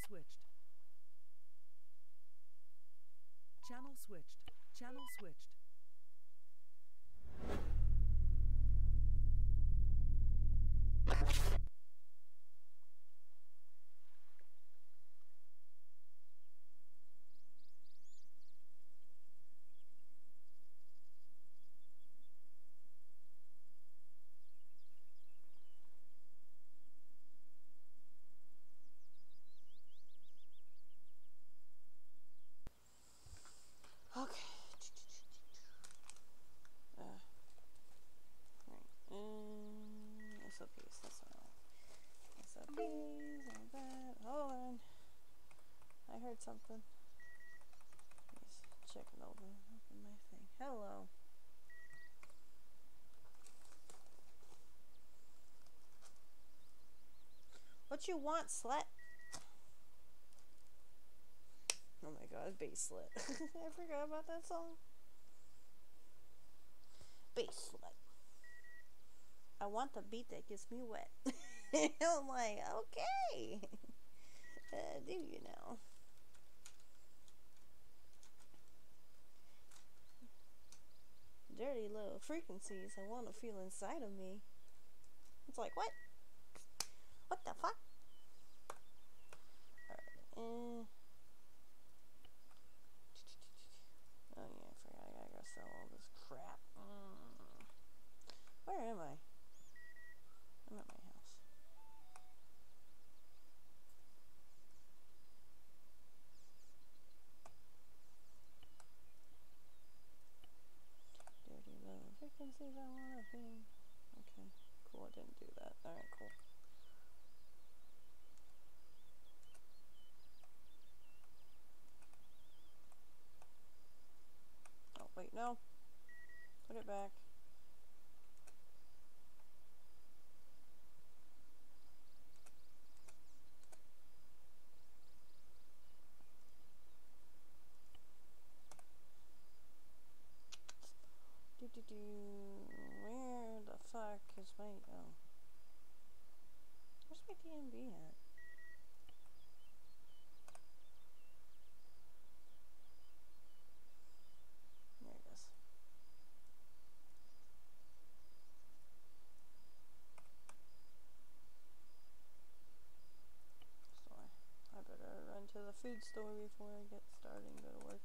switched. Channel switched. Channel switched. Okay. Alright. SOPs, that's all. SOPs, all that. Hold on. I heard something. Just checking over. Open my thing. Hello. What you want, slut? Oh my god, bass slut. I forgot about that song. Bass slut. I want the beat that gets me wet. I'm like, okay. Do you know? Dirty little frequencies I want to feel inside of me. It's like, what? What the fuck? Alright. Oh yeah, I forgot. I gotta go sell all this crap. Where am I? I'm at my house. Dirty low frequencies I wanna feel. Okay, cool. I didn't do that. Alright, cool. Oh, wait, no. Put it back. Where the fuck is my... Oh. Where's my DMB at? There it is. Store. I better run to the food store before I get started and go to work.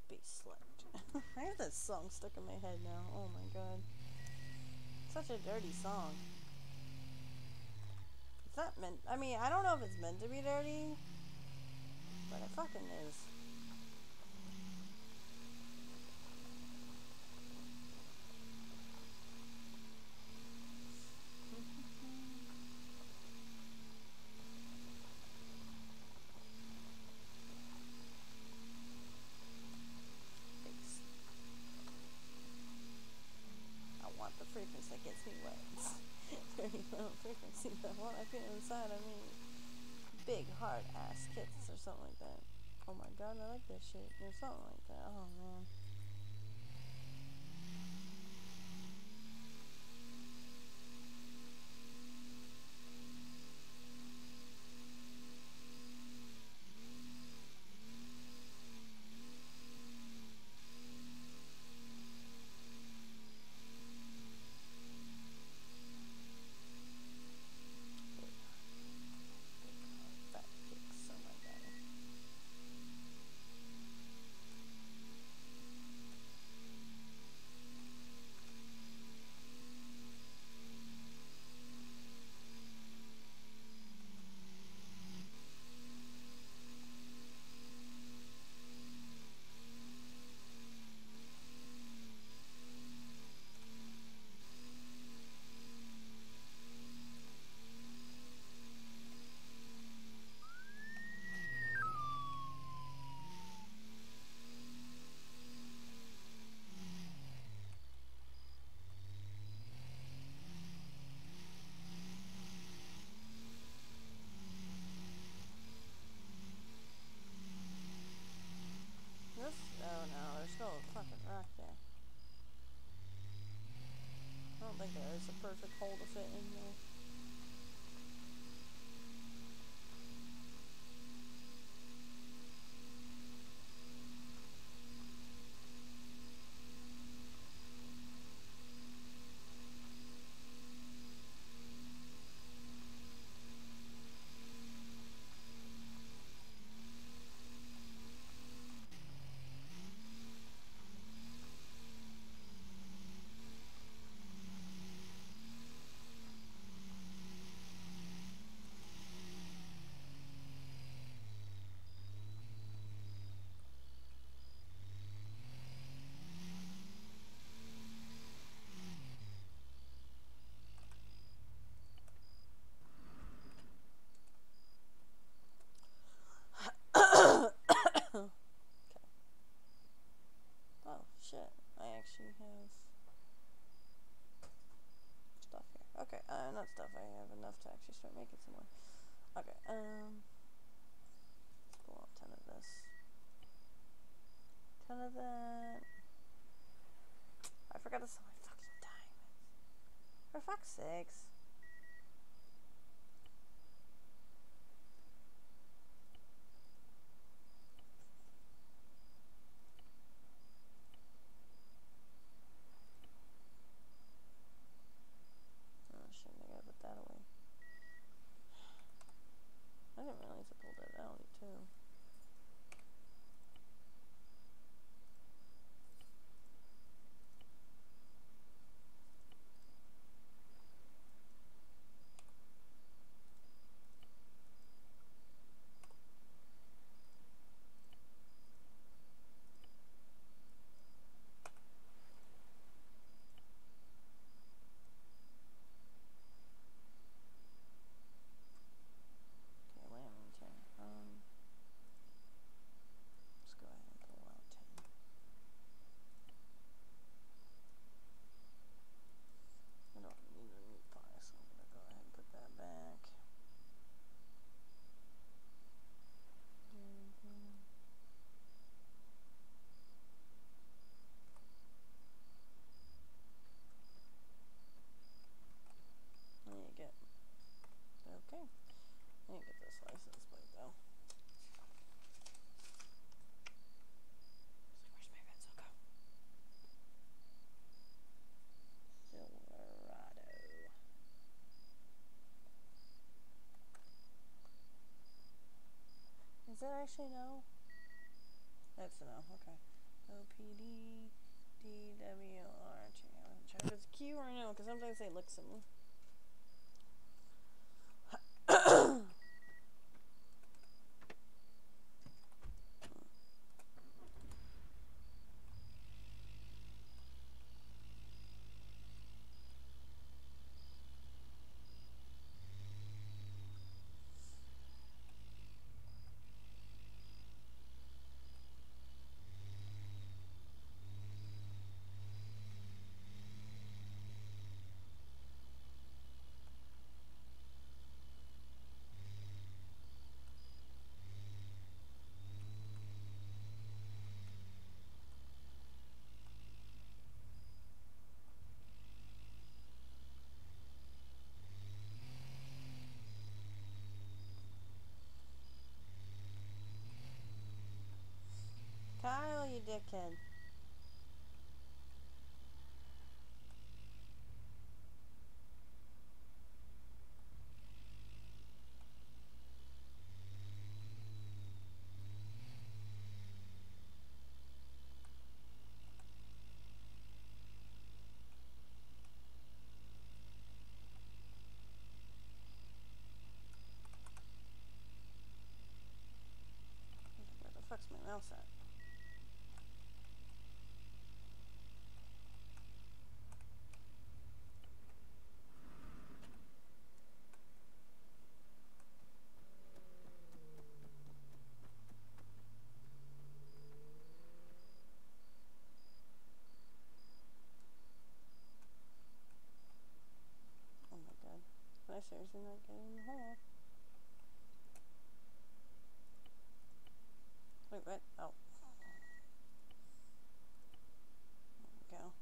Bass slut. I have that song stuck in my head now. Oh my god. Such a dirty song. It's not meant... I mean, I don't know if it's meant to be dirty, but it fucking is. The frequency that gets me wet. Very low frequency that what I feel inside of me. Big hard ass kits or something like that. Oh my god, I like that shit. Or something like that. Oh man. fit in there. Oh, shit. I actually have stuff here. Okay, not stuff. I have enough to actually start making some more. Okay, let's go on 10 of this. 10 of that. I forgot to sell my fucking diamonds. For fuck's sakes. Oh shit, I gotta put that away. I didn't realize I pulled that out too. Okay, land 10. Let's go ahead and pull out 10. I don't need a meat pie, so I'm gonna go ahead and put that back. There you go. Okay. I didn't get this license plate though. Where's my red go? Silverado. Is that actually no? That's a no, okay. OPD DWRT. I wasn't sure if it's Q or no, because sometimes they look similar. Kyle, you dickhead. Where the fuck's my mouse at? Oh my god. Can I seriously not get in the hole? Wait, what? Oh. There we go.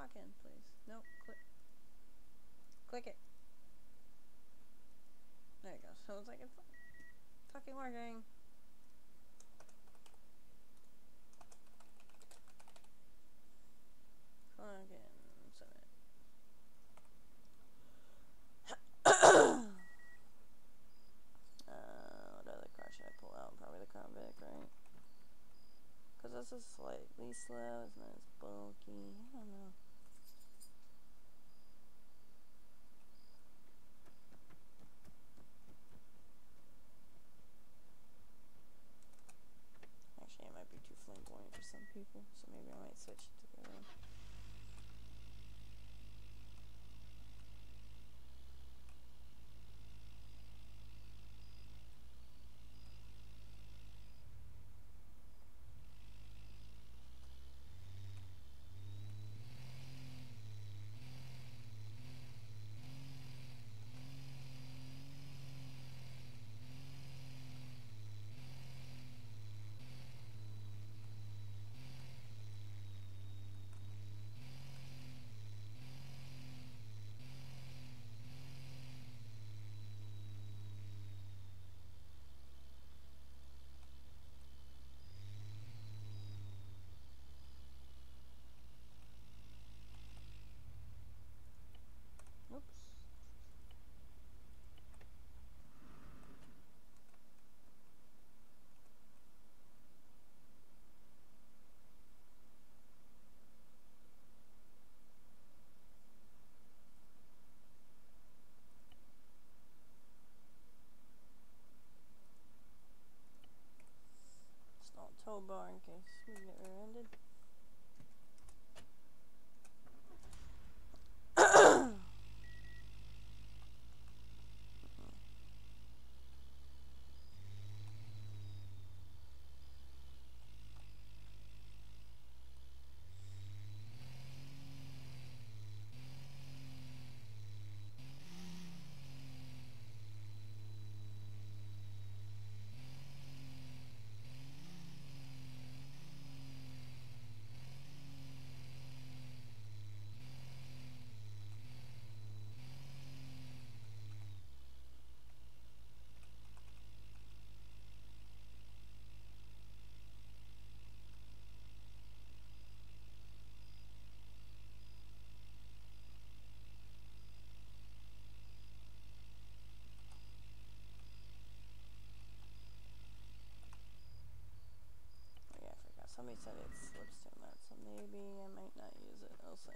clock in, please. Nope, click it. There you go. So it's like it's fucking working. Fucking send it. What other card should I pull out? Probably the Crown Vic, right? Because this is slightly slow. It's not as bulky. I don't know. Actually, it might be too flamboyant for some people, so maybe I might switch it to the other one. Oops. Small tow bar in case we get rear-ended. Yeah, I forgot. Somebody said it slips too much, so maybe I might not use it. I'll see.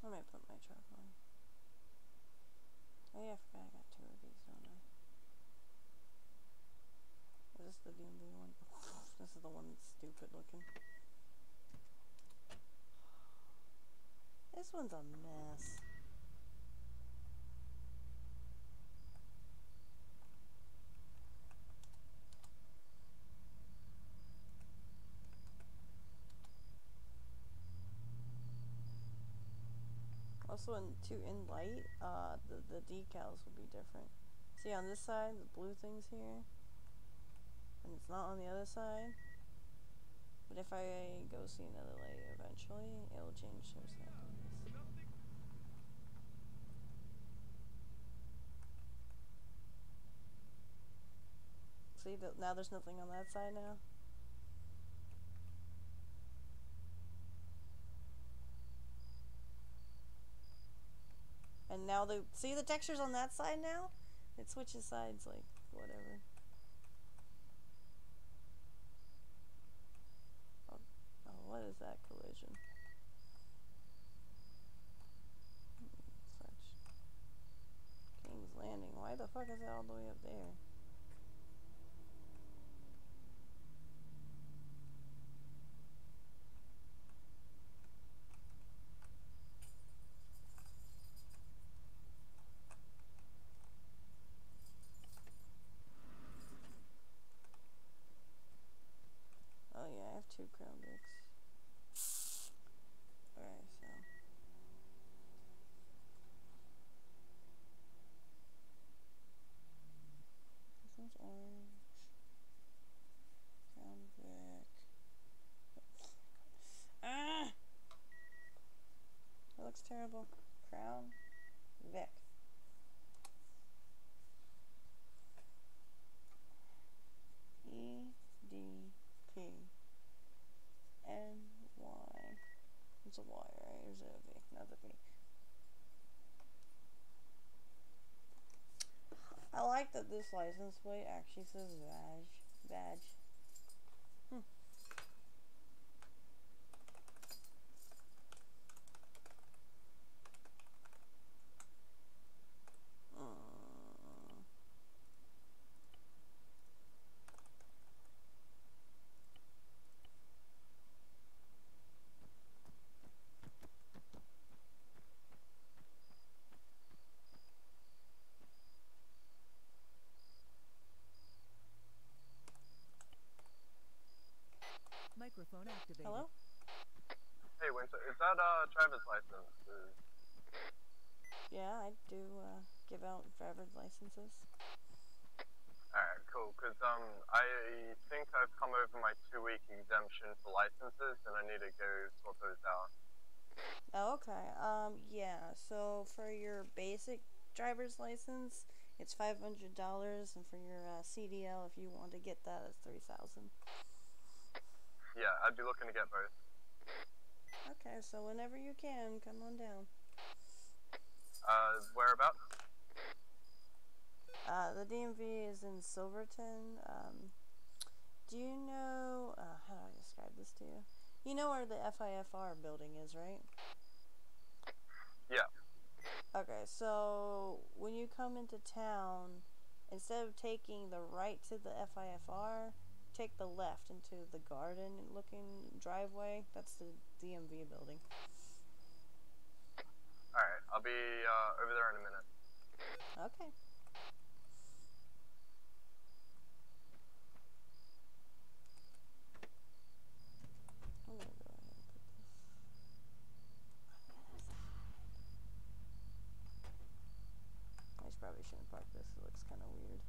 I might put my truck on. Oh yeah, I forgot I got two of these, don't I? Is this the D&D one? This is the one that's stupid looking. This one's a mess. Also, in light, the decals will be different. See on this side, the blue thing's here, and it's not on the other side. But if I go see another light eventually, it'll change those settings. See, now there's nothing on that side now. And now see the textures on that side now? It switches sides like whatever. Oh, what is that collision? Search. King's Landing. Why the fuck is that all the way up there? Oh yeah, I have 2 crown bricks. Alright, so. This one's orange. Crown brick. Ah! That looks terrible. Crown Vic. EDP. NY. It's a Y, right? Or is it a V? No, it's a V. I like that this license plate actually says Vag. Microphone activated. Hello? Hey, Wynter, is that driver's license? Yeah, I do give out driver's licenses. Alright, cool, because I think I've come over my 2-week exemption for licenses, and I need to go sort those out. Oh, okay. Yeah, so for your basic driver's license, it's $500, and for your CDL, if you want to get that, it's $3,000. Yeah, I'd be looking to get both. Okay, so whenever you can, come on down. Whereabouts? The DMV is in Silverton. Do you know, how do I describe this to you? You know where the FIFR building is, right? Yeah. Okay, so when you come into town, instead of taking the right to the FIFR, take the left into the garden looking driveway. That's the DMV building. Alright, I'll be over there in a minute. Okay. I'm gonna go ahead and put this on the other side. I probably shouldn't park this, it looks kind of weird.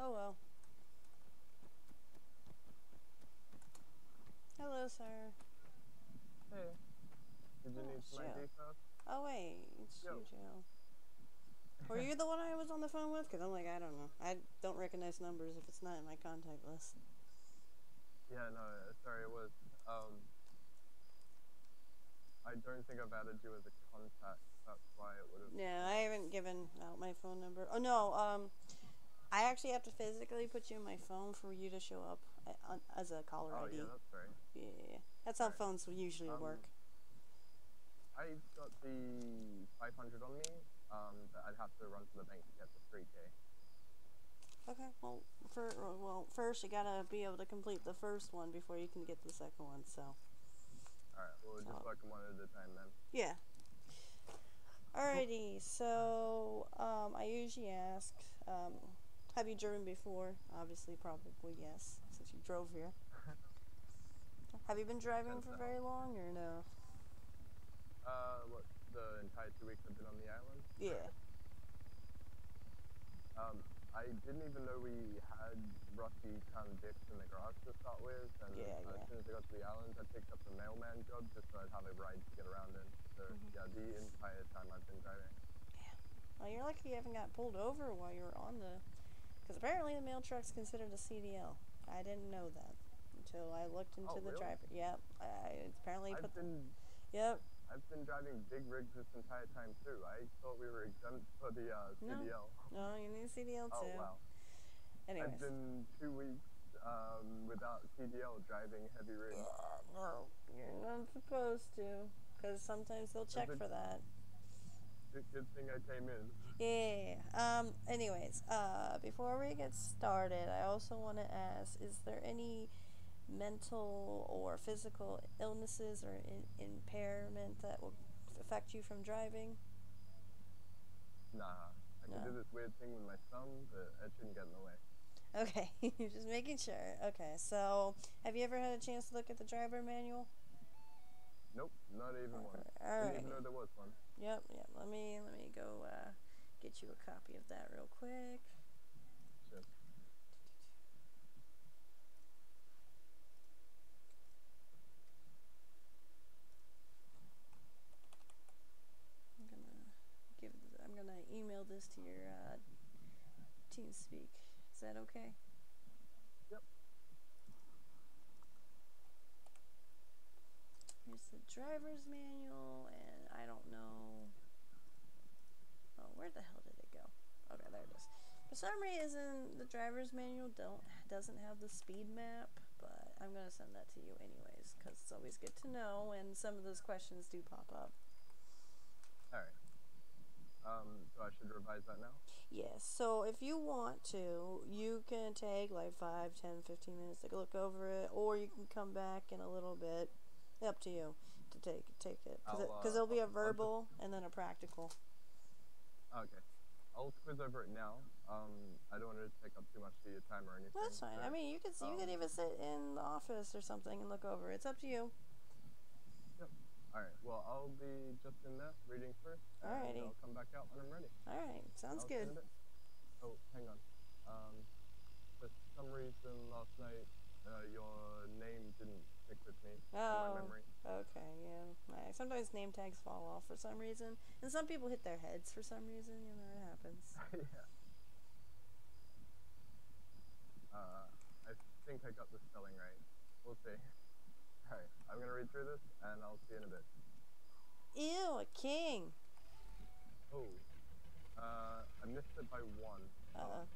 Oh well. Hello, sir. Hey, did you Oh, need it's some Joe. ID first? Oh wait, it's Yo. you, Joe. Were you the one I was on the phone with? Because I'm like, I don't know. I don't recognize numbers if it's not in my contact list. Yeah, no, sorry, it was. I don't think I've added you as a contact. That's why it would have. No, I haven't given out my phone number. Oh no, I actually have to physically put you in my phone for you to show up as a caller Oh ID. yeah, that's right. Yeah, that's how phones usually work. I got the 500 on me. That I'd have to run to the bank to get the 3K. Okay, well, first you gotta be able to complete the first one before you can get the second one. So. Alright, we'll just work them one at a time then. Yeah. Alrighty, so I usually ask, have you driven before? Obviously, probably yes, since you drove here. Have you been driving for very long or no? What, the entire 2 weeks I've been on the island? Yeah. I didn't even know we had rusty Crown Vics in the garage to start with, and as soon as I got to the island, I picked up the mailman job just so I'd have a ride to get around in. So yeah, the entire time I've been driving. Yeah. Well, you're lucky you haven't got pulled over while you were on the, because apparently the mail truck's considered a CDL. I didn't know that until I looked into the driver. Yep. Apparently put. Yep. I've been driving big rigs this entire time too. I thought we were exempt for the CDL. No, you need a CDL too. Oh wow. Anyways. I've been 2 weeks without CDL driving heavy rigs. No, you're not supposed to, because sometimes they'll check for that. Good thing I came in. Yeah. Anyways, before we get started, I also want to ask, is there any mental or physical illnesses or impairment that will affect you from driving? Nah, I can do this weird thing with my thumb, but it shouldn't get in the way. Okay, just making sure. Okay, so have you ever had a chance to look at the driver manual? Nope, not even one. Alright. Didn't even know there was one. Yep. Let me go get you a copy of that real quick. Sure. I'm gonna email this to your TeamSpeak. Is that okay? Yep. Here's the driver's manual, and I don't know. Oh, where the hell did it go? Okay, there it is. For some reason, the driver's manual doesn't have the speed map, but I'm gonna send that to you anyways, because it's always good to know, and some of those questions do pop up. Alright. So I should revise that now? Yes, so if you want to, you can take like 5, 10, 15 minutes to look over it, or you can come back in a little bit. Up to you to take it. Because there'll be a verbal and then a practical. Okay. I'll quiz over it now. I don't want to take up too much of your time or anything. Well, that's fine. So, I mean, you could even sit in the office or something and look over it. It's up to you. Yep. Alright, well, I'll be just in there reading through. Alrighty. I'll come back out when I'm ready. Alright, sounds good. Oh, hang on. For some reason last night, your name didn't stick with me in my memory. Okay, yeah. Sometimes name tags fall off for some reason. And some people hit their heads for some reason, you know, it happens. Yeah. I think I got the spelling right. We'll see. Alright, I'm gonna read through this, and I'll see you in a bit. Ew, a king! Oh. I missed it by 1. I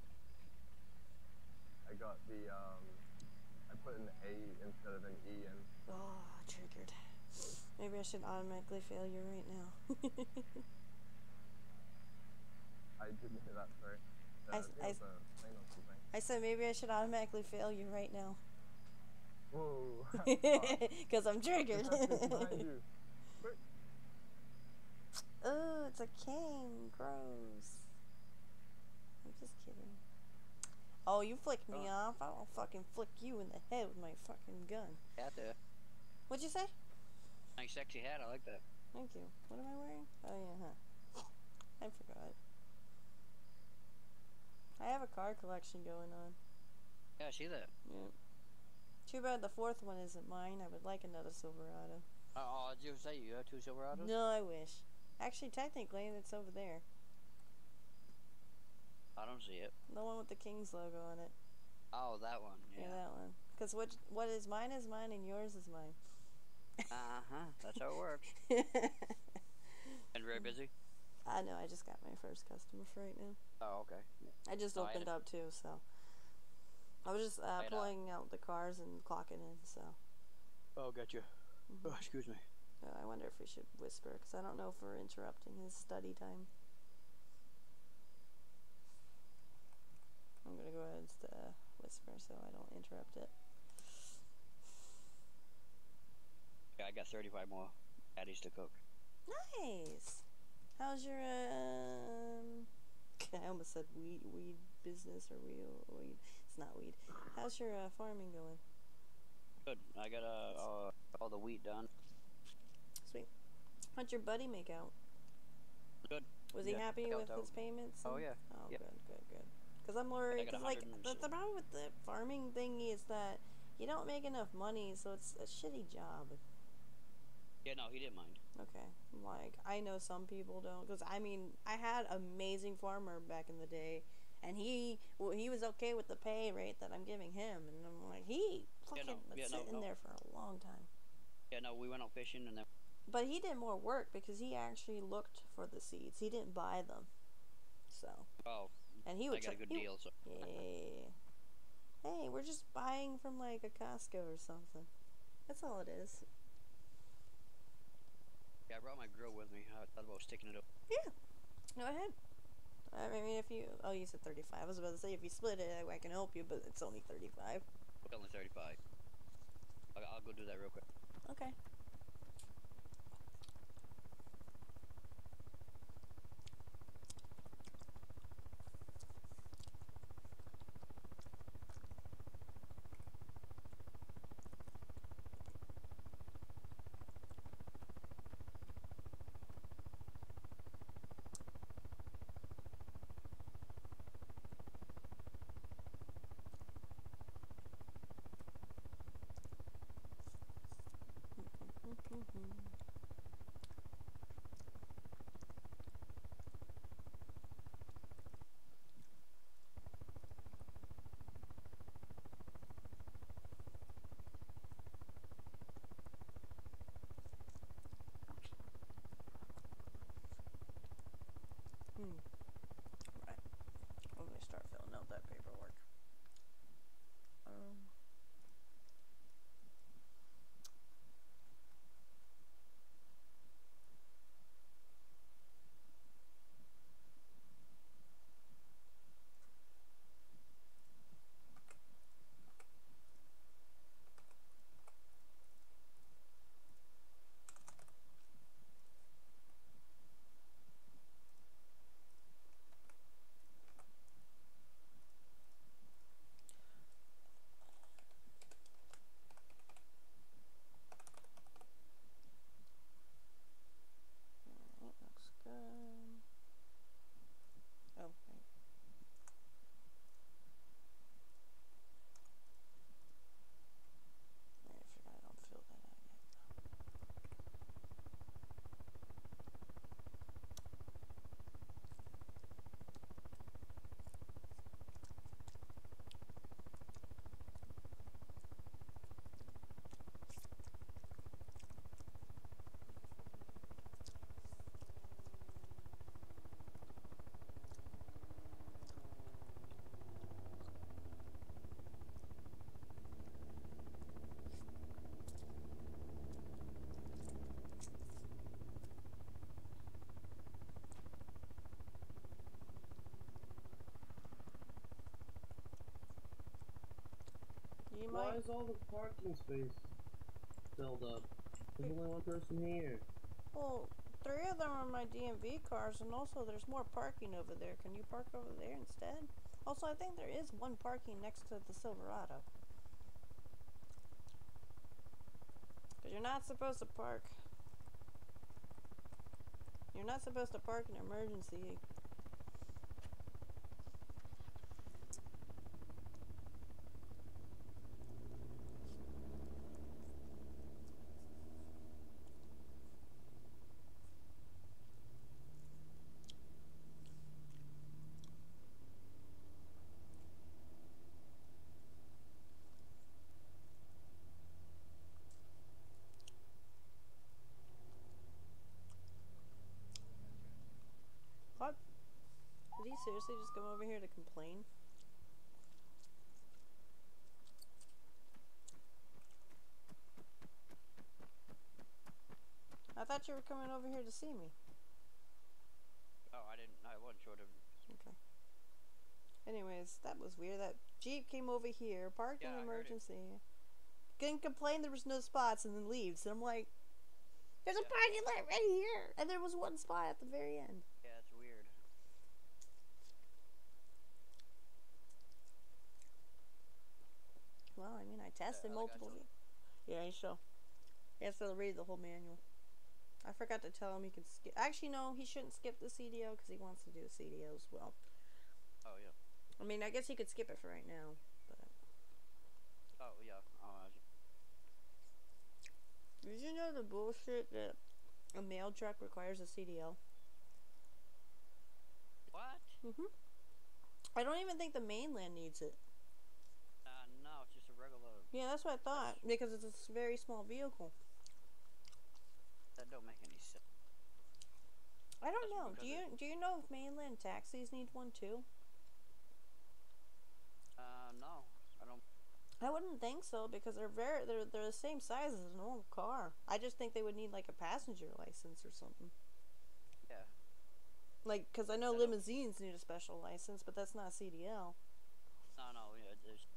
got the, I put an A instead of an E in. Oh, triggered. Maybe I should automatically fail you right now. I didn't hear that, sorry. I said maybe I should automatically fail you right now. Whoa. Because I'm triggered. Behind you. Quick. Oh, it's a king. Gross. I'm just kidding. Oh, you flicked me off. I'll fucking flick you in the head with my fucking gun. Hat there. What'd you say? Nice sexy hat, I like that. Thank you. What am I wearing? Oh, yeah, huh. I forgot. I have a car collection going on. Yeah, I see that. Yeah. Too bad the fourth one isn't mine. I would like another Silverado. Oh, did you say you have 2 Silverados? No, I wish. Actually, technically, it's over there. I don't see it. The one with the King's logo on it. Oh, that one. Yeah. Yeah, that one. Because what is mine and yours is mine. That's how it works. And very busy? I know, I just got my first customer for right now. Oh, okay. Yeah. I just opened up too, so. I was just pulling out the cars and clocking in, so. Oh, gotcha. Mm-hmm. Oh, excuse me. I wonder if we should whisper, because I don't know if we're interrupting his study time. I'm going to go ahead and whisper so I don't interrupt it. Yeah, I got 35 more patties to cook. Nice! How's your, I almost said weed business or weed. It's not weed. How's your farming going? Good. I got all the wheat done. Sweet. How'd your buddy make out? Good. Was he happy with his payments? Oh, yeah. Oh, yep. Good. Because I'm worried, because like, the problem with the farming thing is that you don't make enough money, so it's a shitty job. Yeah, no, he didn't mind. Okay. Like, I know some people don't, because, I mean, I had an amazing farmer back in the day, and he was okay with the pay rate that I'm giving him, and I'm like, he fucking was sitting there for a long time. Yeah, no, we went out fishing, and then... But he did more work, because he actually looked for the seeds. He didn't buy them. So. Oh. And he would got a good deal, so. Yeah. Hey, we're just buying from like a Costco or something. That's all it is. Yeah, I brought my grill with me. I thought about sticking it up. Yeah. Go ahead. I mean, if you... Oh, you said 35. I was about to say, if you split it, I can help you, but it's only 35. It's only 35. I'll go do that real quick. Okay. Right. I'm gonna start filling out that paperwork. Looks good. Oh, right. I forgot I don't fill that out yet. Why is all the parking space filled up? There's only one person here. Well, 3 of them are my DMV cars, and also there's more parking over there. Can you park over there instead? Also, I think there is one parking next to the Silverado. Because you're not supposed to park. You're not supposed to park in emergency you seriously just come over here to complain? I thought you were coming over here to see me. Oh, I didn't. I wasn't sure. Okay. Anyways, that was weird. That Jeep came over here, parked in emergency. Didn't complain there was no spots and then leaves. And I'm like, there's a parking lot right here. And there was one spot at the very end. Yeah, it's weird. Well, I mean, I tested multiple. Yeah, so he has to read the whole manual. I forgot to tell him he can skip. Actually, no, he shouldn't skip the CDO because he wants to do a CDO as well. Oh, yeah. I mean, I guess he could skip it for right now, but... Oh, yeah. Did you know the bullshit that a mail truck requires a CDL? What? Mm-hmm. I don't even think the mainland needs it. No, it's just a regular... Yeah, that's what I thought, because it's a very small vehicle. That don't make any sense. I don't know. Do you know if mainland taxis need one too? No, I don't. I wouldn't think so because they're the same size as a normal car. I just think they would need like a passenger license or something. Yeah. Like, because I know limousines need a special license, but that's not a CDL. No, yeah, there's...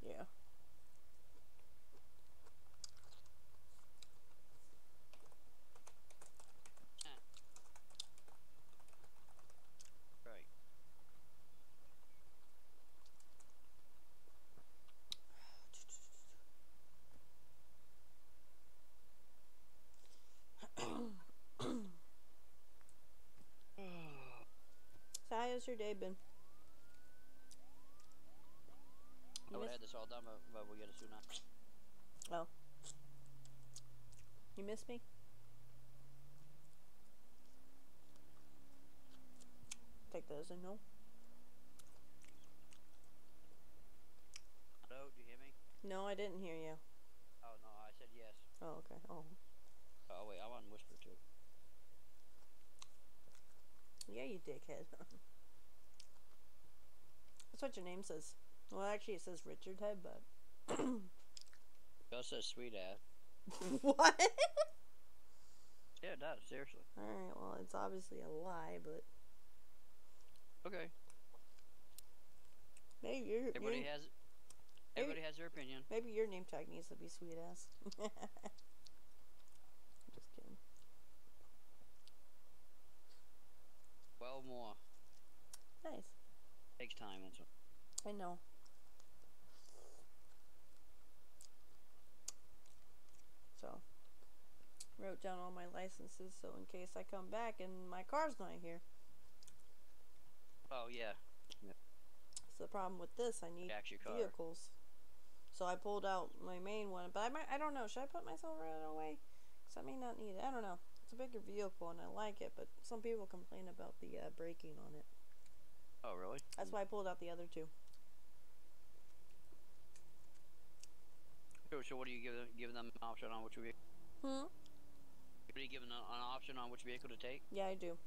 Yeah. Right. So how's your day been? I would have had this all done, but we'll get it soon now. Oh. You miss me? Take that as a no. Hello, do you hear me? No, I didn't hear you. Oh, no, I said yes. Oh, okay. Oh. Oh, wait, I want to whisper too. Yeah, you dickhead. That's what your name says. Well, actually, it says Richard Head, but... It also says sweet ass. What? Yeah, it does, seriously. Alright, well, it's obviously a lie, but... Okay. Maybe Everybody has their opinion. Maybe your name tag needs to be sweet ass. Just kidding. Well, more. Nice. Takes time, that's all. I know. So, wrote down all my licenses so in case I come back and my car's not here. Oh, yeah. That's the problem with this. I need vehicles. So I pulled out my main one, but I don't know. Should I put my Silverado away? Because I may not need it. I don't know. It's a bigger vehicle and I like it, but some people complain about the braking on it. Oh, really? That's why I pulled out the other two. So what do you give them an option on which vehicle? Hmm? What are you giving an option on which vehicle to take? Yeah, I do.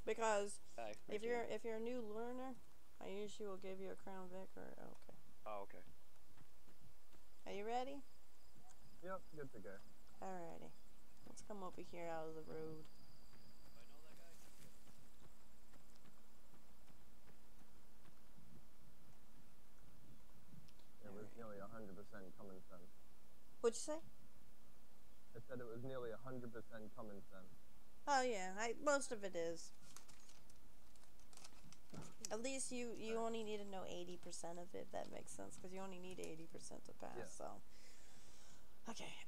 Because Okay, if you're a new learner, I usually will give you a Crown Vic or okay. Oh, okay. Are you ready? Yep, good to go. Alrighty. Let's come over here out of the road. I know that guy. It was nearly 100% common sense. What'd you say? I said it was nearly 100% common sense. Oh yeah, most of it is. At least you only need to know 80% of it, if that makes sense, because you only need 80% to pass, Yeah. so. Okay.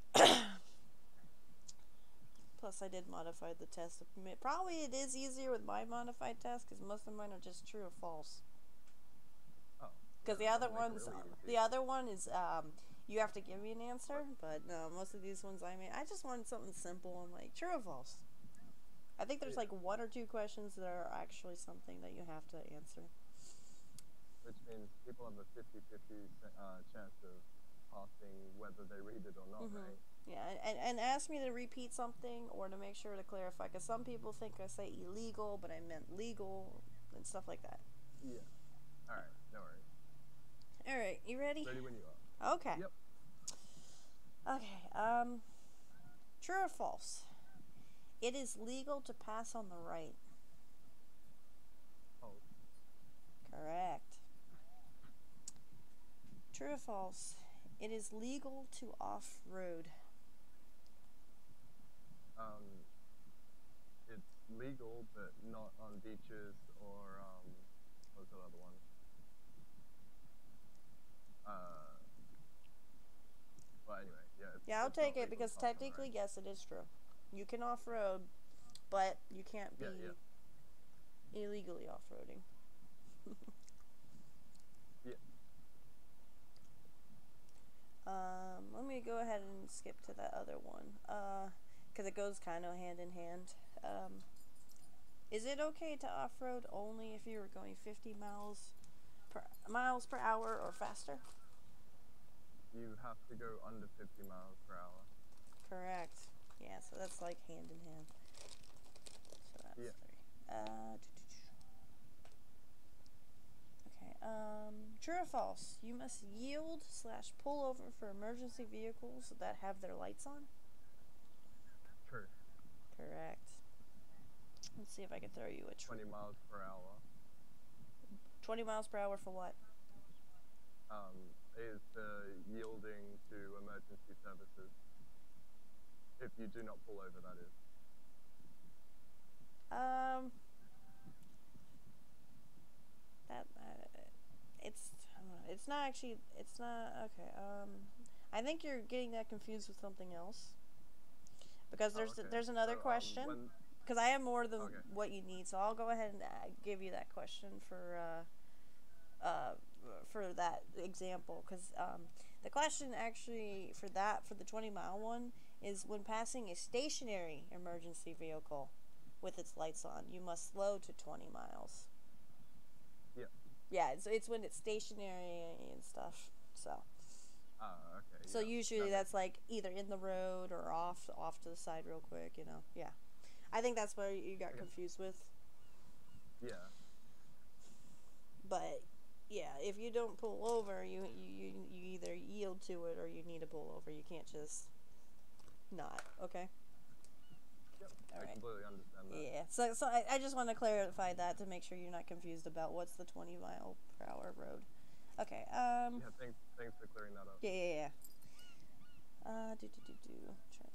Plus, I did modify the test. Probably it is easier with my modified test, because most of mine are just true or false. Oh. Because yeah, the other one is, you have to give me an answer, but no, most of these ones I just wanted something simple. I'm like, true or false? I think there's like one or two questions that are actually something that you have to answer. Which means people have a 50-50 chance of passing whether they read it or not, right? Yeah, and ask me to repeat something or to make sure to clarify, because some people think I say illegal, but I meant legal and stuff like that. Yeah. Alright, no worries. Alright, you ready? Ready when you are. Okay. Yep. Okay, true or false? It is legal to pass on the right. False. Correct. True or false? It is legal to off-road. It's legal, but not on beaches or, what's the other one? Well, anyway, yeah. Yeah, I'll it's take not it legal because to pass on the technically, road. yes, it is true. You can off-road, but you can't be illegally off-roading. Yeah. Let me go ahead and skip to that other one, because it goes kind of hand in hand. Is it okay to off-road only if you were going 50 miles per hour or faster? You have to go under 50 miles per hour. Correct. Yeah, so that's like hand in hand. So that's 3. Okay, true or false? You must yield / pull over for emergency vehicles that have their lights on? True. Correct. Let's see if I can throw you a 20 miles per hour. 20 miles per hour for what? Is yielding to emergency services. If you do not pull over, that is. It's not actually, it's not, okay, I think you're getting that confused with something else. Because there's another question. Because I have more than what you need, so I'll go ahead and give you that question for that example. Because the question actually for the 20-mile one is when passing a stationary emergency vehicle with its lights on, you must slow to 20 miles. Yeah. Yeah, it's when it's stationary and stuff. So. Okay. So usually that's like either in the road or off to the side real quick, you know. Yeah. I think that's where you got confused with. Yeah. But yeah, if you don't pull over, you either yield to it or you need to pull over. You can't just not, okay? Yep. All right. I completely understand that. Yeah. So I just want to clarify that to make sure you're not confused about what's the 20-mile-per-hour road. Okay. Yeah, thanks for clearing that up. Yeah. Trying to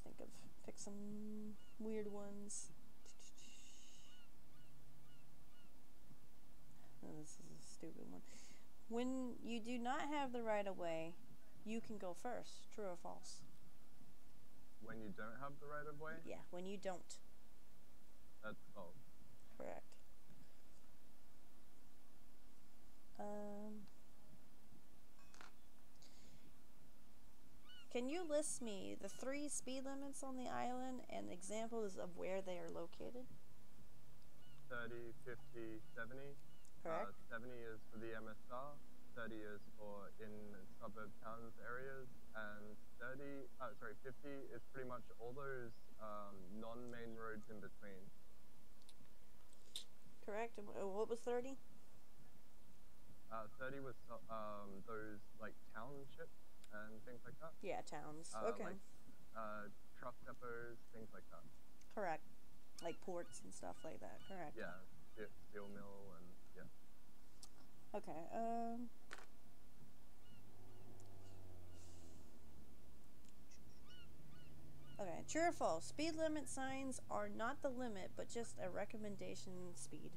think of pick some weird ones. Oh, this is a stupid one. When you do not have the right of way, you can go first. True or false? When you don't have the right of way? Yeah, when you don't. That's false. Correct. Can you list me the 3 speed limits on the island and examples of where they are located? 30, 50, 70. Correct. 70 is for the MSR, 30 is for in suburb towns areas, and 50 is pretty much all those non-main roads in between. Correct. And what was 30? 30 was those like townships and things like that. Yeah, towns. Okay. Like truck depots, things like that. Correct. Like ports and stuff like that. Correct. Yeah, steel mill and yeah. Okay. Okay. True or false? Speed limit signs are not the limit, but just a recommendation speed.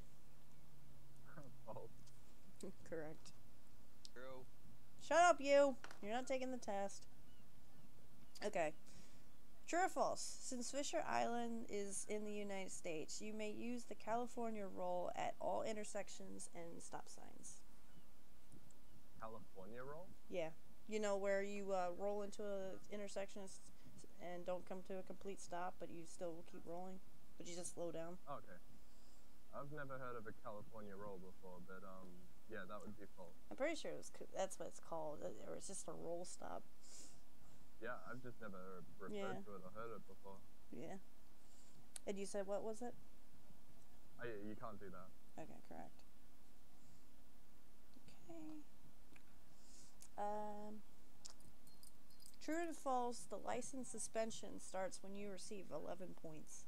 False. Correct. True. Shut up, you! You're not taking the test. Okay. True or false? Since Fisher Island is in the United States, you may use the California roll at all intersections and stop signs. California roll? Yeah. You know where you roll into an intersection and don't come to a complete stop, but you still keep rolling, but you just slow down. Okay. I've never heard of a California roll before, but yeah, that would be false. I'm pretty sure that's what it's called, or it's just a roll stop. Yeah, I've just never referred to it or heard it before. Yeah. And you said what was it? You can't do that. Okay, correct. Okay. True or false, the license suspension starts when you receive 11 points.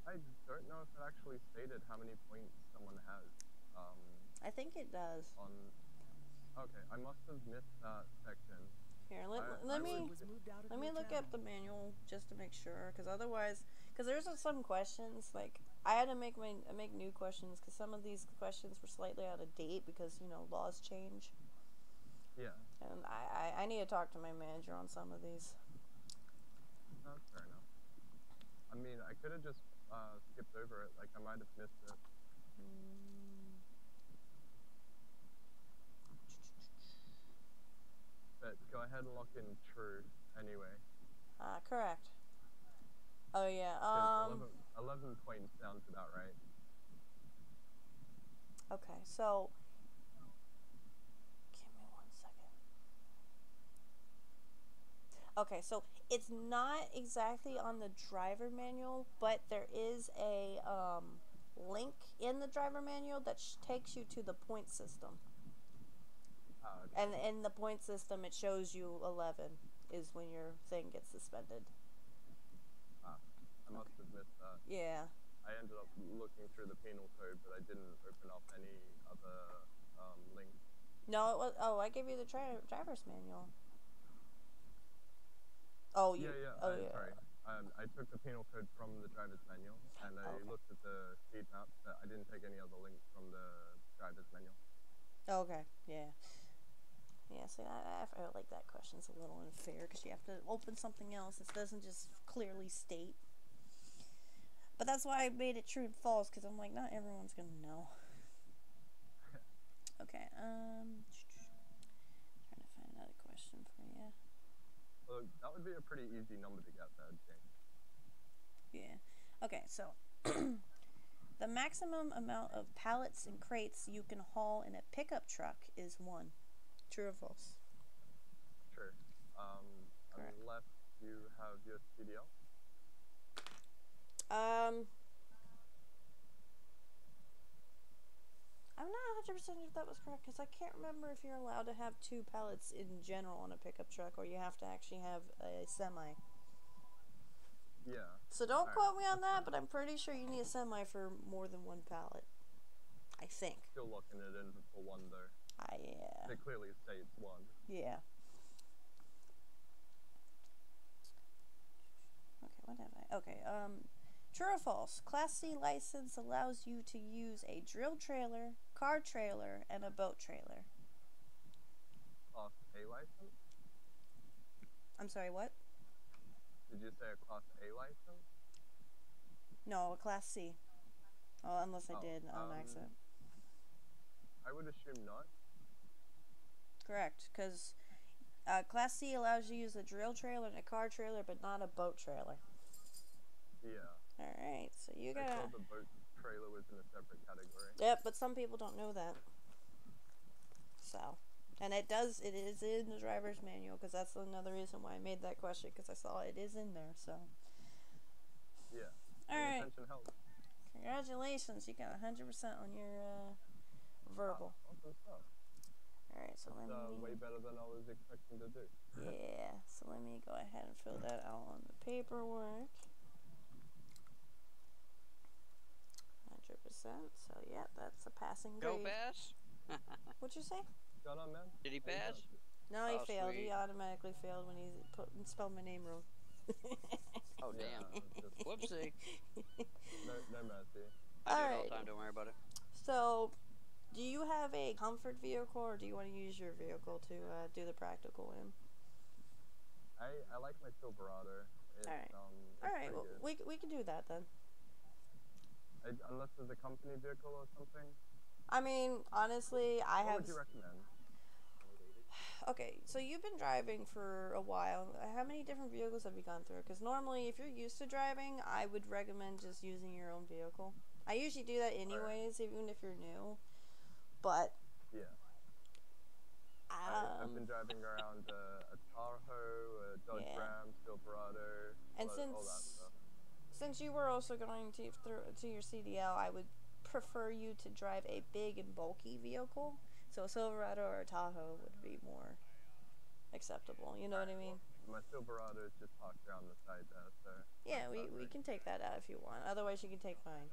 I don't know if it actually stated how many points someone has. I think it does. Okay, I must have missed that section. Here, let me look up the manual just to make sure, because otherwise, there's some questions like I had to make new questions because some of these questions were slightly out of date because laws change. Yeah. And I need to talk to my manager on some of these. That's fair enough. I mean, I could have just skipped over it. Like I might have missed it. But go ahead and lock in true anyway. Correct. Oh yeah. 11 points sounds about right. Okay, so give me 1 second. Okay, so it's not exactly on the driver manual, but there is a link in the driver manual that takes you to the point system. Okay. And in the point system, it shows you 11 is when your thing gets suspended. I must have missed that. Yeah. I ended up looking through the penal code, but I didn't open up any other links. No, it was. Oh, I gave you the driver's manual. Oh, you. Yeah. Sorry. I took the penal code from the driver's manual, and I looked at the speed map, but I didn't take any other links from the driver's manual. Okay. Yeah. Yeah, see, I felt like that question's a little unfair because you have to open something else. It doesn't just clearly state. But that's why I made it true and false, because I'm like, not everyone's going to know. Okay, trying to find another question for you. Well, that would be a pretty easy number to get there, James. Yeah. Okay, so the maximum amount of pallets and crates you can haul in a pickup truck is 1. True or false? True. Unless you have your CDL. I'm not 100% if that was correct because I can't remember if you're allowed to have 2 pallets in general on a pickup truck or you have to actually have a semi. Yeah. So don't quote me on that, but I'm pretty sure you need a semi for more than 1 pallet. I think. Still locking it in for 1 though. Yeah. It clearly states 1. Yeah. Okay, what have I? Okay, true or false? Class C license allows you to use a drill trailer, car trailer, and a boat trailer. Class A license? I'm sorry, what? Did you say a Class A license? No, a Class C. Oh, unless I did on accident. I would assume not. Correct, because Class C allows you to use a drill trailer and a car trailer, but not a boat trailer. Yeah. Alright, so you gotta... I thought the boat trailer was in a separate category. Yep, but some people don't know that. So, and it is in the driver's manual, because that's another reason why I made that question, because I saw it is in there, so. Yeah. Alright. Attention helps. Congratulations, you got 100% on your verbal. Awesome stuff. Alright, so let me... way better than I was expecting to do. Yeah, so let me go ahead and fill that out on the paperwork. 100%, so yeah, that's a passing grade. Go pass? What'd you say? What's going on, man? Did he pass? No, he failed. Sweet. He automatically failed when he spelled my name wrong. Oh, damn. Whoopsie. No mercy. I do it all the time, don't worry about it. So, do you have a comfort vehicle, or do you want to use your vehicle to do the practical in? I like my Silverado. Alright. Alright, well, we can do that then. Unless there's a company vehicle or something. I mean, honestly, What would you recommend? Okay, so you've been driving for a while. How many different vehicles have you gone through? Because normally, if you're used to driving, I would recommend just using your own vehicle. I usually do that anyways, even if you're new. But yeah, I've been driving around a Tahoe, a Dodge Yeah. Ram, Silverado, And all that stuff. since you were also going to your CDL, I would prefer you to drive a big and bulky vehicle. So a Silverado or a Tahoe would be more acceptable. You know what I mean? Well, my Silverado is just parked around the side there, so... Yeah, we can take that out if you want. Otherwise, you can take mine.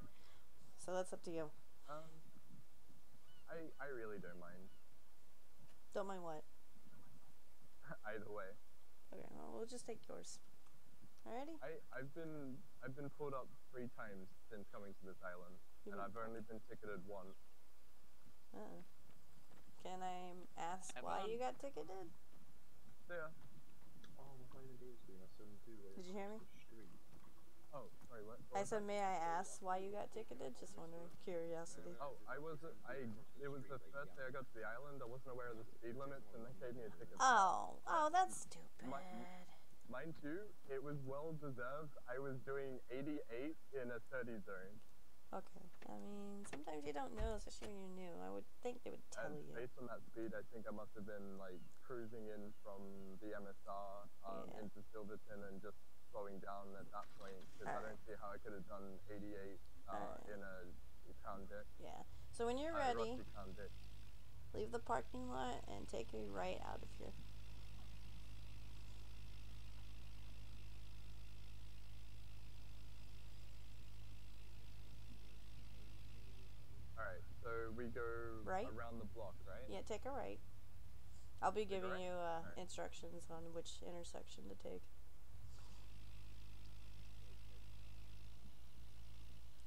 So that's up to you. I really don't mind. Don't mind what? Either way. Okay, well, we'll just take yours. Alrighty? I've been pulled up 3 times since coming to this island, and I've only been ticketed once. Can I ask why you got ticketed? Yeah. Oh, I'm playing the game screen. I said too. Did you hear me? Oh, sorry, what I said, may I ask why you got ticketed? Just wondering. Curiosity. Oh, it was the first day I got to the island. I wasn't aware of the speed limits, and they gave me a ticket. Oh, that's stupid. Mind you, it was well deserved. I was doing 88 in a 30 zone. Okay. I mean, sometimes you don't know, especially when you're new. I would think they would tell you. Based on that speed, I think I must have been like cruising in from the MSR into Silverton and just slowing down at that point, because I don't see how I could have done 88 in a Crown Vic. Yeah. So when you're ready, Crown Vic. leave the parking lot and take a right out of here. Alright, so we go around the block, right? Yeah, take a right. I'll be giving you Right. instructions on which intersection to take.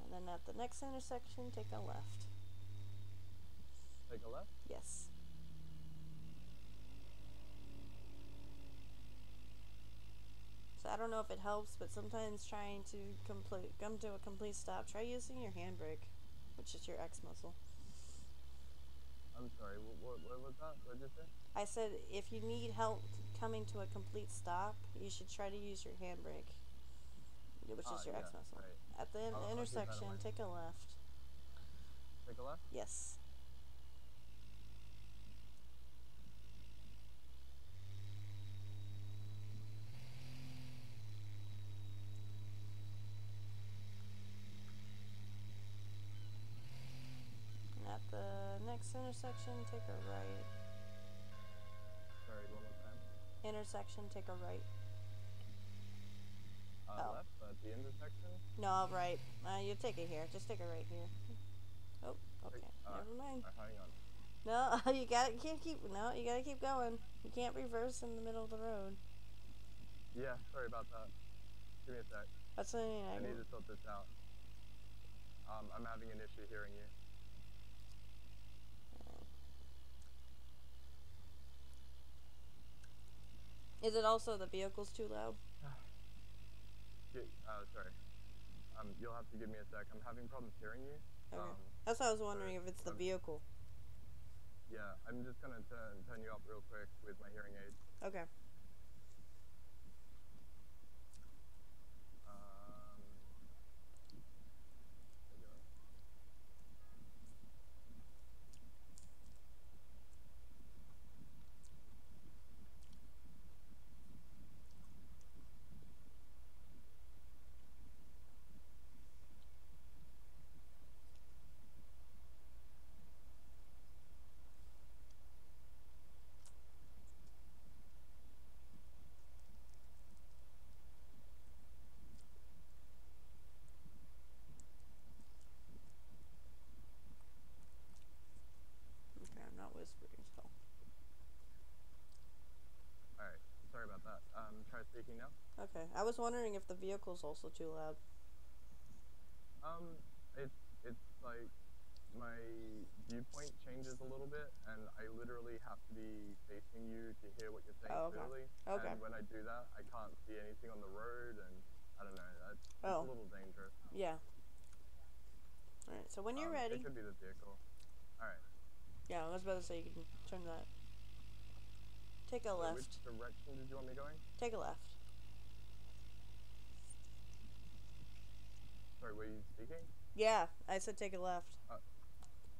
And then at the next intersection, take a left. Take a left? Yes. So I don't know if it helps, but sometimes trying to come to a complete stop, try using your handbrake, which is your X muscle. I'm sorry, what was that? What did you say? I said if you need help coming to a complete stop, you should try to use your handbrake, which is your X muscle. Right. At the intersection, take a left. Take a left? Yes. And at the next intersection, take a right. Sorry, one more time. Intersection, take a right. Left at the intersection? No, right. You take it here. Just take it right here. Oh, okay. Never mind. Hang on. No, you gotta keep going. You can't reverse in the middle of the road. Yeah, sorry about that. Give me a sec. That's what I need to sort this out. I'm having an issue hearing you. Is it also the vehicle's too loud? Sorry. You'll have to give me a sec. I'm having problems hearing you. Okay. That's what I was wondering, if it's the vehicle. Yeah, I'm just gonna turn you up real quick with my hearing aid. Okay. There you go. Okay, I'm not whispering, so. Alright, sorry about that. Try speaking now. Okay. I was wondering if the vehicle's also too loud. It's like my viewpoint changes a little bit, and I literally have to be facing you to hear what you're saying clearly. Okay. And when I do that, I can't see anything on the road, and I don't know, it's a little dangerous. Yeah. Alright, so when you're ready... It could be the vehicle. Alright. Yeah, I was about to say you can turn that. Take a left. Which direction did you want me going? Take a left. Sorry, were you speaking? Yeah, I said take a left.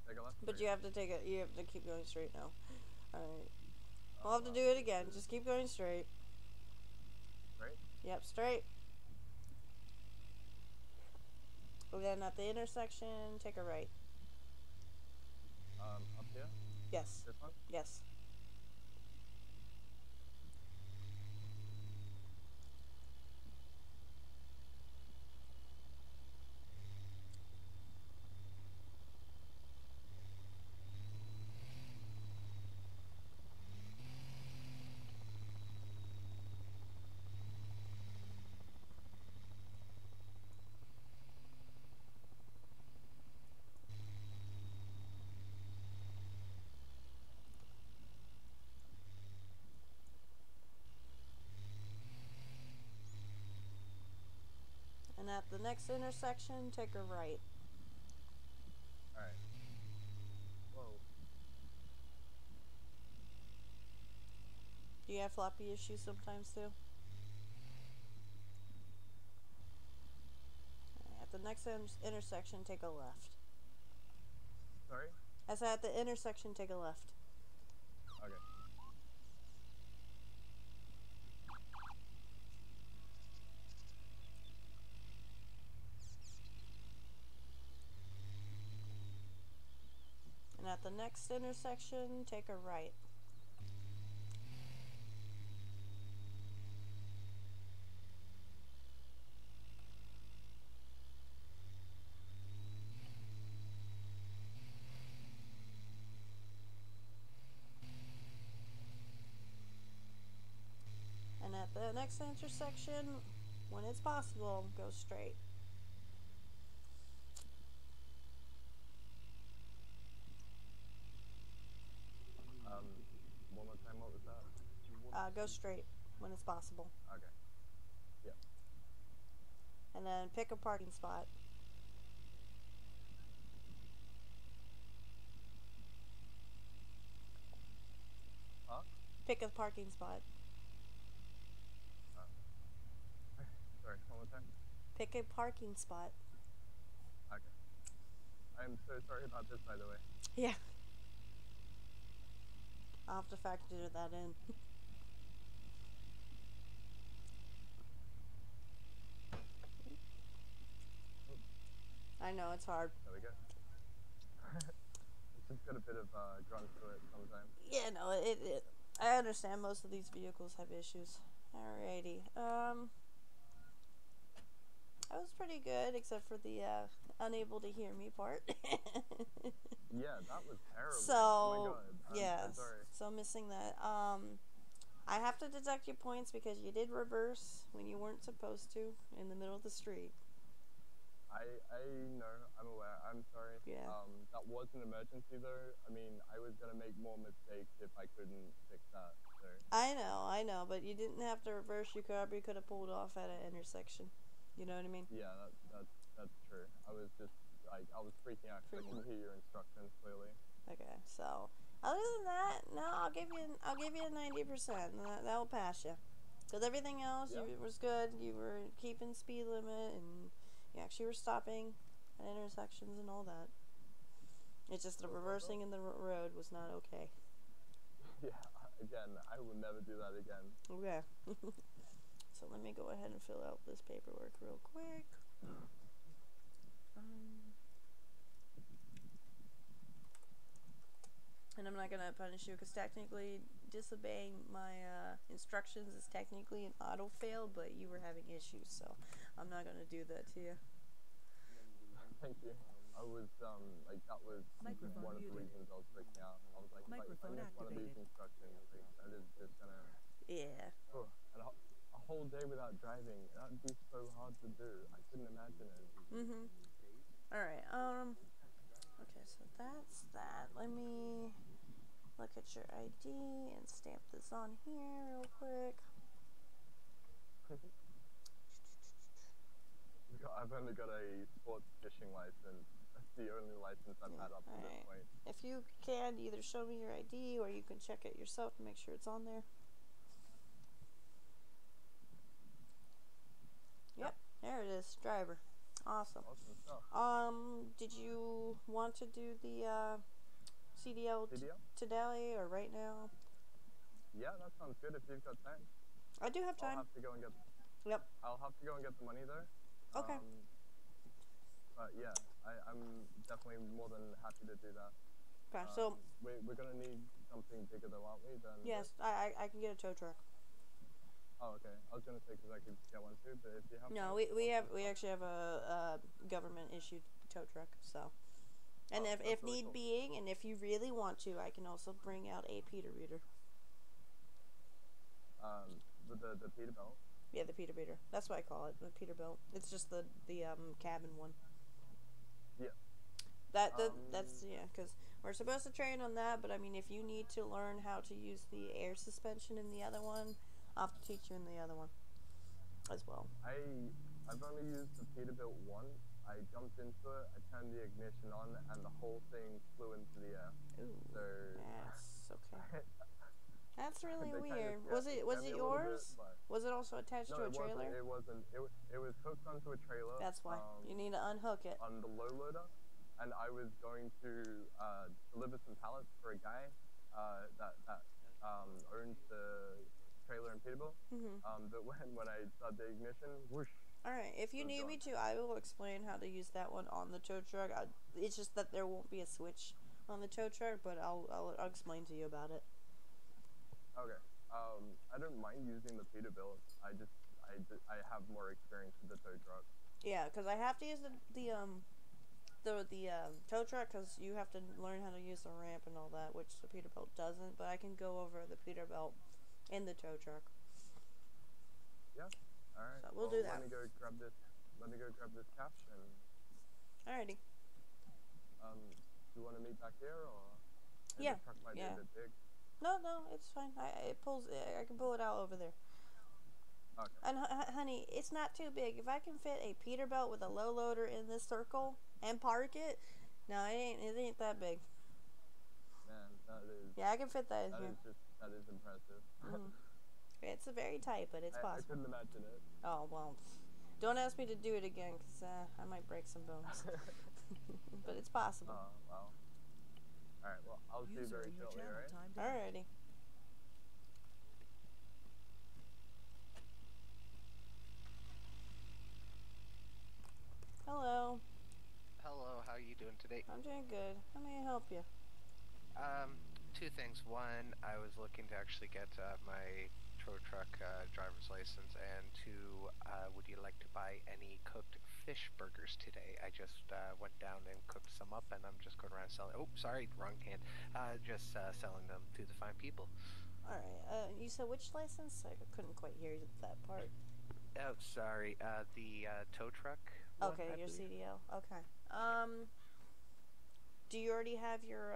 Take a left? But you have to keep going straight now. Alright. We'll have to do it again. Just keep going straight. Right? Yep, straight. And then at the intersection, take a right. Up here? Yes. This one? Yes. And at the next intersection, take a right. Alright. Whoa. Do you have floppy issues sometimes too? At the next intersection, take a left. Sorry? I said at the intersection, take a left. Okay. And at the next intersection, take a right. And at the next intersection, when it's possible, go straight. One more time, what was that? Go straight when it's possible. Okay. Yep. And then pick a parking spot. Huh? Pick a parking spot. Sorry, one more time? Pick a parking spot. Okay. I'm so sorry about this, by the way. Yeah. I'll have to factor that in. I know, it's hard. There we go. It's just got a bit of grunt to it sometimes. Yeah, no, I understand most of these vehicles have issues. Alrighty. That was pretty good, except for the unable to hear me part. Yeah, that was terrible. So, oh my god. yeah, I'm so sorry. so missing that. I have to deduct your points because you did reverse when you weren't supposed to in the middle of the street. I know, I'm aware, I'm sorry. Yeah. That was an emergency though. I mean, I was gonna make more mistakes if I couldn't fix that, so. I know, but you didn't have to reverse. You probably could have pulled off at an intersection. You know what I mean? Yeah, that's true. I was just, like, I was freaking out because I couldn't hear your instructions clearly. Okay, so other than that, no, I'll give you a 90%. That'll pass you. Because everything else, Yeah. you was good. You were keeping speed limit, and you actually were stopping at intersections and all that. It's just the reversing in the road was not okay. Yeah, again, I will never do that again. Okay. So let me go ahead and fill out this paperwork real quick. And I'm not going to punish you because technically disobeying my instructions is technically an auto fail, but you were having issues, so I'm not going to do that to you. Thank you. I was, like, that was Microphone one of the muted. reasons I was freaking out. I was like, Microphone if I miss one of these activated. instructions, like, that is just gonna... Yeah. Oh, and a whole day without driving, that would be so hard to do. I couldn't imagine it. Mm-hmm. Alright, okay, so that's that. Let me look at your ID and stamp this on here real quick. I've only got a sports fishing license. That's the only license I've had up to this point. If you can, either show me your ID or you can check it yourself to make sure it's on there. Yep, there it is. Driver. Awesome. Awesome stuff. Did you want to do the CDL CDL? today or right now? Yeah, that sounds good if you've got time. I do have time. I'll have to go and get. Yep. I'll have to go and get the money though. Okay. But yeah, I'm definitely more than happy to do that. Okay, so we're gonna need something bigger though, aren't we? Then yes, I can get a tow truck. Oh, okay. I was gonna say because I could get one too, but if you have No, we actually have a government issued tow truck. So, and if really need cool. being, and if you really want to, I can also bring out a Peterbilt. With the Peterbilt. Yeah, the Peterbilt. That's what I call it, the Peterbilt. It's just the cabin one. Yeah. That's yeah, because we're supposed to train on that, but I mean, if you need to learn how to use the air suspension in the other one, I'll have to teach you in the other one as well. I've only used the Peterbilt once. I jumped into it, I turned the ignition on, and the whole thing flew into the air. Ooh, so that's okay. That's really weird. Kind of was it yours? Was it also attached to a trailer? It wasn't. It was hooked onto a trailer. That's why. You need to unhook it. On the low loader, and I was going to deliver some pallets for a guy that owns the trailer in Peterbilt. But when I started the ignition, whoosh. Alright, if you need me to, I will explain how to use that one on the tow truck. It's just that there won't be a switch on the tow truck, but I'll explain to you about it. Okay. I don't mind using the Peterbilt. I have more experience with the tow truck. Yeah, because I have to use the tow truck because you have to learn how to use the ramp and all that, which the Peterbilt doesn't. But I can go over the Peterbilt in the tow truck. Yeah. All right. So we'll do that. Let me go grab this cash and. Alrighty. Do you want to meet back here or? Yeah. The truck might be a bit big. No, it's fine. I can pull it out over there. Okay. And honey, it's not too big. If I can fit a Peterbilt with a low loader in this circle and park it, no, it ain't that big. Man, that is. Yeah, I can fit that in here. That is impressive. It's very tight, but it's possible. I couldn't imagine it. Oh well, don't ask me to do it again, cause I might break some bones. But it's possible. Wow. All right. Well, I'll see you very shortly. All right. Alrighty. Hello. Hello, how are you doing today? I'm doing good. How may I help you? Two things. One, I was looking to actually get my tow truck driver's license, and two, would you like to buy any cooked fish burgers today? I just went down and cooked some up, and I'm just going around selling. Oh, sorry, wrong hand. Just selling them to the fine people. All right. You said which license? I couldn't quite hear that part. Oh, sorry. The tow truck. Okay, your CDL. Okay. Do you already have your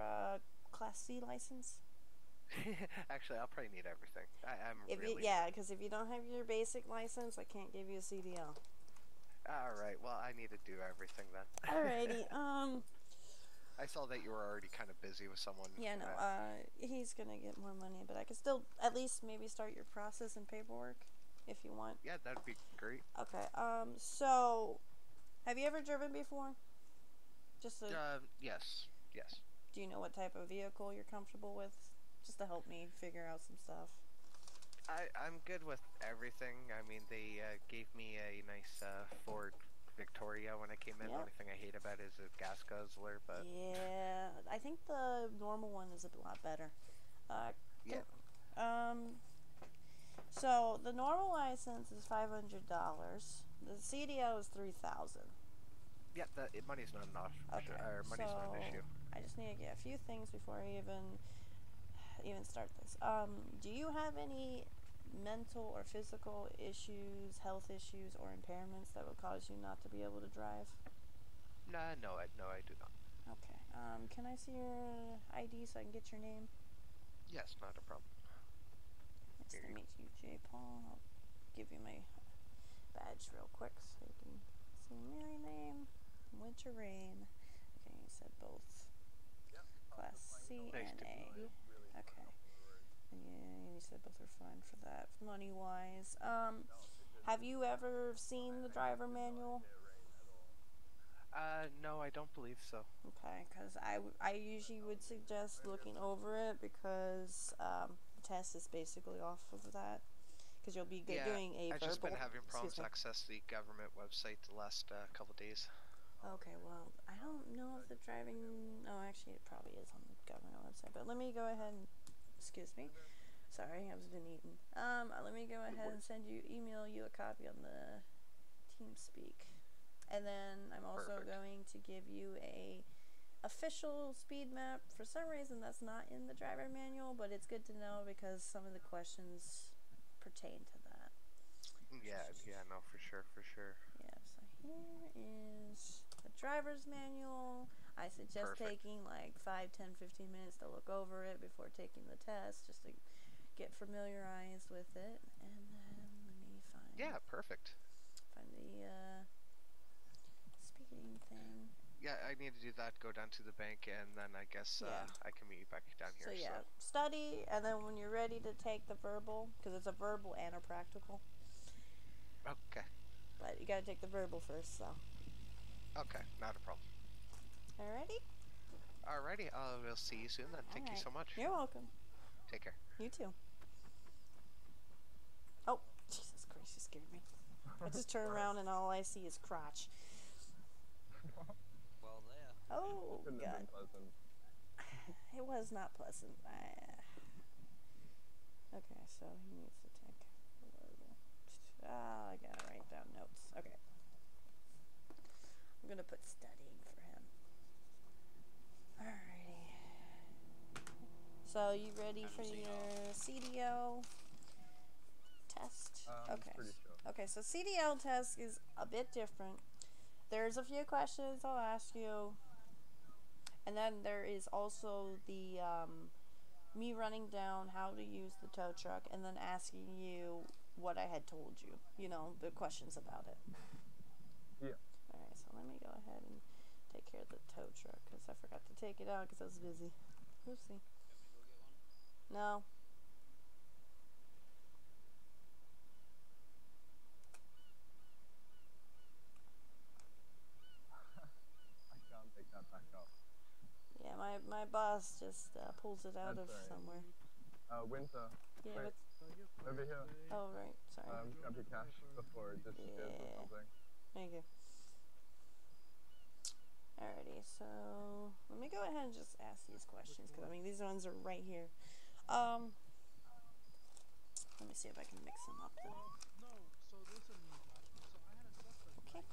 Class C license? Actually, I'll probably need everything. Because if you don't have your basic license, I can't give you a CDL. Alright, well, I need to do everything then. Alrighty, I saw that you were already kind of busy with someone. Yeah, no, he's gonna get more money, but I can still at least maybe start your process and paperwork, if you want. Yeah, that'd be great. Okay, so, have you ever driven before? Yes. Do you know what type of vehicle you're comfortable with? Just to help me figure out some stuff. I'm good with everything. I mean, they gave me a nice Ford Victoria when I came in. The only thing I hate about it is a gas guzzler, but... Yeah, I think the normal one is a lot better. Yeah. So, the normal license is $500. The CDL is $3,000. Yeah, money's not enough. Okay, money's not an issue. I just need to get a few things before I even start this. Do you have any mental or physical issues, health issues, or impairments that would cause you not to be able to drive? No, I do not. Okay. Can I see your ID so I can get your name? Yes, not a problem. Nice to meet you, J. Paul. I'll give you my badge real quick so you can see my name. Wynter Reine. Okay, you said both. Yep. Class C and A. Okay. And you said both are fine for that. Money-wise. Have you ever seen the driver manual? No, I don't believe so. Okay, because I usually would suggest looking over it because test is basically off of that. Because you'll be doing a verbal. I've just been having problems Excuse me. access the government website the last couple days. Okay, well, I don't know if the driving... Oh, actually, it probably is on the government website. But let me go ahead and... Excuse me. Sorry, I've been eating. Let me go ahead and email you a copy on the TeamSpeak. And then I'm also going to give you a official speed map. For some reason, that's not in the driver manual, but it's good to know because some of the questions pertain to that. Yeah, no, for sure. Yeah, so here is the driver's manual. I suggest taking like 5, 10, 15 minutes to look over it before taking the test, just to get familiarized with it. And then let me find... Yeah, perfect. Find the speeding thing. Yeah, I need to do that, go down to the bank, and then I guess I can meet you back down here. So yeah, study, and then when you're ready to take the verbal, because it's a verbal and a practical. Okay. But you gotta take the verbal first, so. Okay, not a problem. Alrighty, we'll see you soon then. Thank you so much. You're welcome. Take care. You too. Oh, Jesus Christ, you scared me. I just turn around and all I see is crotch. Well, there. Oh, Couldn't have God. been pleasant. It was not pleasant. Okay, so he needs to take the verbal. I gotta write down notes. Okay. I'm gonna put studying for him. Alrighty. So, you ready for your CDL test? Okay. Pretty sure. Okay, so CDL test is a bit different. There's a few questions I'll ask you. And then there is also the, me running down how to use the tow truck and then asking you what I had told you. You know, the questions about it. Yeah. Alright, so let me go ahead and take care of the tow truck because I forgot to take it out because I was busy. Oopsie. No. I can't pick that back up. Yeah, my boss just pulls it out of somewhere. Wynter. Yeah, Wait, over here. Oh, right. Sorry. Grab your cash before it disappears or something. Thank you. Alrighty, so let me go ahead and just ask these questions because I mean these ones are right here. Let me see if I can mix them up then. Okay.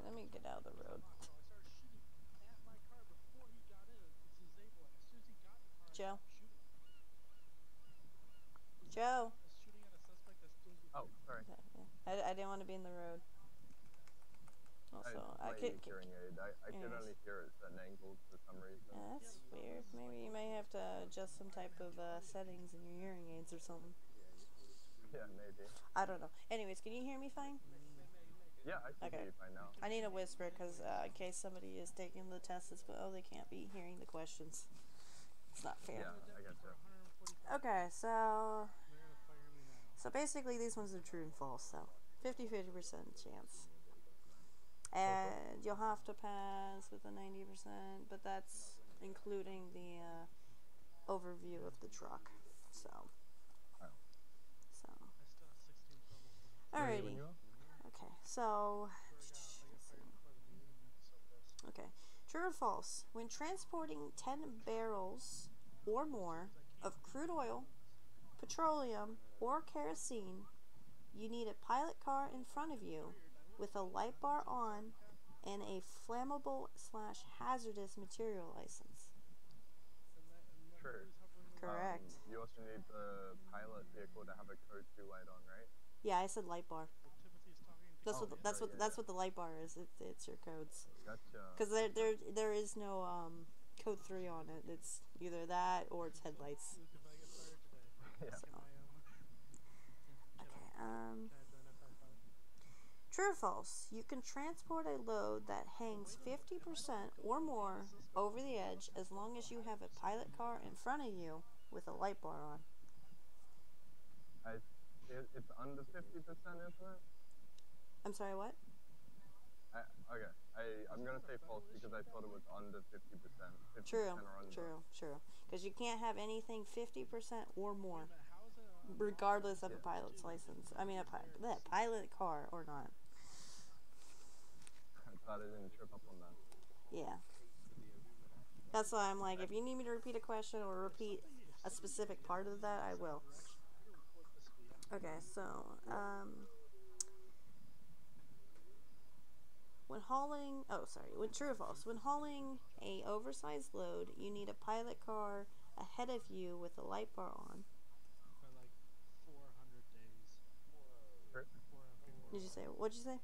Let me get out of the road. Joe. Joe. Oh, sorry. I didn't want to be in the road. Also, I could hearing aid. I could only hear it at certain angles for some reason. Yeah, that's weird. Maybe you may have to adjust some type of settings in your hearing aids or something. Yeah, maybe. I don't know. Anyways, can you hear me fine? Yeah, I can hear you fine now. I need a whisper because in case somebody is taking the test, they can't be hearing the questions. It's not fair. Yeah, I got you. Okay, so basically these ones are true and false, so 50-50% chance. And you'll have to pass with a 90%, but that's including the overview of the truck. So. Alrighty. Okay, so. Okay. True or false? When transporting 10 barrels or more of crude oil, petroleum, or kerosene, you need a pilot car in front of you with a light bar on and a flammable/hazardous material license. True. Correct. You also need the pilot vehicle to have a code 2 light on, right? Yeah, I said light bar. That's what the light bar is. It's your codes. Gotcha. Because there is no code 3 on it. It's either that or it's headlights. Yeah. So. Okay. True or false? You can transport a load that hangs 50% or more over the edge as long as you have a pilot car in front of you with a light bar on. It's under 50%, isn't it? I'm sorry, what? Okay. I'm gonna say false because I thought it was under 50%. 50% True, or under. true. Because you can't have anything 50% or more, regardless of a pilot's license. I mean, that pilot car or not. I thought I didn't trip up on that. Yeah. That's why I'm like, if you need me to repeat a question or repeat a specific part of that, I will. Okay, so, when true or false, when hauling a oversized load, you need a pilot car ahead of you with a light bar on. For like 400 days. Did you say, what'd you say?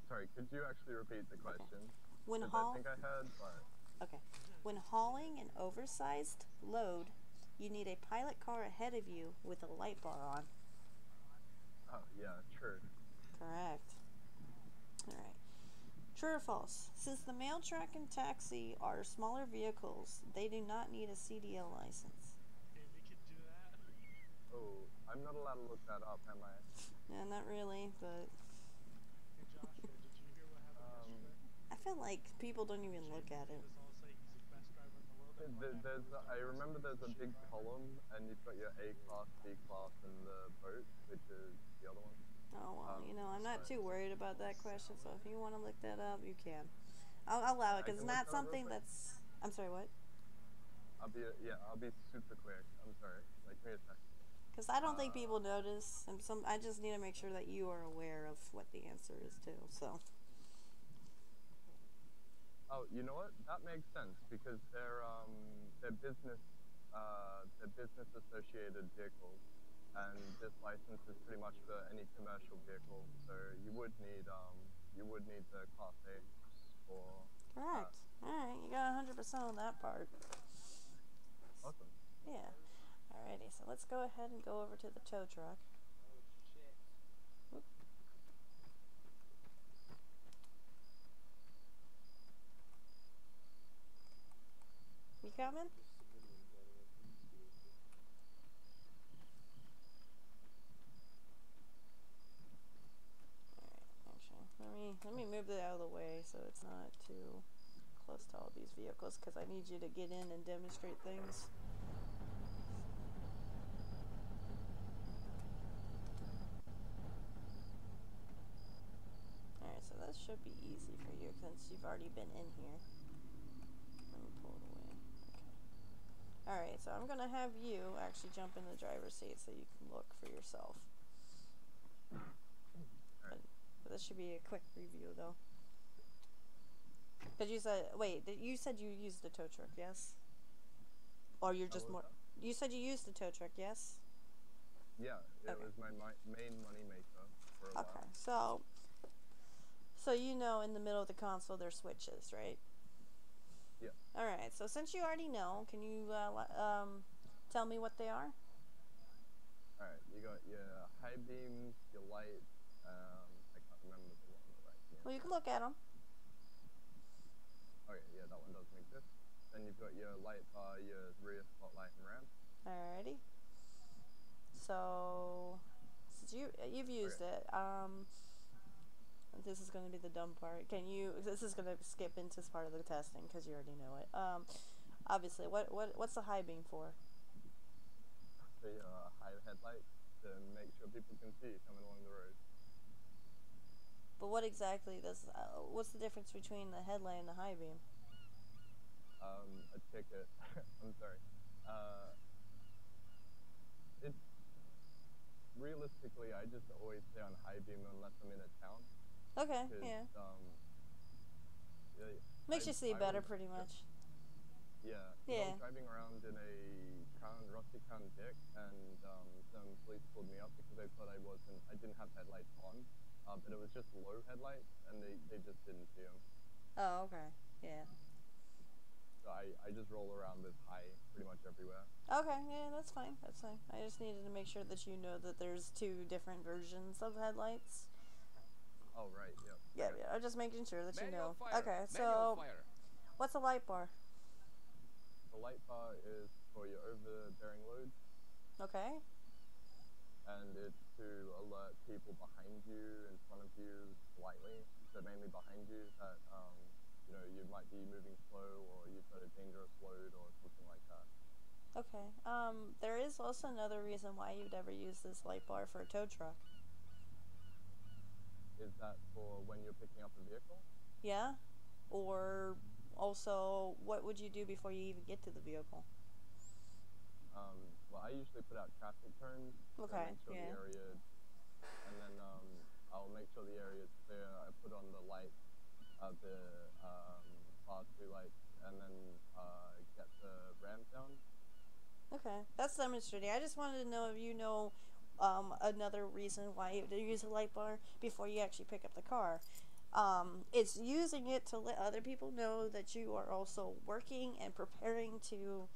Sorry, could you actually repeat the question? When I think I heard, but... Okay. When hauling an oversized load, you need a pilot car ahead of you with a light bar on. Oh, yeah, true. Correct. Alright. True or false? Since the mail truck and taxi are smaller vehicles, they do not need a CDL license. Okay, we could do that. Oh, I'm not allowed to look that up, am I? Yeah, not really, but... Hey Joshua, did you hear what happened yesterday? I feel like people don't even look at it. All say he's the best driver in the world. I remember there's a big column, and you've got your A class, B class, and the boat, which is the other one. Oh, well, I'm not too worried about that question, so if you want to look that up, you can. I'll allow it, because it's not something that's... I'm sorry, what? I'll be super quick. I'm sorry. Like, give me a second. Because I don't think people notice, and I just need to make sure that you are aware of what the answer is, too, so... Oh, you know what? That makes sense, because they're business associated vehicles, and this license is pretty much for any commercial vehicle, so you would need the Class A for... Correct. Alright, you got 100% on that part. Awesome. Yeah. Alrighty, so let's go ahead and go over to the tow truck. Whoop. You coming? Let me move it out of the way so it's not too close to all these vehicles, because I need you to get in and demonstrate things. Alright, so that should be easy for you since you've already been in here. Let me pull it away. Okay. Alright, so I'm going to have you actually jump in the driver's seat so you can look for yourself. This should be a quick review, though. Because you said, you said you used the tow truck, yes? Or you're just more... You said you used the tow truck, yes? Yeah, it was my main money maker for a while. Okay, so you know in the middle of the console there's switches, right? Yeah. Alright, so since you already know, can you tell me what they are? Alright, you got your high beams, your lights, I can't remember the one on the right. Well, you can look at them. Okay, yeah, that one doesn't exist. Then you've got your light bar, your rear spotlight and ramp. Alrighty. So, since you've used it, this is going to be the dumb part. This is going to skip into part of the testing because you already know it. Obviously, what's the high beam for? The high headlights to make sure people can see you coming along the road. But what exactly what's the difference between the headlight and the high beam? A ticket. I'm sorry. It's realistically, I just always stay on high beam unless I'm in a town. Okay, yeah. Makes you see better, pretty much. Yeah. I was driving around in a rusty Crown Vic, and some police pulled me up because they thought I didn't have headlights on. But it was just low headlights, and they just didn't see them. Oh, okay. Yeah. So I just roll around with high pretty much everywhere. Okay, yeah, that's fine. That's fine. I just needed to make sure that you know that there's two different versions of headlights. Oh, right, yeah. Yeah, I'm just making sure that you know. Fire. Okay, Manual so fire. what's a light bar? The light bar is for your overbearing loads. Okay. And it's to alert people behind you, in front of you, slightly. so mainly behind you, that you know, you might be moving slow, or you've got a dangerous load, or something like that. Okay. There is also another reason why you'd ever use this light bar for a tow truck. Is that for when you're picking up a vehicle? Yeah? Or also, what would you do before you even get to the vehicle? Well, I usually put out traffic cones to Okay, make sure yeah. the area, and then I'll make sure the area is clear. I put on the light, the fast 2 lights, and then get the ramp down. Okay, that's demonstrating. I just wanted to know if you know another reason why you use a light bar before you actually pick up the car. It's using it to let other people know that you are also working and preparing to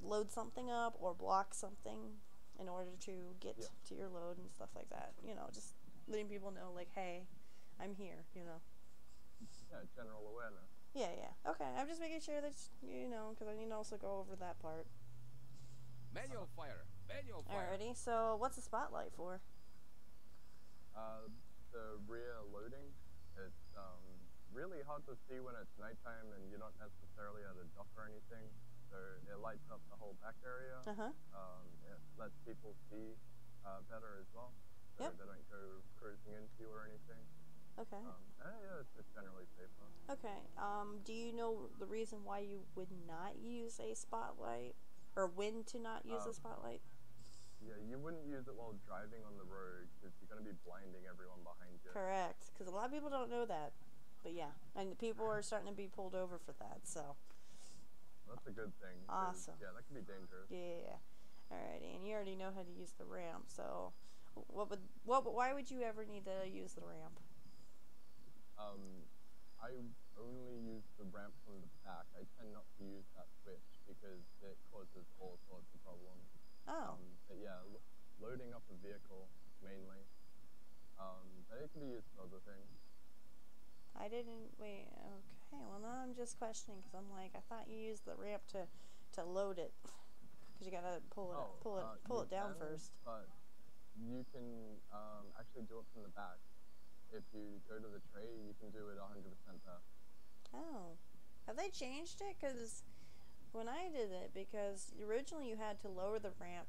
load something up or block something in order to get to your load and stuff like that. You know, just letting people know, like, hey, I'm here, you know. Yeah, general awareness. Yeah, yeah. Okay, I'm just making sure that, you know, because I need to also go over that part. Manual fire. Manual fire. Alrighty, so what's the spotlight for? The rear loading. It's really hard to see when it's nighttime and you're not necessarily at a dock or anything. So it lights up the whole back area. It lets people see better as well, so they don't go cruising into you or anything. Okay. Yeah, it's just generally safer. Okay. Do you know the reason why you would not use a spotlight, or when to not use a spotlight? Yeah, you wouldn't use it while driving on the road because you're going to be blinding everyone behind you. Correct, because a lot of people don't know that. But yeah, and people are starting to be pulled over for that, so. That's a good thing. Awesome. Yeah, that can be dangerous. Yeah. Alrighty, and you already know how to use the ramp, so why would you ever need to use the ramp? I only use the ramp from the back. I tend not to use that switch because it causes all sorts of problems. Oh. But yeah, loading up a vehicle mainly. But it can be used for other things. I didn't, wait, okay, well now I'm just questioning, because I'm like, I thought you used the ramp to load it, because you gotta pull it down first. But you can actually do it from the back. If you go to the tray, you can do it 100% there. Oh. Have they changed it? Because when I did it, because originally you had to lower the ramp,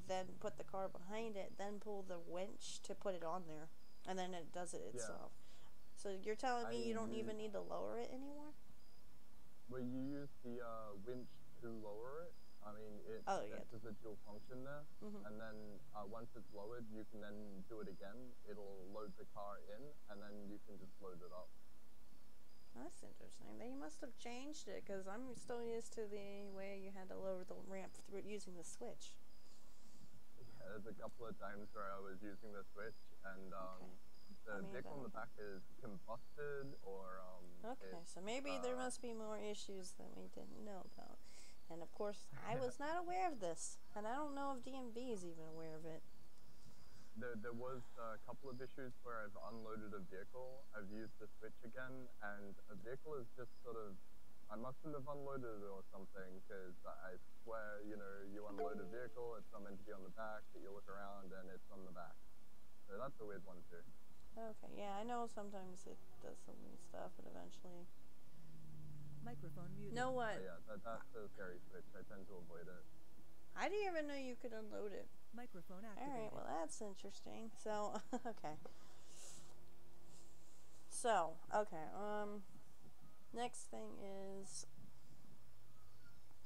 then put the car behind it, then pull the winch to put it on there, and then it does it itself. So you're telling me you don't even need to lower it anymore? Well, you use the winch to lower it. I mean, it does a dual function there, and then once it's lowered, you can then do it again. It'll load the car in, and then you can just load it up. That's interesting. They must have changed it, because I'm still used to the way you had to lower the ramp through using the switch. Yeah, there's a couple of times where I was using the switch, and the vehicle in the back is combusted, or okay, so maybe there must be more issues that we didn't know about. And of course, I was not aware of this, and I don't know if DMV is even aware of it. There was a couple of issues where I've unloaded a vehicle, I've used the switch again, and a vehicle is just sort of, I mustn't have unloaded it or something, because I swear, you know, you unload a vehicle, it's not meant to be on the back, but you look around and it's on the back. So that's a weird one too. Okay, yeah, I know sometimes it does some weird stuff, but eventually... Microphone muted. Know what? Yeah, that's a scary switch. I tend to avoid it. I didn't even know you could unload it. Microphone activated. Alright, well that's interesting. So, okay. So, okay, next thing is,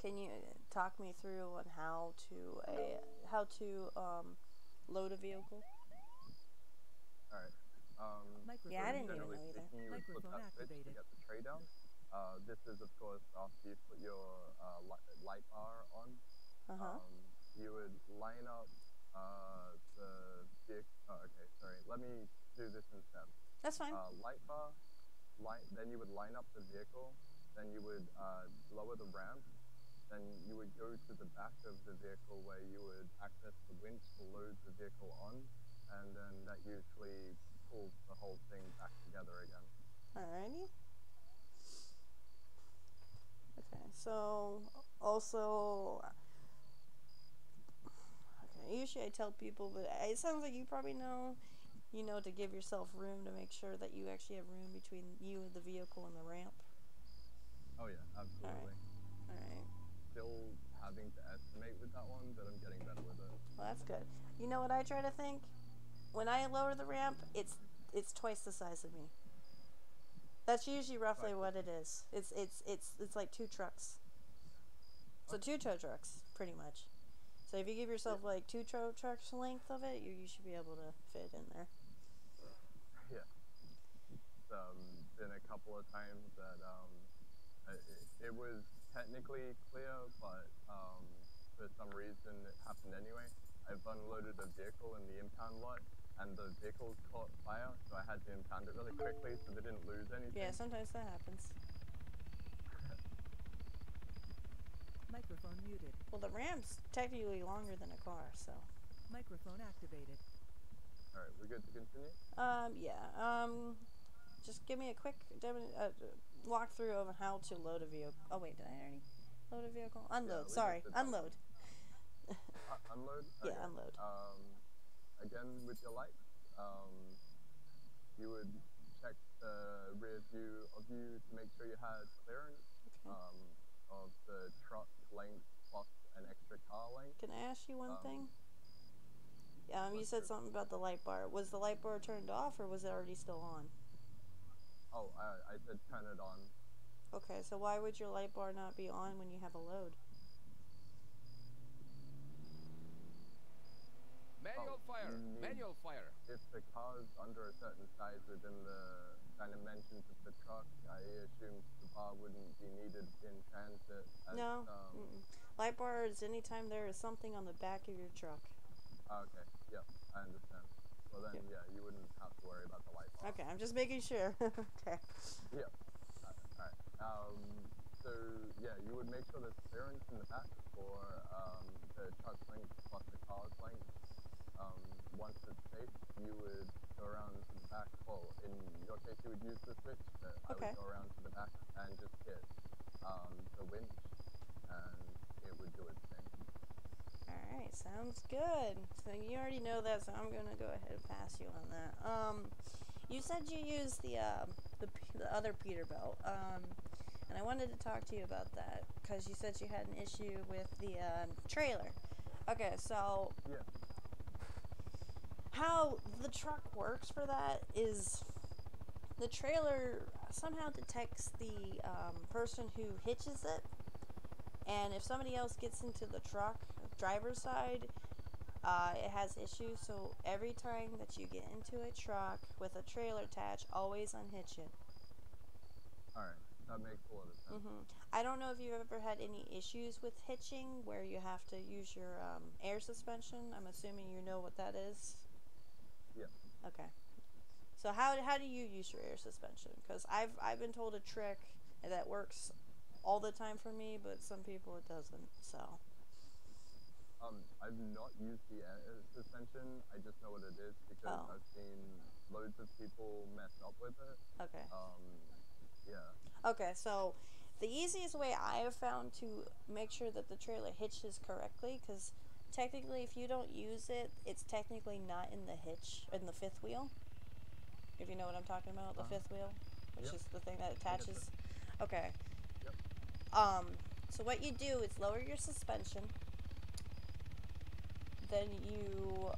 can you talk me through on how to load a vehicle? Alright. Yeah, I didn't even know either. You would put that switch to get the tray down. This is, of course, after you put your light bar on. You would line up the vehicle. Oh, okay, sorry. Let me do this instead. That's fine. Light bar. Then you would line up the vehicle. Then you would lower the ramp. Then you would go to the back of the vehicle where you would access the winch to load the vehicle on. And then that usually pulls the whole thing back together again. Alrighty. Okay, so also, okay, usually I tell people, but it sounds like you probably know, you know, to give yourself room to make sure that you actually have room between you and the vehicle and the ramp. Oh yeah, absolutely. Alright. Still having to estimate with that one, but I'm getting better with it. Well, that's good. You know what I try to think? When I lower the ramp, it's twice the size of me. That's usually roughly what it is. It's like 2 trucks. So 2 tow trucks, pretty much. So if you give yourself like 2 tow trucks length of it, you should be able to fit in there. Yeah. It's been a couple of times that it was technically clear, but for some reason it happened anyway. I've unloaded a vehicle in the impound lot, and the vehicle caught fire, so I had to impound it really quickly so they didn't lose anything. Yeah, sometimes that happens. Microphone muted. Well, the ramp's technically longer than a car, so. Microphone activated. Alright, we're good to continue? Yeah. Just give me a quick walkthrough of how to load a vehicle. Oh, wait, did I already load a vehicle? Unload, sorry. Unload. Unload? Yeah, Okay. unload. Again, with your lights, you would check the rear view of you to make sure you had clearance of the truck length plus an extra car length. Can I ask you one thing? You said something about the light bar. Was the light bar turned off, or was it already still on? Oh, I said turn it on. Okay, so why would your light bar not be on when you have a load? Manual fire! Manual fire! If the car's under a certain size within the dimensions of the truck, I assume the bar wouldn't be needed in transit. No. Light bar is anytime there is something on the back of your truck. Okay, yep, I understand. Well then, yeah, you wouldn't have to worry about the light bar. Okay, I'm just making sure. Okay. Yep. Alright. So, yeah, you would make sure there's clearance in the back for the truck length plus the car's length. Once it's safe, you would go around to the back. Well, in your case, you would use the switch, but I would go around to the back and just hit the winch, and it would do its thing. Alright, sounds good. So you already know that, so I'm going to go ahead and pass you on that. You said you used the other Peterbilt, and I wanted to talk to you about that, because you said you had an issue with the trailer. Okay, so yeah. How the truck works for that is the trailer somehow detects the person who hitches it, and if somebody else gets into the truck, driver's side, it has issues. So every time that you get into a truck with a trailer attached, always unhitch it. Alright, that makes a lot of sense. I don't know if you've ever had any issues with hitching where you have to use your air suspension. I'm assuming you know what that is. Yeah. Okay. So how do you use your air suspension? Because I've been told a trick that works all the time for me, but some people it doesn't. So. I've not used the air suspension. I just know what it is because I've seen loads of people mess up with it. Okay. Yeah. Okay, so the easiest way I have found to make sure that the trailer hitches correctly, because technically if you don't use it, it's technically not in the hitch, in the fifth wheel. If you know what I'm talking about, the fifth wheel, which is the thing that attaches. Okay. Yep. So what you do is lower your suspension, then you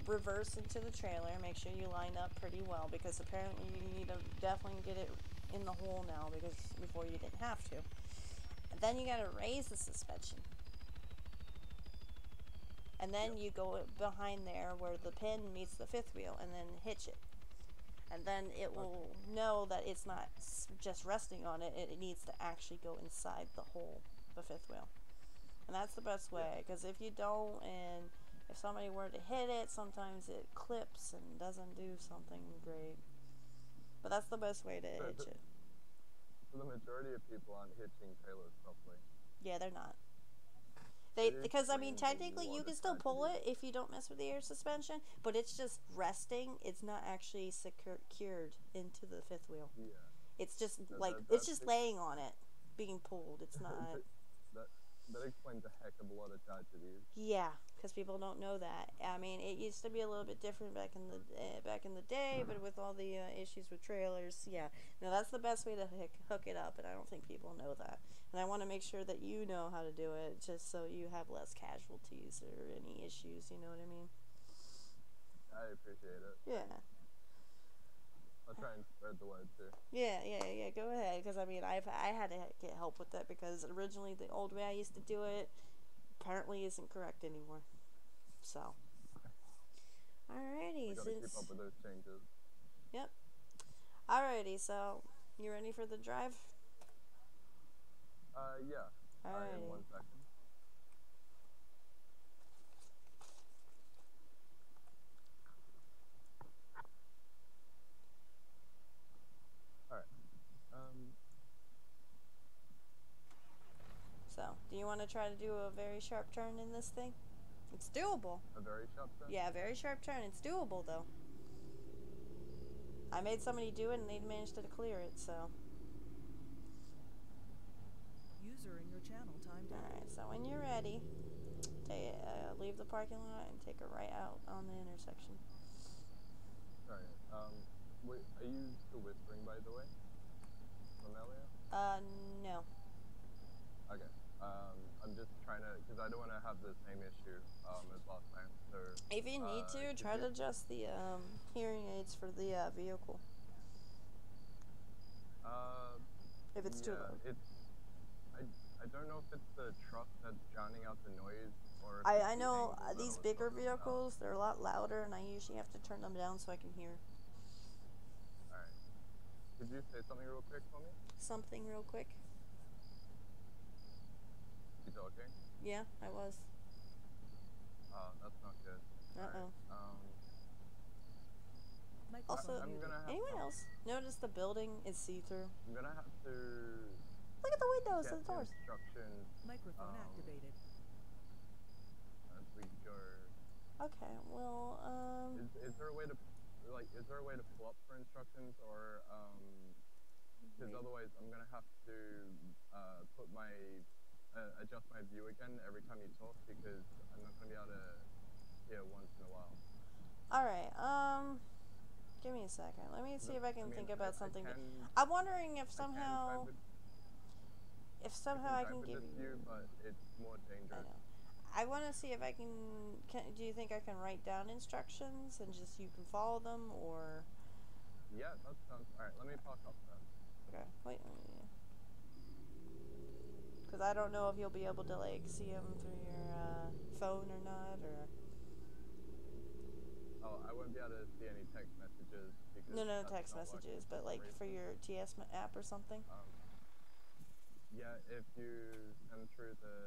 reverse into the trailer. Make sure you line up pretty well, because apparently you need to definitely get it in the hole now, because before you didn't have to. And then you got to raise the suspension, and then you go behind there where the pin meets the fifth wheel, and then hitch it. And then it will know that it's not just resting on it, it needs to actually go inside the hole, the fifth wheel. And that's the best way, because if you don't, and if somebody were to hit it, sometimes it clips and doesn't do something great. But that's the best way to hitch it. So the majority of people aren't hitching trailers properly. Yeah, they're not. Because, I mean, technically you can still pull it if you don't mess with the air suspension, but it's just resting. It's not actually secured into the fifth wheel. Yeah. It's just, it's just laying on it, being pulled. It's not... that explains a heck of a lot of tragedies. Yeah, because people don't know that. I mean, it used to be a little bit different back in the day, but with all the issues with trailers, yeah. No, that's the best way to hook it up, and I don't think people know that. And I want to make sure that you know how to do it, just so you have less casualties or any issues. You know what I mean? I appreciate it. Yeah. I'll try and spread the word too. Yeah. Go ahead, because I mean, I had to get help with that because originally the old way I used to do it apparently isn't correct anymore. So, alrighty, I gotta keep up with those changes. Yep. Alrighty, so you ready for the drive? Yeah. Alrighty. In 1 second. Alright. So, do you want to try to do a very sharp turn in this thing? It's doable. A very sharp turn? Yeah, very sharp turn. It's doable, though. I made somebody do it, and they managed to clear it, so. User in your channel timed out. Alright, so when you're ready, leave the parking lot and take a right out on the intersection. Sorry. Wait, are you still whispering, by the way? From earlier? No. Okay. I'm just trying to, because I don't want to have the same issue, as last time, so... If you need to, try to adjust the, hearing aids for the, vehicle. If it's too loud. I don't know if it's the truck that's drowning out the noise, or if I know these bigger vehicles, they're a lot louder, and I usually have to turn them down so I can hear. Alright. Could you say something real quick for me? Something real quick? You talking? Yeah, I was. That's not good. Uh-oh. Alright, Also, I'm gonna have anyone else notice the building is see-through? I'm gonna have to... Look at the windows get and the doors. instructions, Microphone activated. as we go. Okay, well, Is there a way to, is there a way to pull up for instructions, or, because otherwise I'm gonna have to, put my, adjust my view again every time you talk, because I'm not gonna be able to hear once in a while. alright, give me a second. Let me see if I can think about something. I'm wondering if somehow, I can give you... but it's more dangerous. I know. I want to see if I can, do you think I can write down instructions and just you can follow them, or? Yeah, that sounds, alright, let me park up then. Okay, wait. Because I don't know if you'll be able to, like, see them through your, phone or not, or? Oh, I won't be able to see any text messages because No, that's text not messages, working but, like, for reason. your TS app or something? Yeah, if you send through the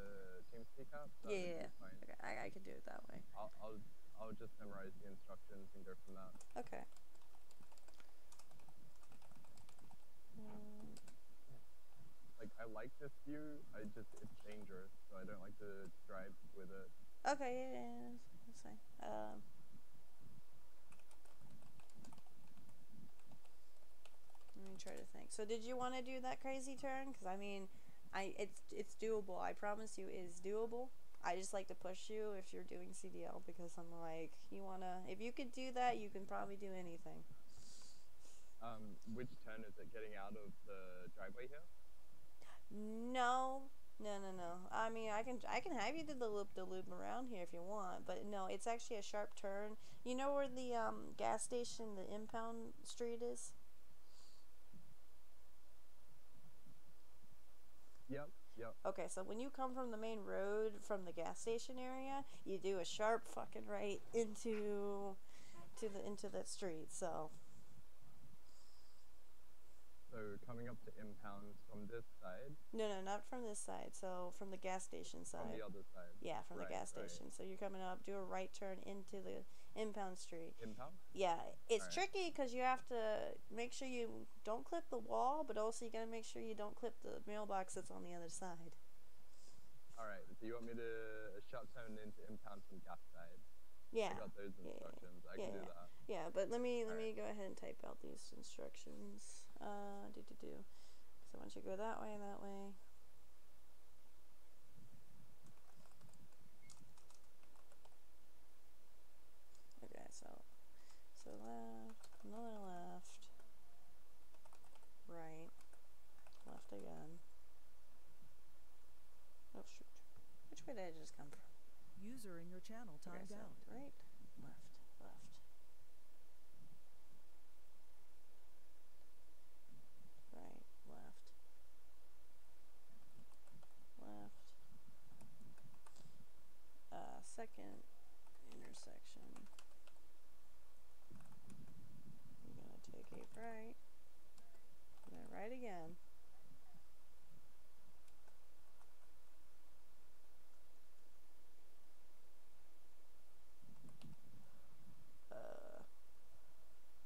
TeamSpeak app, that would be fine. Okay, I can do it that way. I'll just memorize the instructions and go from that. Okay. Like, I like this view, it's dangerous, so I don't like to drive with it. Okay, yeah, that's fine. Let me try to think. So did you want to do that crazy turn? Because I mean, it's doable. I promise you, it is doable. I just like to push you if you're doing CDL, because I'm like, if you could do that, you can probably do anything. Which turn is it? Getting out of the driveway here? No. I mean, I can have you do the loop around here if you want, but no, it's actually a sharp turn. You know where the gas station, the impound street is? Yep. Okay, so when you come from the main road from the gas station area, you do a sharp fucking right into that street. So coming up to impound from this side? No, not from this side. So from the gas station side. From the other side? Yeah, from the gas station. So you're coming up, do a right turn into the impound street. Impound? Yeah, it's tricky because you have to make sure you don't clip the wall, but also you gotta make sure you don't clip the mailbox that's on the other side. Alright, so you want me to sharp turn into impound from gas side? Yeah. I got those instructions. I can do that. Yeah, but let me go ahead and type out these instructions. So once you go that way, Okay, so left, another left, right, left again. Oh shoot. Which way did I just come from? User in your channel Okay, timed so out. right, left, left. Right, left. Left. Second intersection. I'm gonna take a right. And then right again.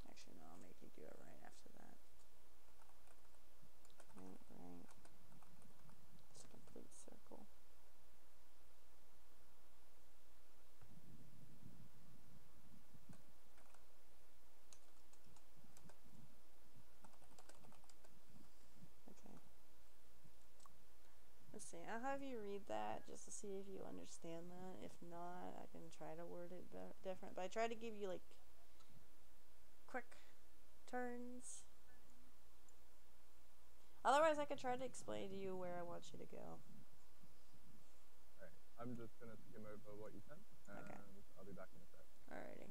Actually, no, I'll make you do it right after that. Right, right. It's a complete circle. Okay. Let's see. I'll have you read that just to see if you understand that. If not, I can try to word it different. But I try to give you like quick turns. Otherwise, I could try to explain to you where I want you to go. Alright, I'm just gonna skim over what you sent, and Okay. I'll be back in a sec. Alrighty.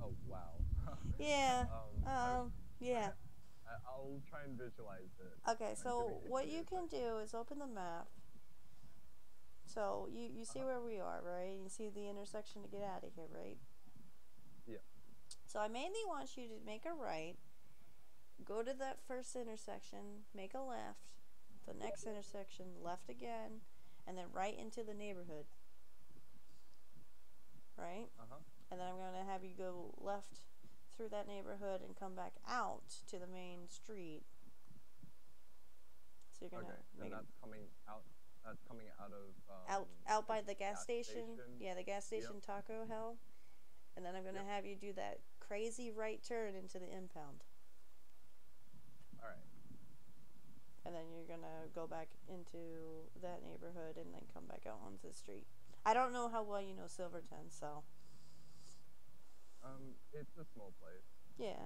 Oh, wow. Yeah. Yeah. I'll try and visualize it. Okay, so what you can do is open the map. So you see where we are, right? You see the intersection to get out of here, right? Yeah. So I mainly want you to make a right, go to that first intersection, make a left, the next intersection, left again, and then right into the neighborhood. Right? And then I'm going to have you go left through that neighborhood and come back out to the main street. So you're going to make and that's coming out. That's coming out of out by the gas station. Yeah, the gas station. Yep. Taco Hell. And then I'm going to have you do that crazy right turn into the impound. Alright. And then you're going to go back into that neighborhood and then come back out onto the street. I don't know how well you know Silverton, so. It's a small place. Yeah.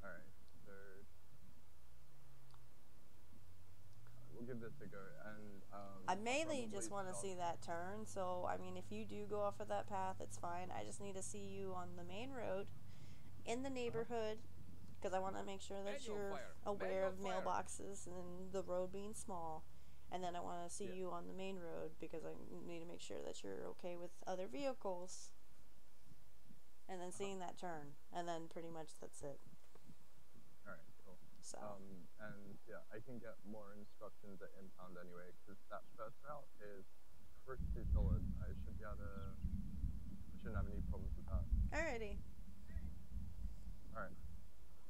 Alright, so we'll give this a go, and I mainly just want to see that turn, so I mean if you do go off of that path, it's fine. I just need to see you on the main road, in the neighborhood, because I want to make sure that you're aware of mailboxes and the road being small. And then I want to see you on the main road, because I need to make sure that you're okay with other vehicles. And then seeing that turn, and then pretty much that's it. Alright, cool. So. And yeah, I can get more instructions at impound anyway, because that first route is pretty solid. I shouldn't have any problems with that. Alrighty. Alright.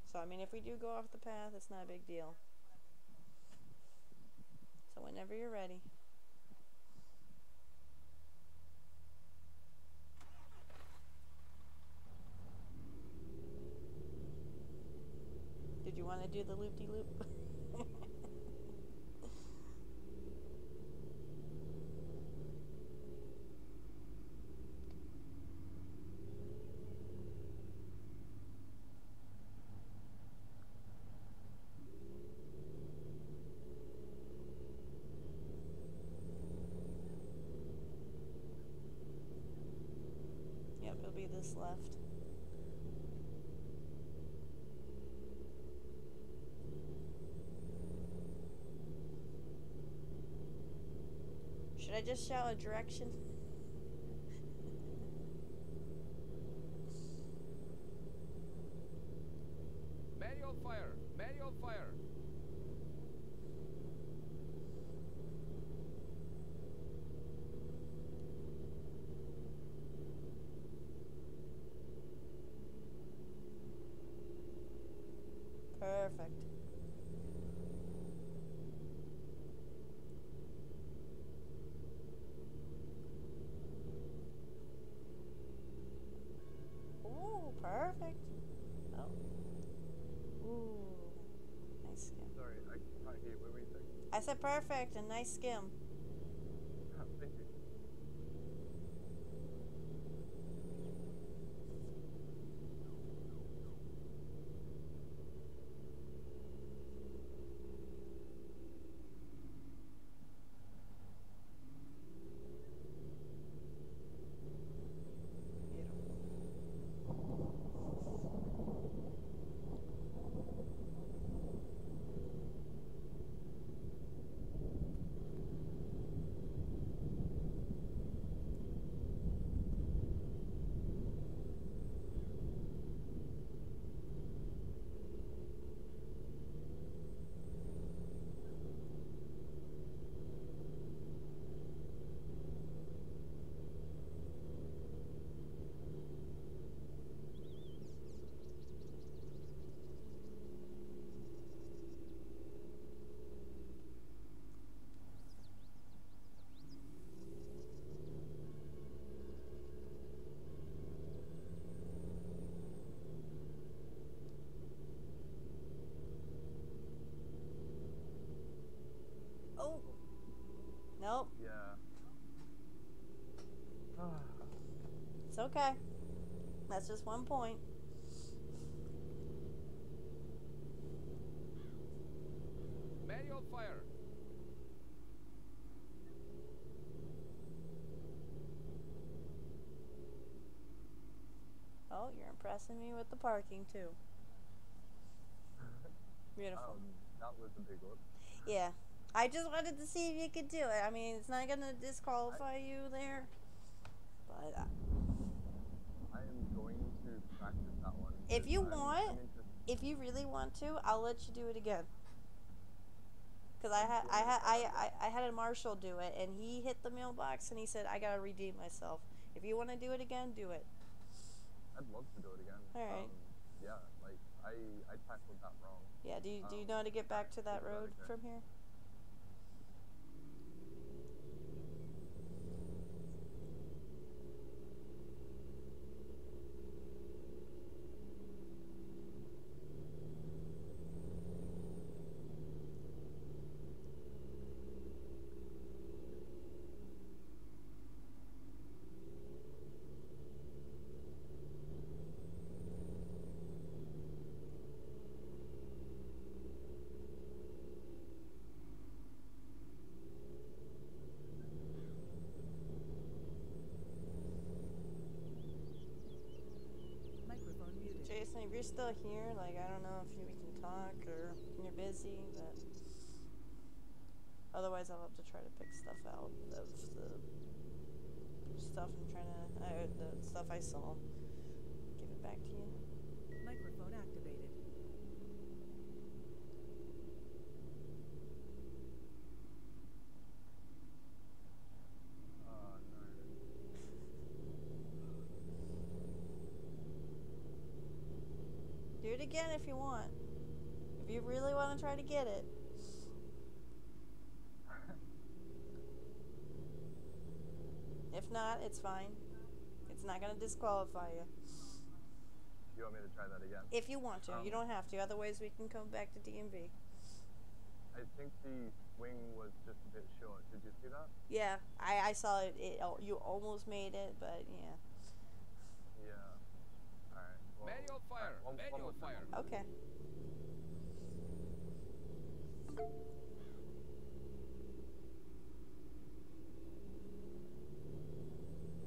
So I mean, if we do go off the path, it's not a big deal. So whenever you're ready. Did you want to do the loop-de-loop? Yep, it'll be this left. Should I just shout a direction? Manual fire! Manual fire! Perfect. Ooh, perfect. Oh. Ooh. Nice skin. Sorry, I can't hear you. said perfect and nice skim. Thank you. Oh. Nope. Yeah. It's okay. That's just 1 point. Manual fire. Oh, you're impressing me with the parking too. Beautiful. That was a big one. Yeah. I just wanted to see if you could do it. I mean, it's not gonna disqualify you there. But I am going to practice that one. if you I'm want, interested. if you really want to, I'll let you do it again. Cause I had a marshal do it, and he hit the mailbox, and he said, "I gotta redeem myself. If you want to do it again, do it." I'd love to do it again. All right. Yeah, like I tackled that wrong. Yeah. Do you know how to get back to that road from here? Microphone muted. Jason, if you're still here, like, I don't know if we can talk or you're busy, but otherwise I'll have to try to pick stuff out of the stuff I'm trying to, the stuff I saw. Give it back to you. Microphone activated. No. Do it again if you want. If you really want to try to get it. If not, it's fine. It's not going to disqualify you. You want me to try that again? If you want to. You don't have to. Otherwise, we can come back to DMV. I think the swing was just a bit short. Did you see that? Yeah, I saw it. You almost made it, but yeah. Yeah. Alright. Well, Manual fire. one Manual more time. fire. Okay.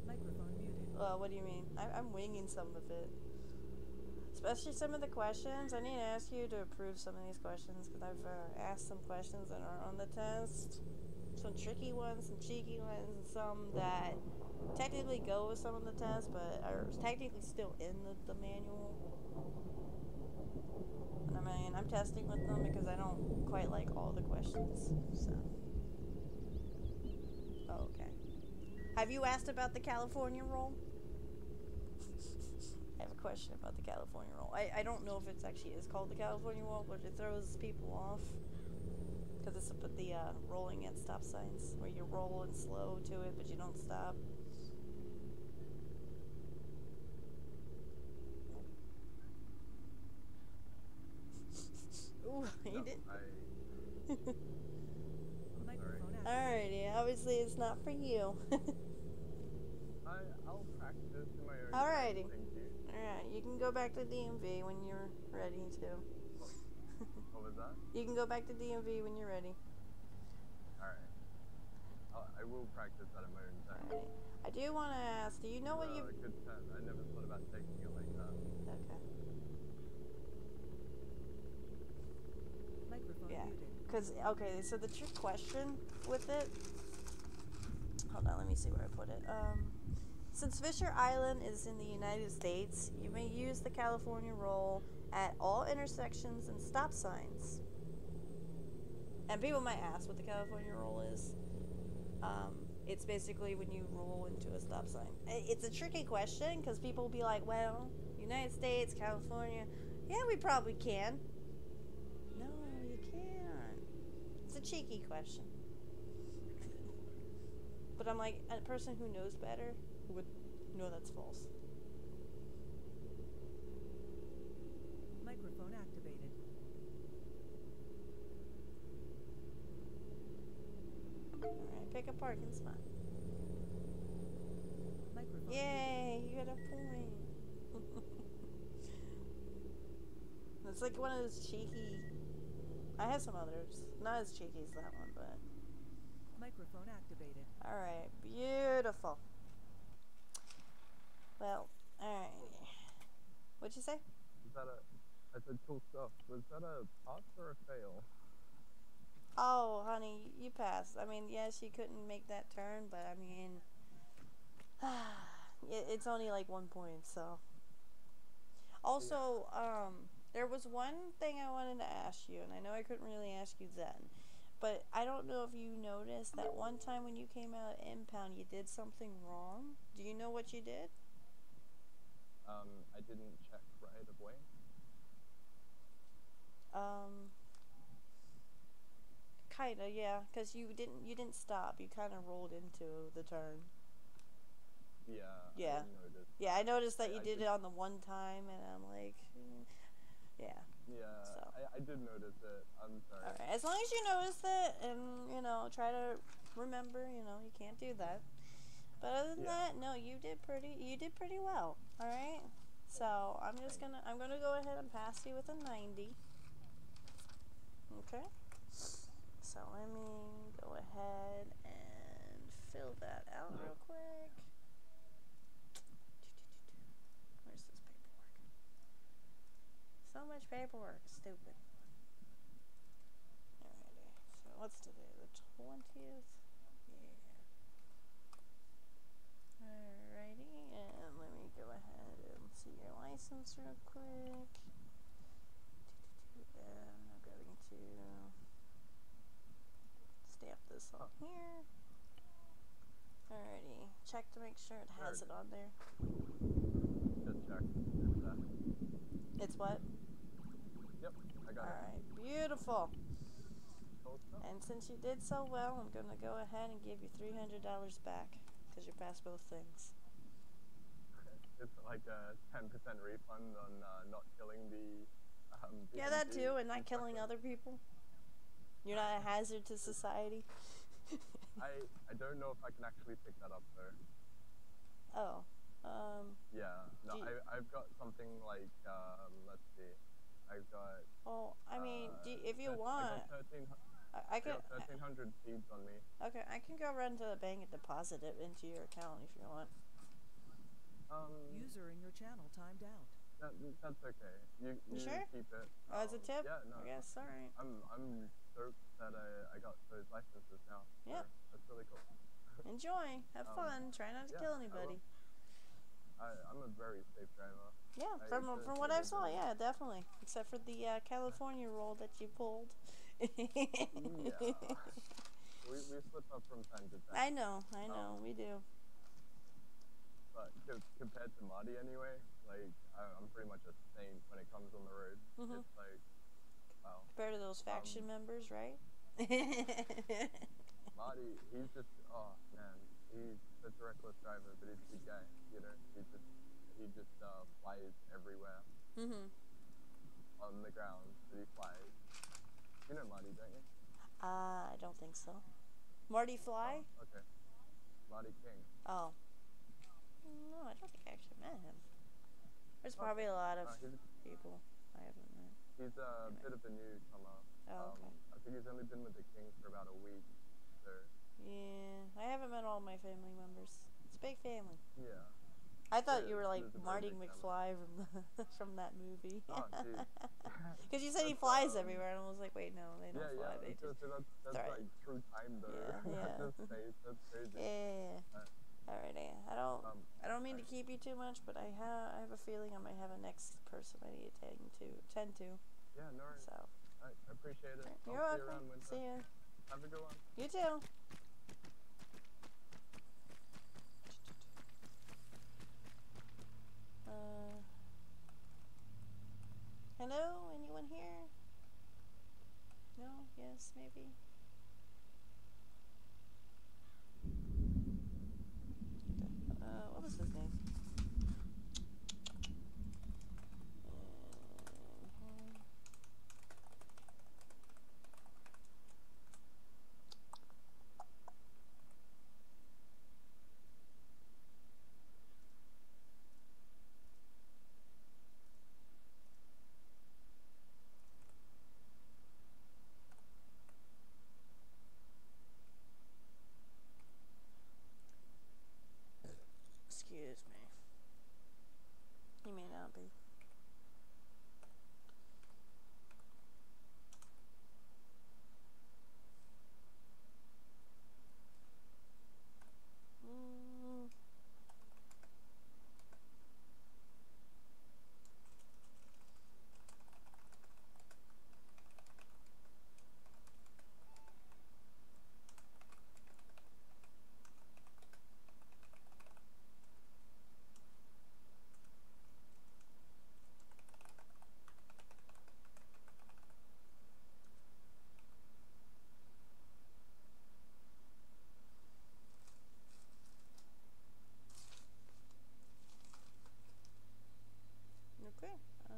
Microphone muted. Well, what do you mean? I'm winging some of it. Especially some of the questions. I need to ask you to approve some of these questions because I've asked some questions that aren't on the test. Some tricky ones, some cheeky ones, and some that technically go with some of the tests, but are technically still in the manual. And I mean, I'm testing with them because I don't quite like all the questions. So. Oh, okay. Have you asked about the California roll? I have a question about the California roll. I don't know if it's actually is called the California roll, but it throws people off. Because it's up at the rolling at stop signs, where you roll and slow to it, but you don't stop. Ooh, he did. Alrighty, obviously it's not for you. I'll practice in my own Alrighty. time, thank you. Alright, you can go back to DMV when you're ready to. What was that? You can go back to DMV when you're ready. Alright. I will practice that in my own time. Alright. I do want to ask, do you know what you... Good pen. I never thought about taking it like that. Okay. Microphone Yeah. muted. Because, okay, so the trick question with it... Hold on, let me see where I put it. Since Fisher Island is in the United States, you may use the California roll at all intersections and stop signs. And people might ask what the California roll is. It's basically when you roll into a stop sign. It's a tricky question because people will be like, well, United States, California, yeah, we probably can. No, you can't. It's a cheeky question. But I'm like, a person who knows better would know that's false. Microphone activated. Alright, pick a parking spot. Microphone Yay, you got a point. It's like one of those cheeky... I have some others. Not as cheeky as that one, but... Microphone activated. Alright, beautiful. Well, alright. What'd you say? Was that I said cool stuff. Was that a pass or a fail? Oh, honey, you passed. I mean, yes, you couldn't make that turn, but I mean... it's only like 1 point, so... Also, there was one thing I wanted to ask you, and I know I couldn't really ask you then, but I don't know if you noticed that one time when you came out at impound, you did something wrong. Do you know what you did? I didn't check right away. Kinda, yeah, because you didn't stop. You kind of rolled into the turn. Yeah. Yeah. I didn't notice. Yeah, I noticed that you I did it on the one time, and I'm like, yeah. Yeah, So. I did notice it. I'm sorry. Alright, as long as you notice it, and, you know, try to remember, you know, you can't do that. But other than that, no, you did pretty well, alright? So, I'm gonna go ahead and pass you with a 90. Okay? So, let me go ahead and fill that out real quick. Where's this paperwork? So much paperwork, stupid. Alrighty, so what's today, the 20th? Yeah. Alrighty, and let me go ahead and see your license real quick. And I'm going to stamp this on here. Alrighty, check to make sure it has it on there. Just check. It's what? Yep, I got it. Alright, beautiful. Cool stuff. And since you did so well, I'm going to go ahead and give you $300 back, because you passed both things. It's like a 10% refund on not killing the... Yeah, that too, and not killing other people. You're not a hazard to society. I don't know if I can actually pick that up though. Oh, Yeah, no, I've got something like, let's see, I've got... well, I mean, if you want... I can... 1,300 seeds on me. Okay, I can go run to the bank and deposit it into your account if you want. User in your channel timed out. That's okay. You sure? keep it. Oh, it's a tip? Yeah, no. I guess, alright. I'm stoked that I got those licenses now. Yeah. So that's really cool. Enjoy. Have fun. Try not to kill anybody. I'm a very safe driver. Yeah, from what I saw, yeah, definitely. Except for the California roll that you pulled. Yeah. We slip up from time to time. I know, we do. But compared to Marty anyway, like, I'm pretty much a saint when it comes on the road. It's like, wow. Compared to those faction members, right? Marty, he's just, oh man, he's such a reckless driver, but he's a good guy, you know? He just flies everywhere. On the ground, but he flies. You know Marty, don't you? I don't think so. Marty Fly? Oh, okay. Marty King. Oh. No, I don't think I actually met him. There's probably a lot of people I haven't met. He's a bit of a newcomer. Oh, okay. I think he's only been with the King for about a week. So. Yeah, I haven't met all my family members. It's a big family. Yeah. I thought you were It like is a very Marty big McFly from from that movie. Oh, dude. Because you said he flies everywhere, and I was like, wait, no, they don't fly. They just. That's right. like true time though. Yeah. Not just space. That's crazy. Yeah. Alrighty. I don't mean to keep you too much, but I have a feeling I might have a next person I need to tend to. Yeah, no worries. So. I appreciate it. You're I'll welcome. See you around, Wynter. See ya. Have a good one. You too. Hello? Anyone here? No? Yes? Maybe? What was his name? Excuse me. He may not be. Okay. Boy.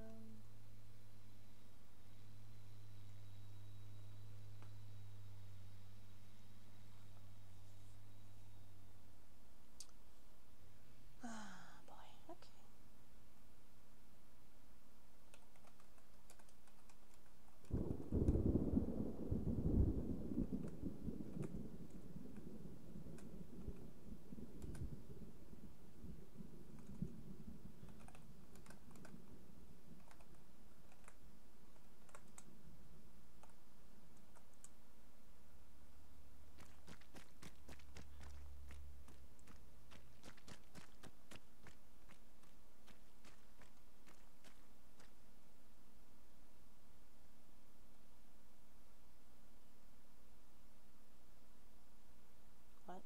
Okay. What?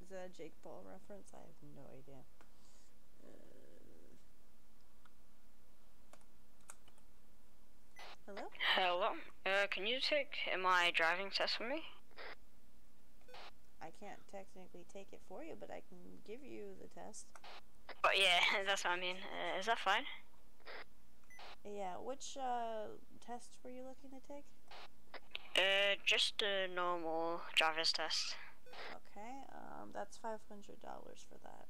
Is that a Jake Paul reference? I have no idea. Hello? Hello. Can you take my driving test for me? I can't technically take it for you, but I can give you the test. But yeah, that's what I mean. Is that fine? Yeah, which test were you looking to take? Just a normal driver's test. Okay, that's $500 for that.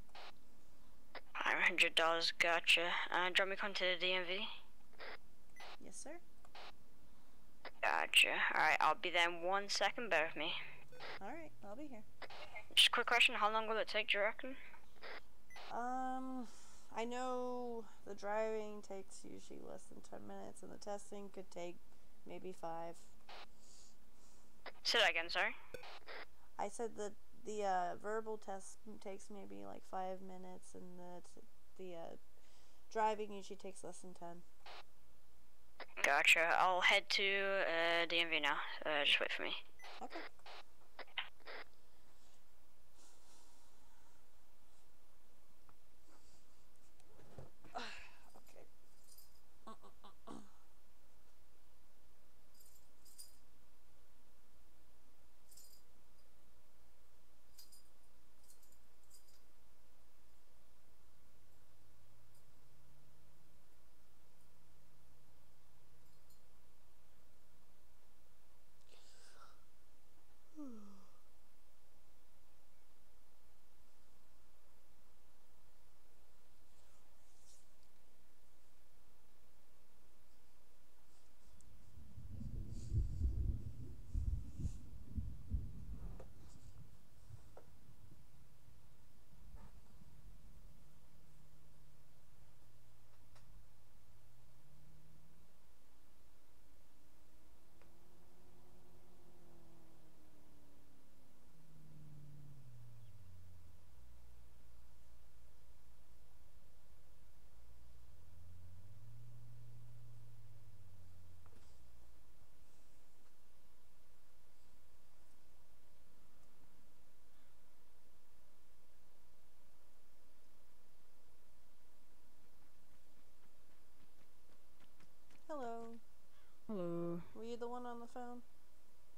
$500, gotcha. Drop me come to the DMV? Yes, sir? Gotcha. Alright, I'll be there in 1 second, bear with me. Alright, I'll be here. Just a quick question, how long will it take, do you reckon? I know the driving takes usually less than 10 minutes, and the testing could take maybe 5. Say that again, sorry? I said that the verbal test takes maybe like 5 minutes, and the driving usually takes less than 10. Gotcha. I'll head to DMV now. Just wait for me. Okay.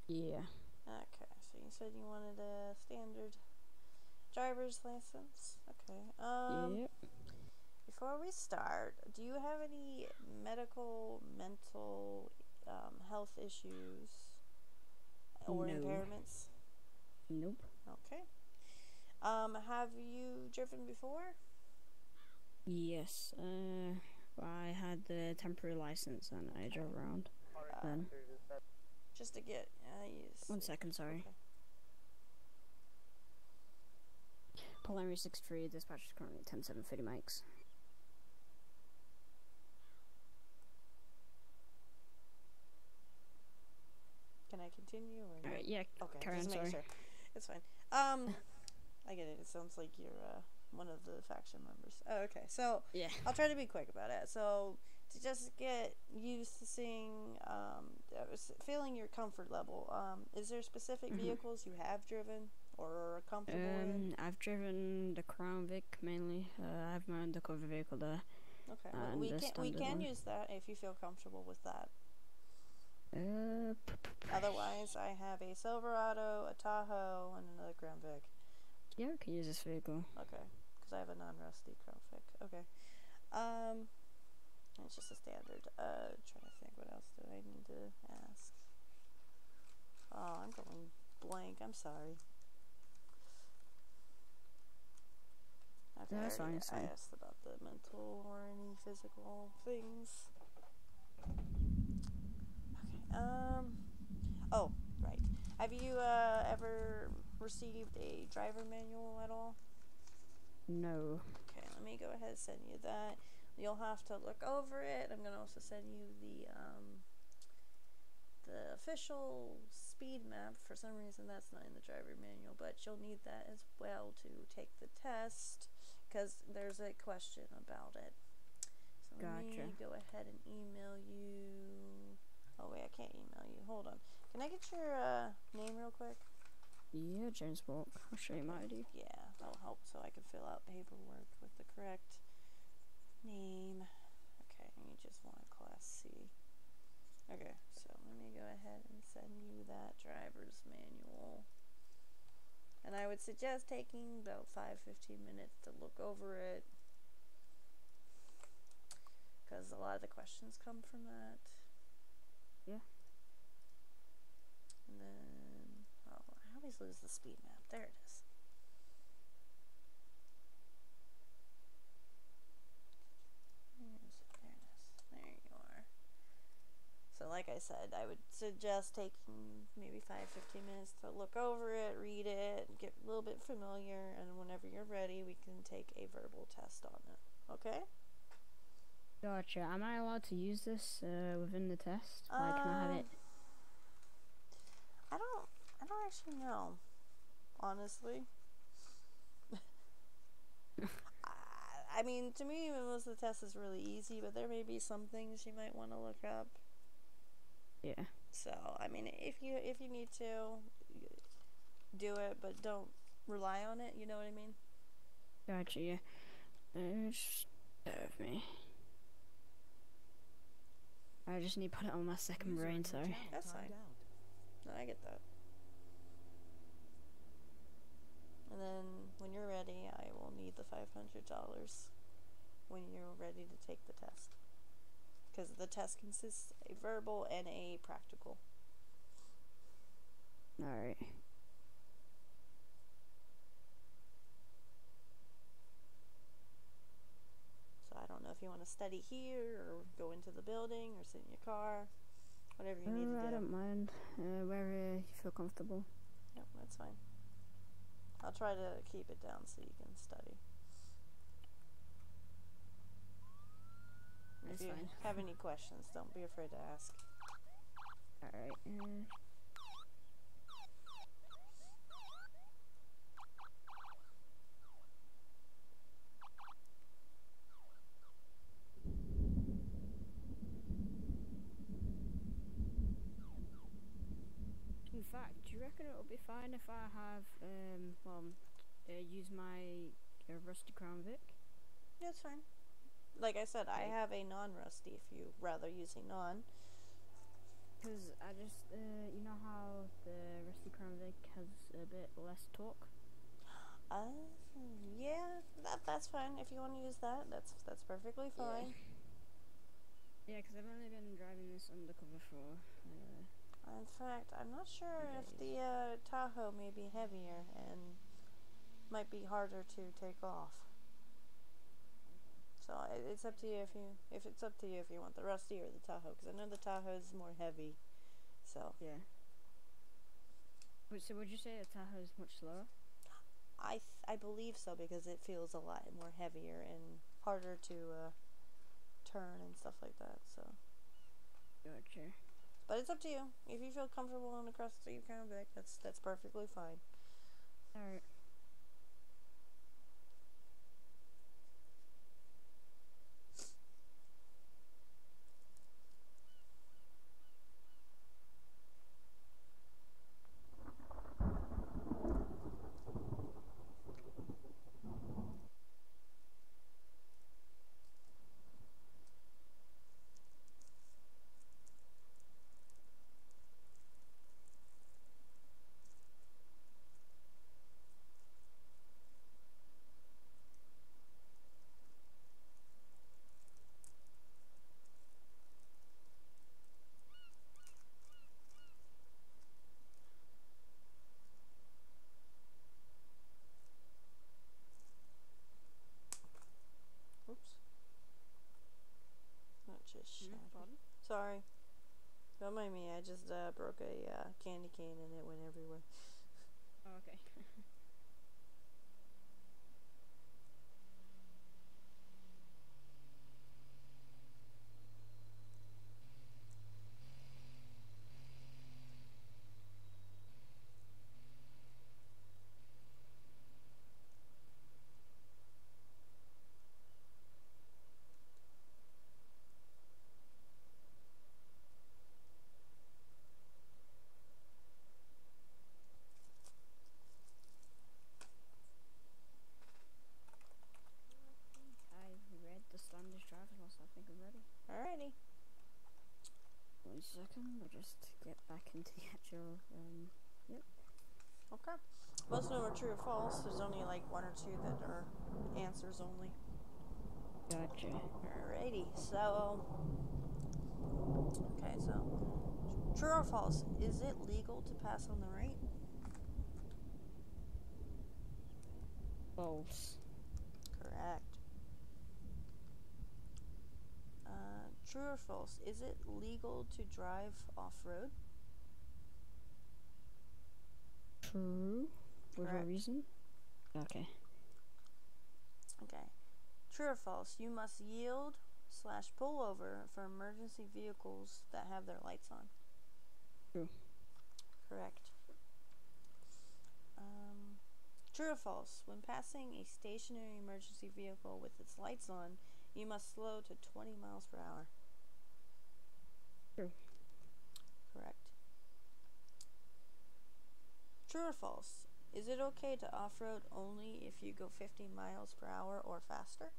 Yeah. Okay, so you said you wanted a standard driver's license. Okay. Yep. Before we start, do you have any medical, mental, health issues or No. impairments? Nope. Okay. Have you driven before? Yes. I had the temporary license and I drove around. Then. Just to get. 1 second, sorry. Okay. Preliminary 63, dispatch is currently 10750 mics. Can I continue? Or Alright, yeah, okay, carry on, just making sorry. sure. It's fine. I get it. It sounds like you're one of the faction members. Oh, okay. So Yeah. I'll try to be quick about it. So to just get used to seeing, feeling your comfort level. Is there specific vehicles you have driven or are comfortable in? I've driven the Crown Vic mainly. I have my undercover vehicle there. Okay. And we the can one. use that if you feel comfortable with that. Otherwise, I have a Silverado, a Tahoe, and another Crown Vic. Yeah, we can use this vehicle. Okay, because I have a non-rusty Crown Vic. Okay. It's just a standard. Trying to think, what else do I need to ask? Oh, I'm going blank. I'm sorry. Okay, No, that's fine, I asked about the mental or any physical things. Okay. Oh, right. Have you ever received a driver manual at all? No. Okay, let me go ahead and send you that. You'll have to look over it. I'm gonna also send you the official speed map. For some reason, that's not in the driver manual, but you'll need that as well to take the test, because there's a question about it. So let me go ahead and email you. Oh wait, I can't email you. Hold on. Can I get your name real quick? Yeah, James Walk. I'll show you my ID. Yeah, that'll help so I can fill out paperwork with the correct name. Okay, and you just want Class C. Okay, so let me go ahead and send you that driver's manual. And I would suggest taking about 5-15 minutes to look over it, because a lot of the questions come from that. Yeah. And then, oh, I always lose the speed map. There it is. There you are. So like I said, I would suggest taking maybe 5-15 minutes to look over it, read it, get a little bit familiar, and whenever you're ready, we can take a verbal test on it. Okay? Gotcha. Am I allowed to use this within the test? Like, can I have it? I don't actually know, honestly. I mean, to me, most of the test is really easy, but there may be some things you might want to look up. Yeah. So, I mean, if you need to, do it, but don't rely on it, you know what I mean? Gotcha, yeah. Just bear with me. I just need to put it on my second brain, sorry. That's fine. No, I get that. And then, when you're ready, I will need the $500 when you're ready to take the test. Because the test consists of a verbal and a practical. Alright. So I don't know if you want to study here, or go into the building, or sit in your car. Whatever you need to do. I don't mind. Wherever you feel comfortable. Yep, that's fine. I'll try to keep it down so you can study. That's if you fine. have any questions, don't be afraid to ask. Alright. In fact, do you reckon it'll be fine if I have, use my rusty Crown Vic? Yeah, it's fine. Like I said, I have a non-rusty if you rather using non. because I just, you know how the Rusty Crown Vic has a bit less torque? Yeah, that's fine. If you want to use that, that's perfectly fine. Yeah, because I've only been driving this undercover for, In fact, I'm not sure if the Tahoe may be heavier and might be harder to take off. So it's up to you if it's up to you if you want the Rusty or the Tahoe, because I know the Tahoe is more heavy. So yeah. So would you say the Tahoe is much slower? I believe so, because it feels a lot more heavier and harder to turn and stuff like that. So. Gotcha. But it's up to you. If you feel comfortable on the Rusty Crown Vic, that's perfectly fine. All right. Oops. Not just shattered. Sorry. Don't mind me. I just broke a candy cane and it went everywhere. Oh, okay. I read the standard driver's license. I think I'm ready. Alrighty. 1 second. I'll just get back into the actual. Yep. Okay. Most of them are true or false. There's only like 1 or 2 that are answers only. Gotcha. Alrighty. So. Okay. So. True or false? Is it legal to pass on the right? False. Correct. True or false? Is it legal to drive off-road? True. With Correct. a reason? Okay. Okay. True or false? You must yield / pull over for emergency vehicles that have their lights on. True. Correct. True or false? When passing a stationary emergency vehicle with its lights on, you must slow to 20 miles per hour. True. Correct. True or false? Is it okay to off-road only if you go 50 miles per hour or faster?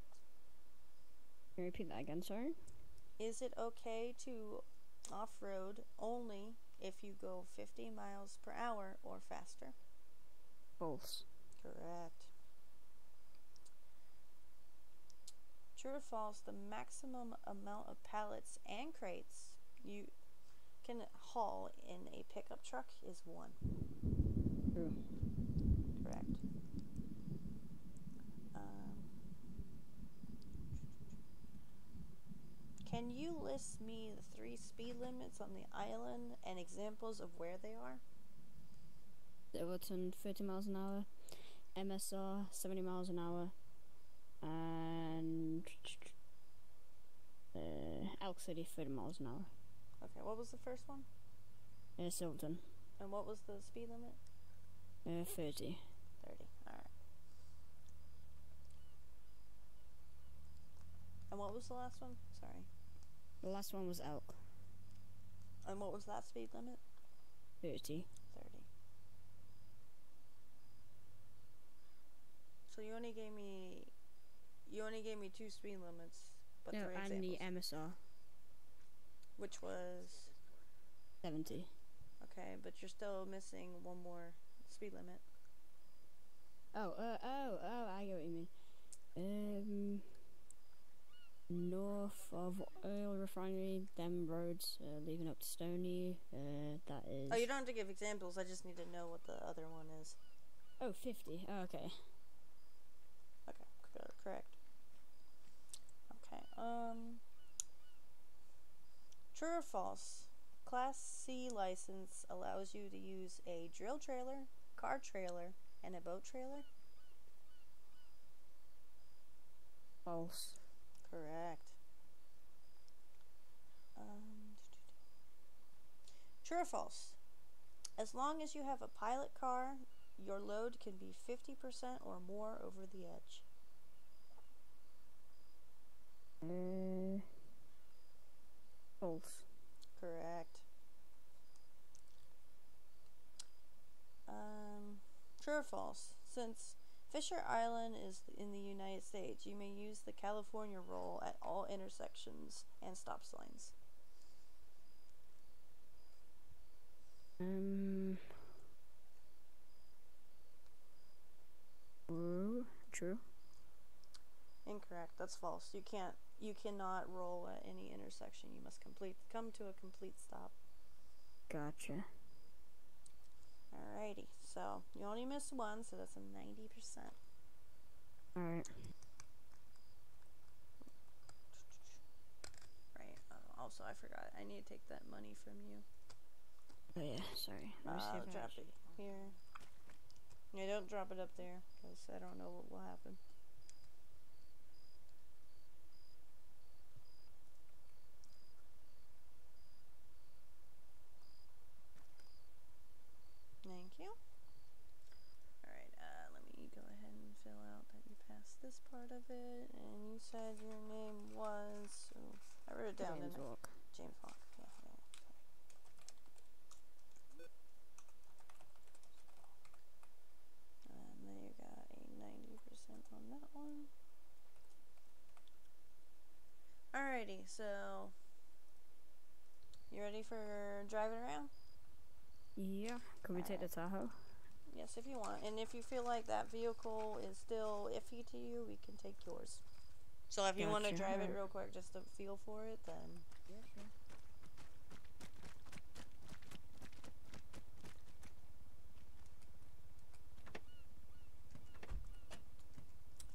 Can you repeat that again, sorry? Is it okay to off-road only if you go 50 miles per hour or faster? False. Correct. True or false? The maximum amount of pallets and crates you can haul in a pickup truck is 1. True. Correct. Can you list me the 3 speed limits on the island and examples of where they are? Silverton 30 miles an hour, MSR 70 miles an hour, and Elk City 30 miles an hour. Okay, what was the first one? Silverton. And what was the speed limit? 30. 30, alright. And what was the last one? Sorry. The last one was Elk. And what was that speed limit? 30. 30. So you only gave me 2 speed limits, but No, 3 and examples. the MSR. Which was 70. Okay, but you're still missing one more speed limit. Oh, I get what you mean. North of oil refinery, them roads, leading up to Stony, that is... Oh, you don't have to give examples, I just need to know what the other one is. Oh, 50, oh, okay. Okay, correct. Okay, true or false? Class C license allows you to use a drill trailer, car trailer, and a boat trailer? False. Correct. True or false? As long as you have a pilot car, your load can be 50% or more over the edge. False. Correct. True or false? Since Fisher Island is in the United States, you may use the California rule at all intersections and stop signs. True. Incorrect. That's false. You cannot roll at any intersection. You must come to a complete stop. Gotcha. Alrighty. So you only missed one, so that's a 90%. Alright. Right. Also, I forgot. I need to take that money from you. Oh yeah, sorry. Drop it here. Yeah, don't drop it up there, because I don't know what will happen. Thank you. Alright, let me go ahead and fill out that you passed this part of it. And you said your name was... Oh, I wrote it down, James didn't I? Walk. James Walk. Yeah. And then you got a 90% on that one. Alrighty, so... You ready for driving around? Yeah. Can we take the Tahoe? Yes, if you want. And if you feel like that vehicle is still iffy to you, we can take yours. So if you want to drive it real quick just to feel for it, then... Yeah, sure.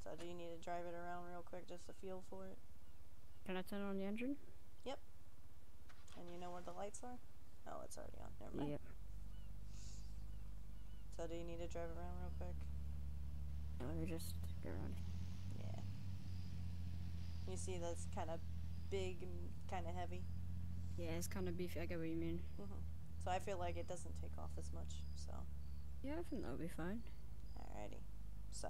So do you need to drive it around real quick just to feel for it? Can I turn on the engine? Yep. And you know where the lights are? Oh, it's already on. Never mind. Yep. So do you need to drive around real quick? Let me just go around. Yeah. You see that's kind of big and kind of heavy? Yeah, it's kind of beefy. I get what you mean. So I feel like it doesn't take off as much, so... Yeah, I think that'll be fine. Alrighty. So,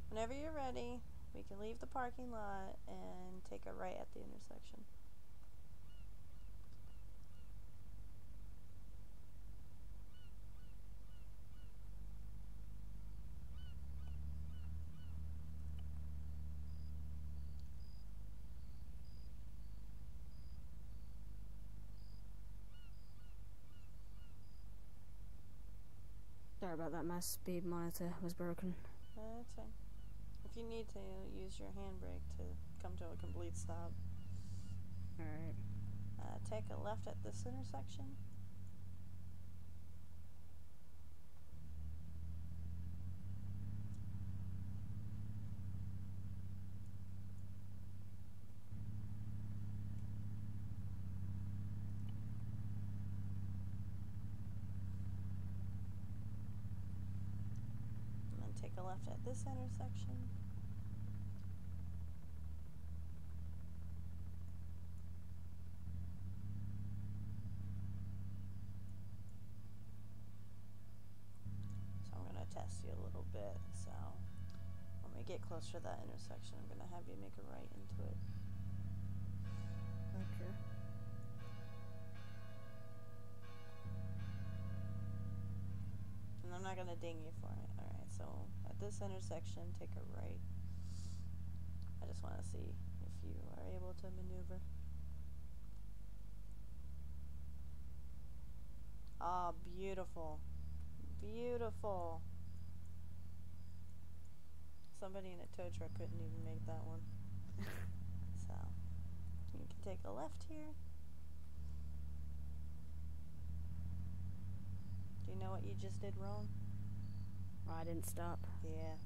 whenever you're ready, we can leave the parking lot and take a right at the intersection. Sorry about that, my speed monitor was broken. That's fine. If you need to, use your handbrake to come to a complete stop. Alright. Take a left at this intersection. And then take a left at this intersection. Test you a little bit, so when we get closer to that intersection, I'm gonna have you make a right into it. Okay. And I'm not gonna ding you for it. Alright, so at this intersection, take a right. I just want to see if you are able to maneuver. Ah, beautiful. Beautiful. Somebody in a tow truck couldn't even make that one. So, you can take a left here. Do you know what you just did wrong? Oh, I didn't stop. Yeah.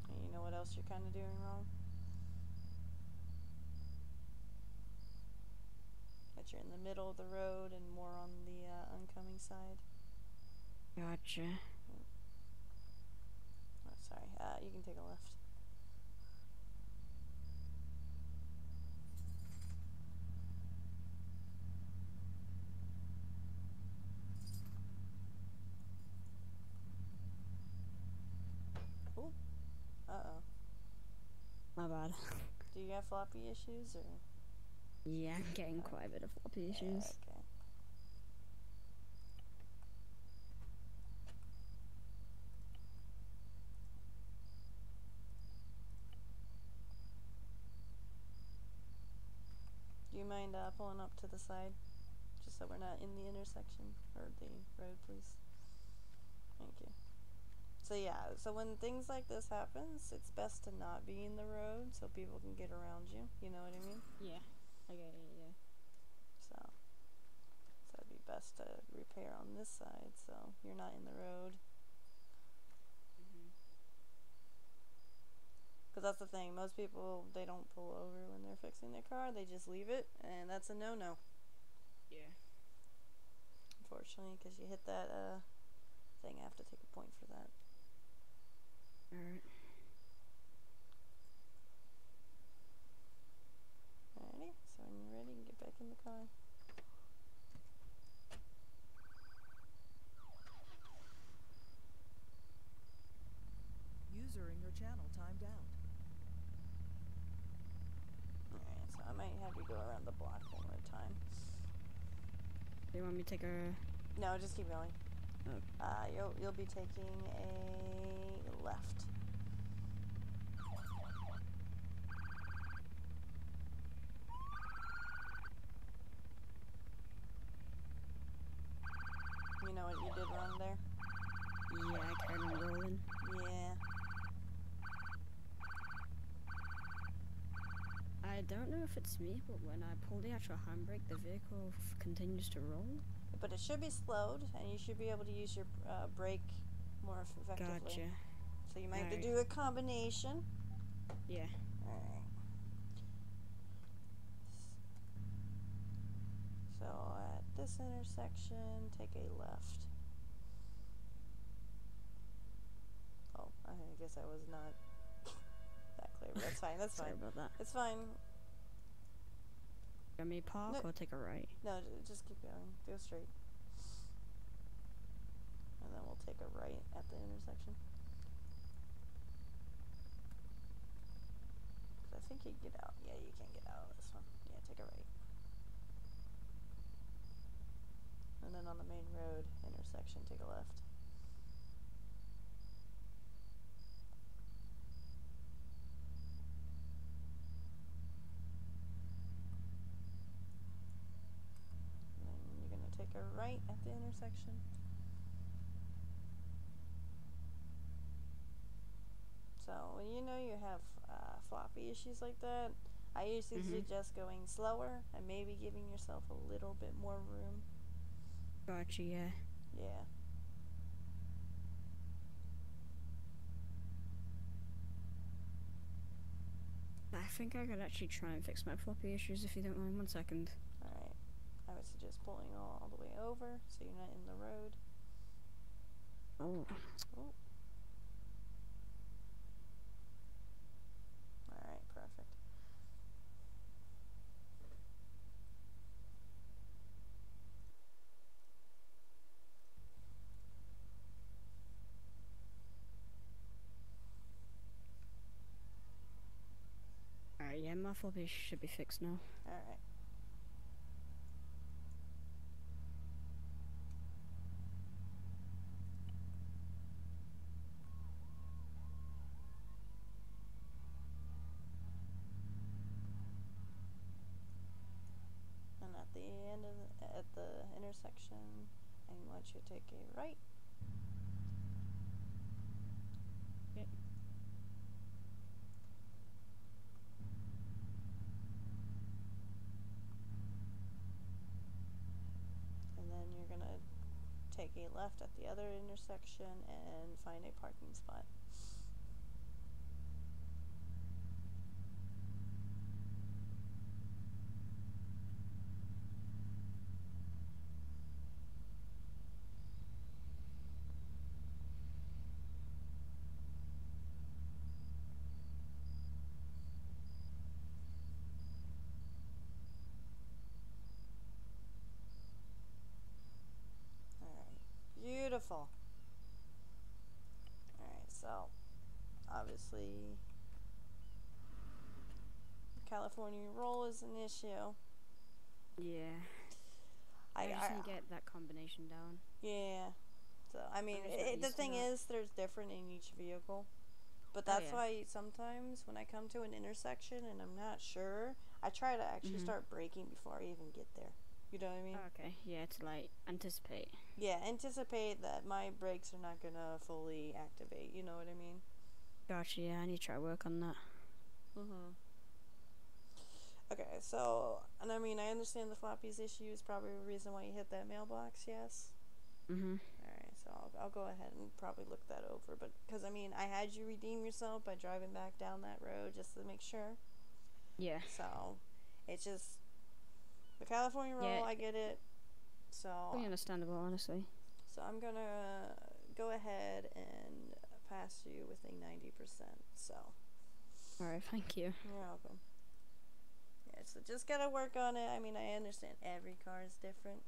And you know what else you're kind of doing wrong? That you're in the middle of the road and more on the oncoming side. Gotcha. Oh, sorry. You can take a left. Ooh. Uh-oh. My bad. Do you have floppy issues, or? Yeah, I'm getting quite a bit of floppy issues. Okay. Do you mind pulling up to the side? Just so we're not in the intersection, or the road, please. Thank you. So yeah, so when things like this happens, it's best to not be in the road so people can get around you. You know what I mean? Yeah. Okay, yeah. So it'd be best to repair on this side so you're not in the road. Because that's the thing, most people, they don't pull over when they're fixing their car, they just leave it, and that's a no-no. Yeah. Unfortunately, because you hit that thing, I have to take a point for that. Alright. Alrighty, so when you're ready, you can get back in the car. User in your channel timed out. Alright, so I might have you go around the block one more time. Do you want me to take a... No, just keep going. Oh. You'll be taking a left. You know what you did wrong there? Yeah, I carried on rolling. Yeah. I don't know if it's me, but when I pull the actual handbrake, the vehicle continues to roll. But it should be slowed, and you should be able to use your brake more effectively. Gotcha. So you might have to do a combination. Yeah. Alright. So at this intersection, take a left. Oh, I guess I was not that clear, but that's fine, that's Sorry fine. about that. It's fine. Want me to park No. or take a right? No, just keep going. Go straight. And then we'll take a right at the intersection. I think you can get out. Yeah, you can get out of this one. Yeah, take a right. And then on the main road intersection, take a left. And then you're going to take a right at the intersection. So when you know you have floppy issues like that, I usually suggest going slower and maybe giving yourself a little bit more room. Gotcha, yeah. Yeah. I think I could actually try and fix my floppy issues if you don't mind. 1 second. Alright. I would suggest pulling all the way over so you're not in the road. Oh. Oh. Alright, perfect. Alright, yeah, my floppy issue should be fixed now. Alright. And at the end of at the intersection, I want you to take a right. Okay. And then you're gonna take a left at the other intersection and find a parking spot. Beautiful. Alright, so obviously California roll is an issue. Yeah. I just need to get that combination down. Yeah. So, I mean, the thing is, there's different in each vehicle. But that's why sometimes when I come to an intersection and I'm not sure, I try to actually start braking before I even get there. You know what I mean? Okay, yeah, to like anticipate. Yeah, anticipate that my brakes are not gonna fully activate. You know what I mean? Gotcha, yeah, I need to try to work on that. Okay, so, and I mean, I understand the floppies issue is probably the reason why you hit that mailbox, yes? Alright, so I'll go ahead and probably look that over. But, because, I mean, I had you redeem yourself by driving back down that road just to make sure. Yeah. So, it's just, the California roll, I get it. So, pretty understandable, honestly. So I'm gonna go ahead and pass you with a 90%, so. Alright, thank you. You're welcome. Yeah, so just gotta work on it. I mean, I understand every car is different.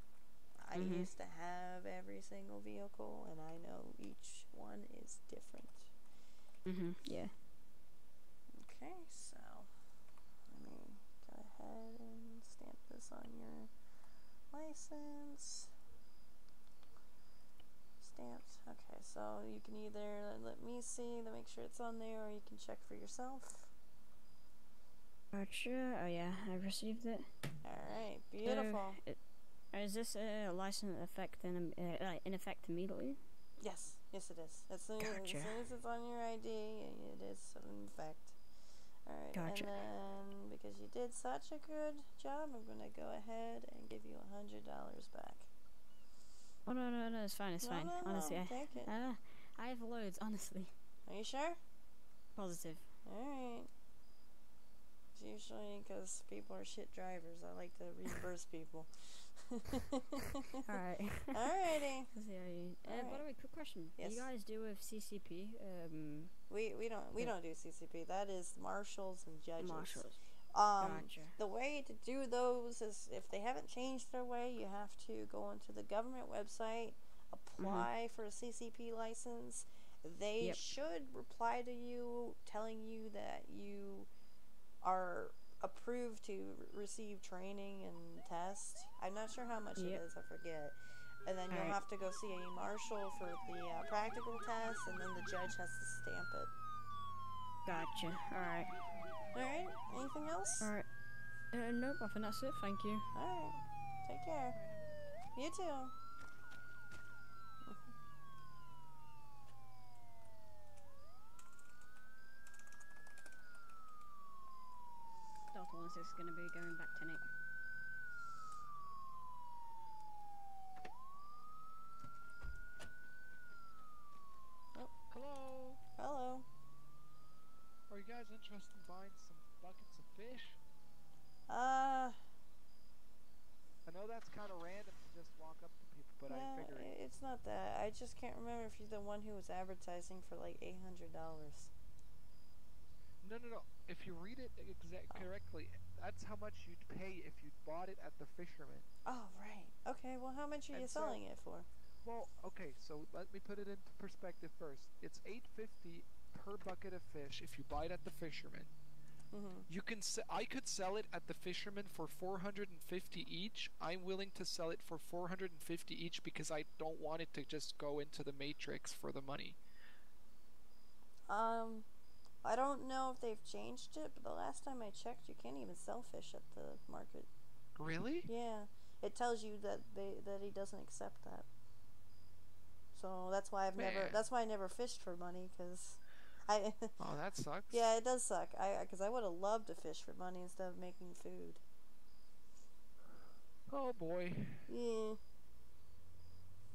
I used to have every single vehicle, and I know each one is different. Yeah. Okay, so let me go ahead and stamp this on your license. Stamped. Okay, so you can either let me see to make sure it's on there, or you can check for yourself. Gotcha. Oh yeah, I received it. Alright, beautiful. Is this a license in effect immediately? Yes, yes it is. As soon as it's on your ID, it is in effect. Alright, gotcha. And then, because you did such a good job, I'm going to go ahead and give you $100 back. Oh, no, it's fine, No, honestly, take it. I have loads, honestly. Are you sure? Positive. Alright. It's usually because people are shit drivers. I like to reimburse people. Alright. Alrighty. By the way, quick question. Yes. Do you guys do with CCP? We don't do CCP. That is marshals and judges. Marshals. Gotcha. The way to do those is, if they haven't changed their way, you have to go onto the government website, apply for a CCP license. They should reply to you telling you that you are approved to receive training and tests. I'm not sure how much it is, I forget. And then you'll have to go see a marshal for the practical test, and then the judge has to stamp it. Gotcha. Alright. Alright, anything else? Alright. Nope, I think that's it, thank you. Alright, take care. You too. Delta 16 is going to be going back to Nick. Oh. Hello. Hello. Are you guys interested in buying some buckets of fish? I know that's kind of random to just walk up to people, but I figured it's not that. I just can't remember if you're the one who was advertising for like $800. No. If you read it correctly, that's how much you'd pay if you bought it at the fisherman. Oh, right. Okay, well, how much are you selling it for? Well, okay, so let me put it into perspective first. It's $8.50 per bucket of fish if you buy it at the fisherman. You can I could sell it at the fisherman for $450 each. I'm willing to sell it for $450 each because I don't want it to just go into the matrix for the money. I don't know if they've changed it, but the last time I checked, you can't even sell fish at the market. Really? Yeah, it tells you that he doesn't accept that. So that's why I never fished for money, because I. Oh, that sucks. Yeah, it does suck. Because I would have loved to fish for money instead of making food. Oh boy. Yeah.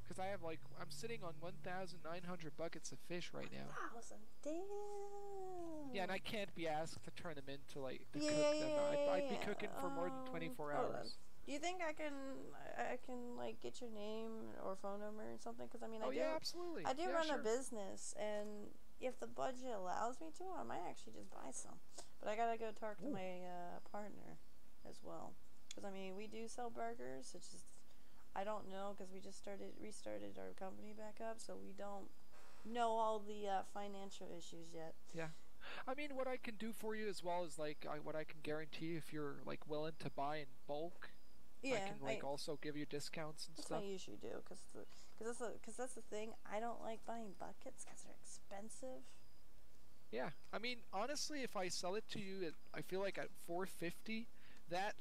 Because I'm sitting on 1,900 buckets of fish right now. 1,000. Damn. Yeah, and I can't be asked to turn them into to cook them. I'd be cooking for more than 24 hours. Do you think I can like get your name or phone number or something? Because I mean, absolutely. I do Yeah, run sure. a business, and if the budget allows me to, I might actually just buy some. But I gotta go talk to my partner as well. Because I mean, we do sell burgers. It's just I don't know, because we just restarted our company back up, so we don't know all the financial issues yet. Yeah. I mean, what I can do for you as well is what I can guarantee if you're willing to buy in bulk. Yeah, I can also give you discounts and that's stuff. what I usually do, because that's the thing. I don't like buying buckets because they're expensive. Yeah, I mean, honestly, if I sell it to you, I feel like at $4.50, that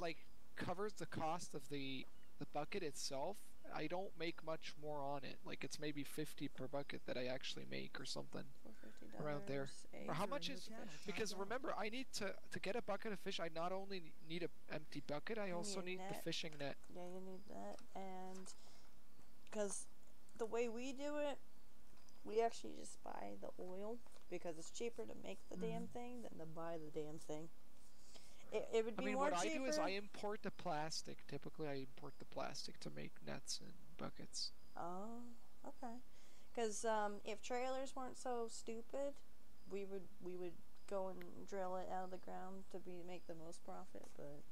covers the cost of the bucket itself. I don't make much more on it. It's maybe $50 per bucket that I actually make or something around there. Or how much is? Because remember, I need to get a bucket of fish. I not only need an empty bucket, I also need the fishing net. Yeah, you need that, and because the way we do it, we actually just buy the oil because it's cheaper to make the damn thing than to buy the damn thing. It would be more cheaper. What I do is I import the plastic. Typically, I import the plastic to make nets and buckets. Oh, okay. Because if trailers weren't so stupid, we would go and drill it out of the ground to make the most profit. But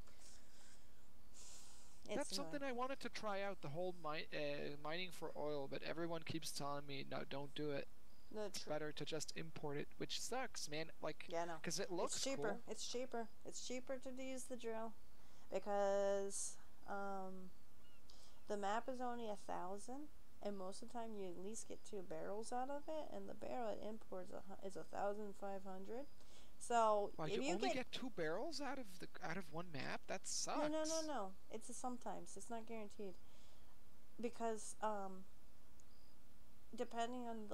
that's something I wanted to try out, the whole mining for oil. But everyone keeps telling me, no, don't do it. It's better to just import it, which sucks, man. Yeah, no. Because it looks cheaper. Cool. It's cheaper. It's cheaper to use the drill, because the map is only 1,000, and most of the time you at least get 2 barrels out of it, and the barrel it imports is 1,500. So if you only get 2 barrels out of one map, that sucks. No. It's sometimes. It's not guaranteed, because depending on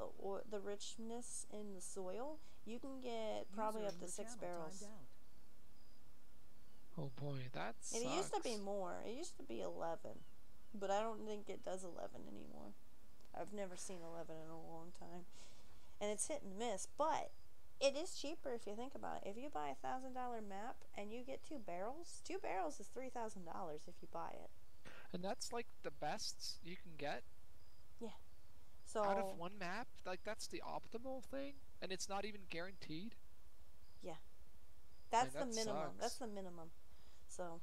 the richness in the soil, you can get probably up to 6 barrels. Oh boy, that sucks. And it used to be more. It used to be 11, but I don't think it does 11 anymore. I've never seen 11 in a long time, and it's hit and miss. But it is cheaper if you think about it. If you buy a $1,000 map and you get 2 barrels is $3,000 if you buy it. And that's the best you can get. Yeah. So out of one map, that's the optimal thing, and it's not even guaranteed. Yeah, that's the minimum. Sucks. That's the minimum. So,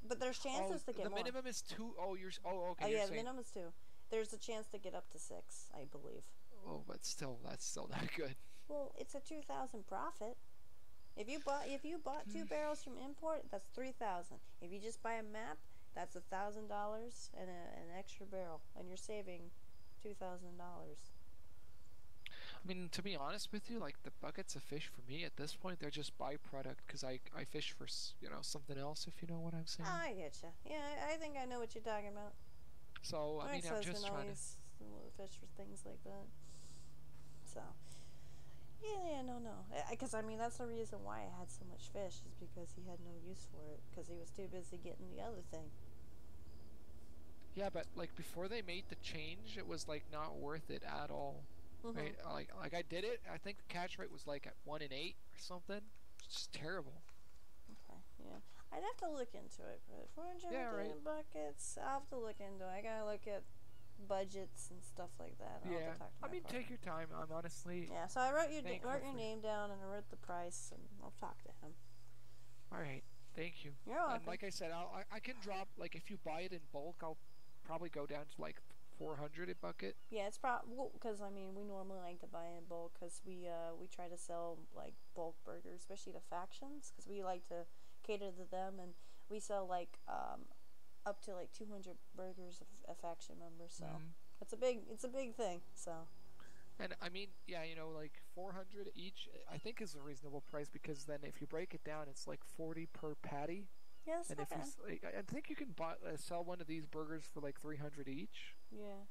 but there's chances to get more. The minimum is 2. Okay. Oh yeah, the minimum is 2. There's a chance to get up to 6, I believe. Oh, but still, that's still not good. Well, it's a 2,000 profit. If you bought 2 barrels from import, that's 3,000. If you just buy a map, that's $1,000 and an extra barrel, and you're saving $2,000. I mean, to be honest with you, the buckets of fish for me at this point, they're just byproduct, because I fish for something else, if you know what I'm saying. I getcha. Yeah, I think I know what you're talking about. So I mean, I'm just trying to fish for things like that. So yeah, no, because I mean that's the reason why I had so much fish, is because he had no use for it, because he was too busy getting the other thing. Yeah, but before they made the change, it was not worth it at all. Right? I did it. I think the catch rate was at 1 in 8 or something. It's just terrible. Okay, yeah, I'd have to look into it. But 400 buckets, I'll have to look into it. I gotta look at budgets and stuff like that. I'll have to talk to my partner. Take your time. I'm honestly. Yeah, so I wrote your name down, and I wrote the price, and I'll talk to him. All right, thank you. You're welcome. And like I said, I can drop if you buy it in bulk, I'll probably go down to 400 a bucket. Yeah, it's probably because I mean we normally like to buy in bulk, because we try to sell bulk burgers, especially to factions, because we like to cater to them, and we sell up to 200 burgers a faction member. So it's a big thing. So. And I mean, yeah, 400 each, I think is a reasonable price, because then if you break it down, it's 40 per patty. Yeah, that's And not if you, bad. I think you can buy sell one of these burgers for like 300 each. Yeah.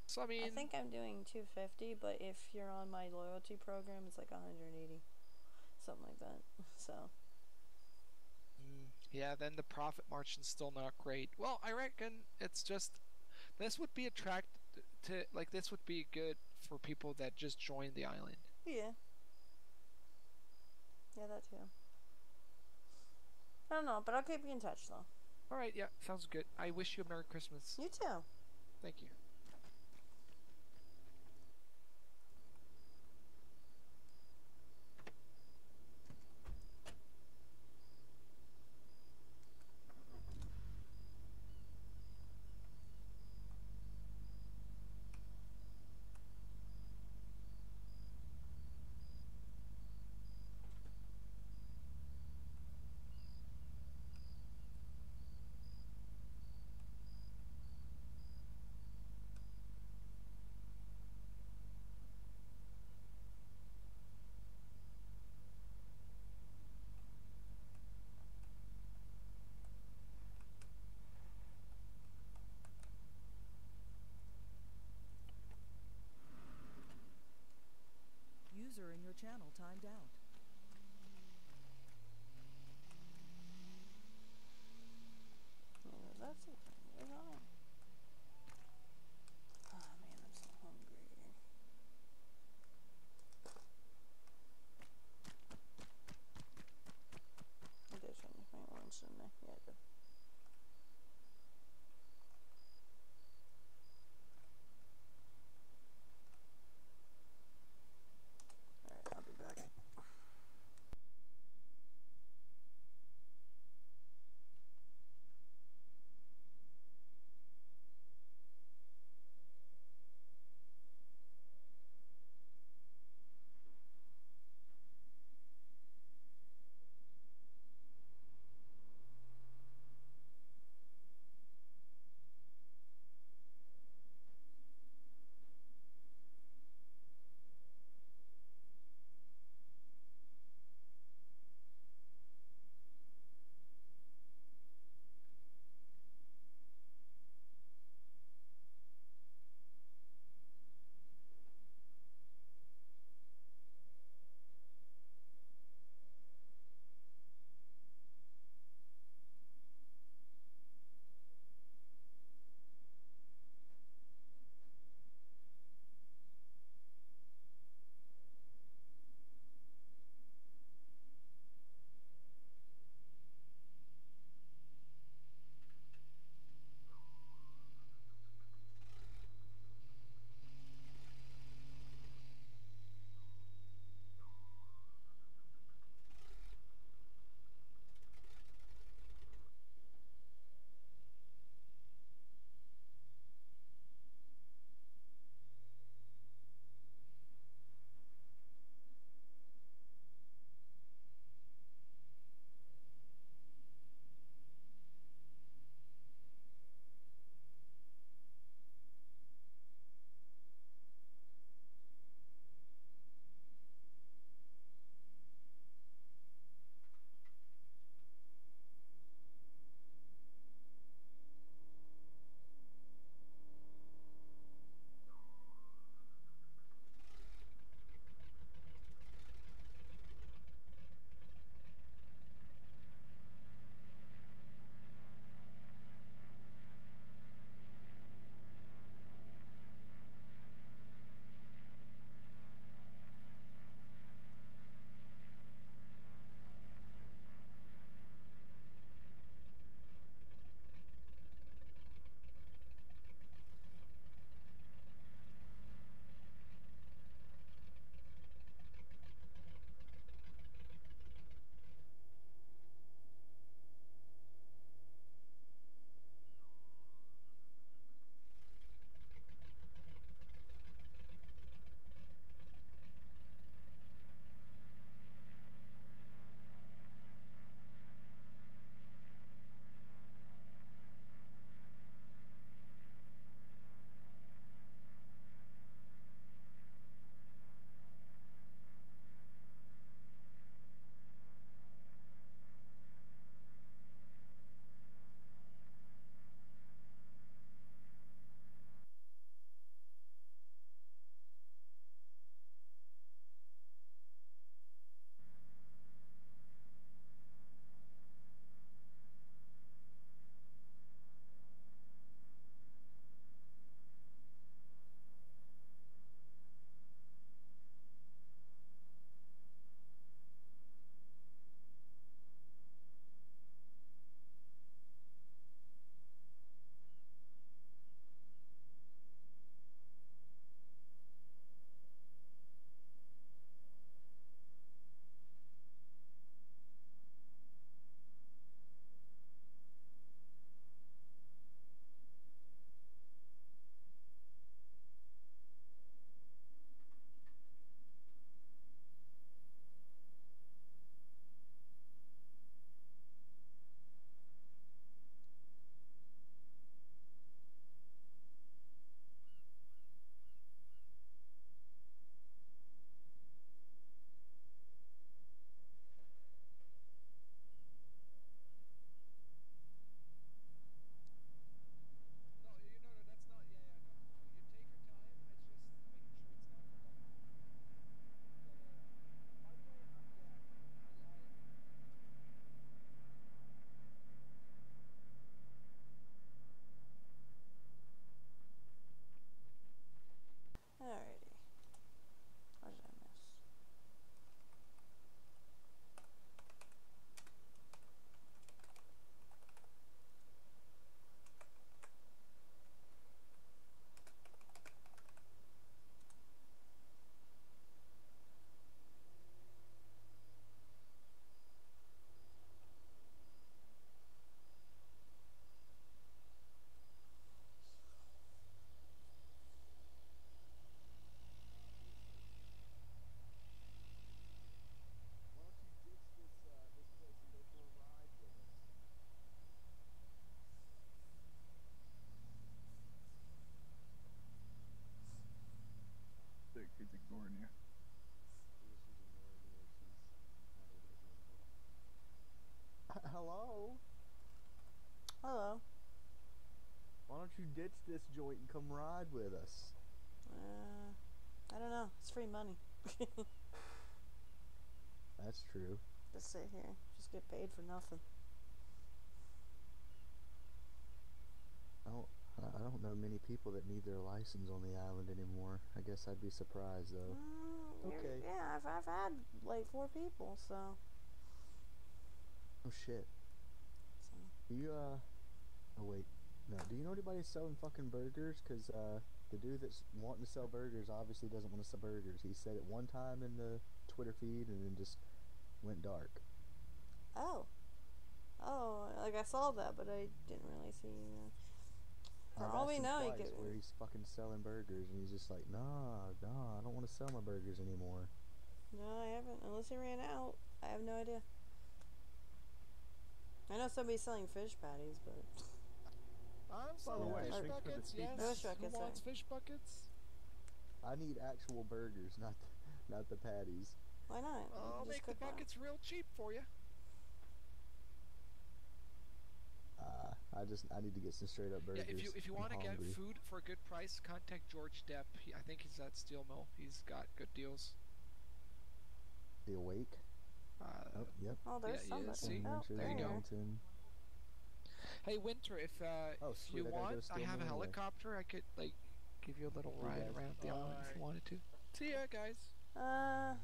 So I mean, I think I'm doing 250, but if you're on my loyalty program, it's like 180, something like that. So. Yeah, then the profit margin's still not great. Well, I reckon it's just this would be this would be good for people that just joined the island. Yeah. Yeah, that too. I don't know, but I'll keep you in touch though. All right, yeah, sounds good. I wish you a Merry Christmas. You too. Thank you. User in your channel timed out. That's it. Where's on? Oh man, I'm so hungry. I did finish my lunch, didn't I? Yeah, I did. Alright, I'll be back. ditch this joint and come ride with us? I don't know. It's free money. That's true. Just sit here. Just get paid for nothing. I don't know many people that need their license on the island anymore. I guess I'd be surprised though. Okay. Yeah, I've had like 4 people, so. Oh shit. So. Do you oh wait, no. Do you know anybody selling fucking burgers? Cause the dude that's wanting to sell burgers obviously doesn't want to sell burgers. He said it one time in the Twitter feed and then just went dark. Oh, like I saw that, but I didn't really see. For all we know, he could. Where he's fucking selling burgers, and he's just like, nah, I don't want to sell my burgers anymore. No, I haven't. Unless he ran out, I have no idea. I know somebody's selling fish patties, but. I'm selling fish buckets. Yes. Fish buckets. Who wants fish buckets? I need actual burgers, not the patties. Why not? I'll make the buckets real cheap for you. I need to get some straight up burgers. Yeah, if you want to get food for a good price, contact George Depp. I think he's at Steel Mill. He's got good deals. The Awake. Yep. Oh, there's somebody. There you go. Hey, Wynter, if you want, I have a helicopter. I could like give you a little ride around the island if you wanted to. See ya, guys. I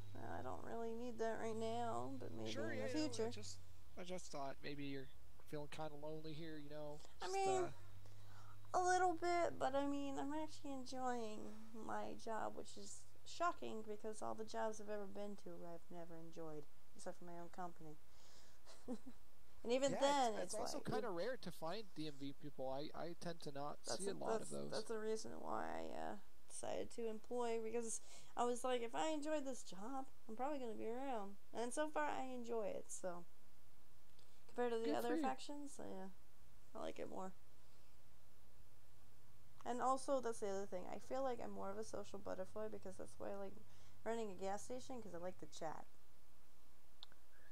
don't really need that right now, but maybe in the future. I just thought maybe you're feeling kind of lonely here, you know. I mean, a little bit, but I mean, I'm actually enjoying my job, which is shocking because all the jobs I've ever been to, I've never enjoyed, except for my own company. And even then, it's also like, kind of rare to find DMV people. I tend to not see a lot of those. That's the reason why I decided to employ, because I was like, if I enjoy this job, I'm probably going to be around. And so far, I enjoy it, so. Compared to the other factions, yeah, I like it more. And also, that's the other thing. I feel like I'm more of a social butterfly because that's why I like running a gas station, because I like to chat.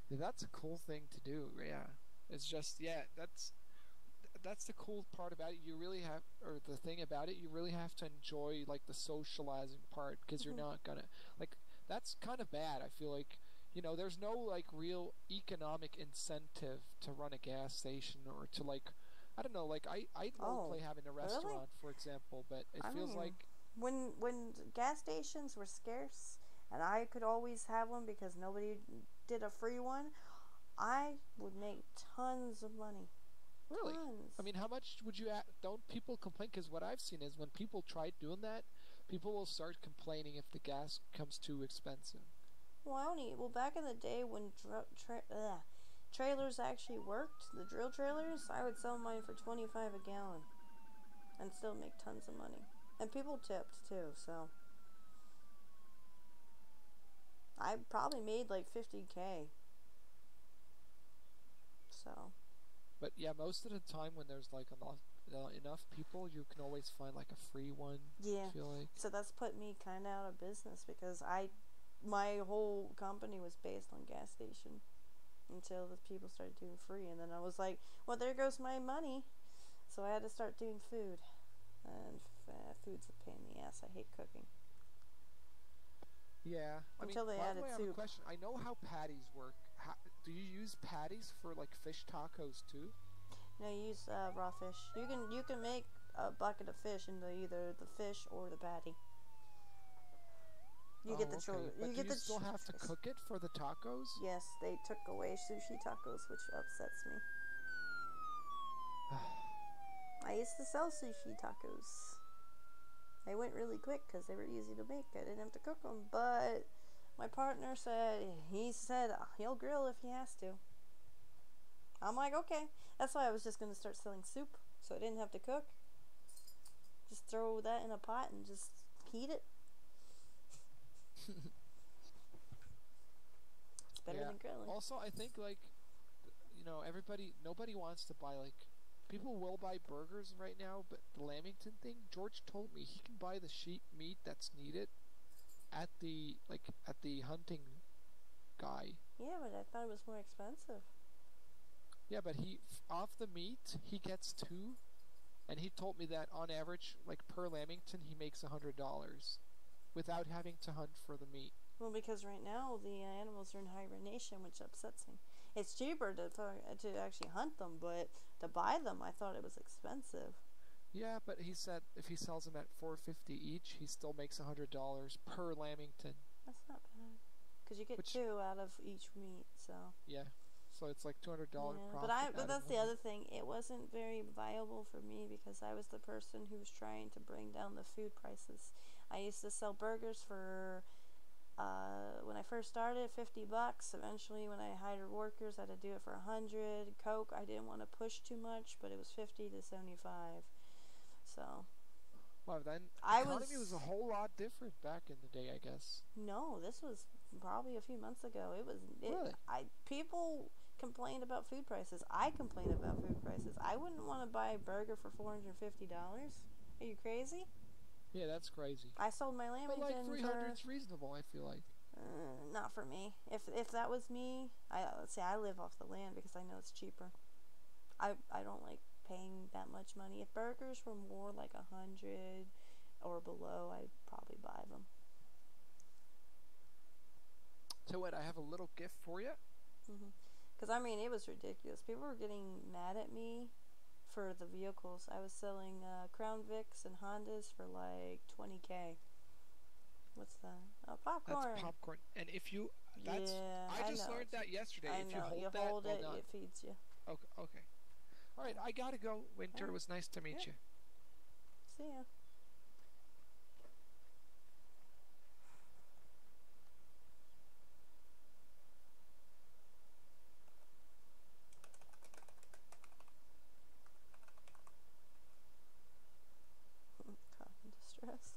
Yeah, that's a cool thing to do. Yeah, it's just that's the cool part about it. You really have, or the thing about it, you really have to enjoy like the socializing part because you're not gonna like. That's kind of bad. I feel like. You know, there's no like real economic incentive to run a gas station or to like, I don't know, like I play having a restaurant, for example, but it feels like when gas stations were scarce and I could always have one because nobody did a free one, I would make tons of money. Really? Tons. I mean, how much would you? Don't people complain? Because what I've seen is when people try doing that, people will start complaining if the gas becomes too expensive. Well, back in the day when trailers actually worked, the drill trailers, I would sell mine for $25 a gallon and still make tons of money. And people tipped too, so I probably made like $50K. So. But yeah, most of the time when there's like enough people, you can always find like a free one. Yeah. I feel like. So that's put me kind of out of business because my whole company was based on gas station until the people started doing free, and then I was like, well, there goes my money. So I had to start doing food, and food's a pain in the ass. I hate cooking. Yeah. Until they added soup. I have a question. I know how patties work. Do you use patties for like fish tacos too? No, you use raw fish. You can make a bucket of fish into either the fish or the patty. You get the choice. But you still have to cook it for the tacos? Yes, they took away sushi tacos, which upsets me. I used to sell sushi tacos. They went really quick because they were easy to make. I didn't have to cook them, but my partner said he'll grill if he has to. I'm like, okay. That's why I was just going to start selling soup, so I didn't have to cook. Just throw that in a pot and just heat it. It's better than grilling. Also, I think like, you know, nobody wants to buy like, people will buy burgers right now, but the Lamington thing, George told me he can buy the sheep meat that's needed at the hunting guy. Yeah, but I thought it was more expensive. Yeah, but off the meat he gets 2. and he told me that on average, like per Lamington, he makes $100 without having to hunt for the meat. Well, because right now the animals are in hibernation, which upsets me. It's cheaper to actually hunt them, but to buy them, I thought it was expensive. Yeah, but he said if he sells them at $4.50 each, he still makes $100 per Lamington. That's not bad, because you get 2 out of each meat, so. Yeah, so it's like $200 profit. But that's the other thing. It wasn't very viable for me because I was the person who was trying to bring down the food prices. I used to sell burgers for. When I first started, $50. Eventually, when I hired workers, I had to do it for $100. Coke, I didn't want to push too much, but it was $50 to $75. So. Well, then economy was a whole lot different back in the day, I guess. No, this was probably a few months ago. Really? People complained about food prices. I complained about food prices. I wouldn't want to buy a burger for $450. Are you crazy? Yeah, that's crazy. I sold my Lamington but like 300 is reasonable, I feel like. Not for me. If that was me, let's say I live off the land because I know it's cheaper. I don't like paying that much money. If burgers were more like 100 or below, I'd probably buy them. So what? I have a little gift for you. Because I mean, it was ridiculous. People were getting mad at me for the vehicles. I was selling Crown Vics and Hondas for like $20K. What's that? Oh, popcorn. That's popcorn. And if you, that's, yeah, I just learned that yesterday. If you hold that, it feeds you. Okay. All right, I gotta go. Wynter, it was nice to meet you. See ya. Caught in distress.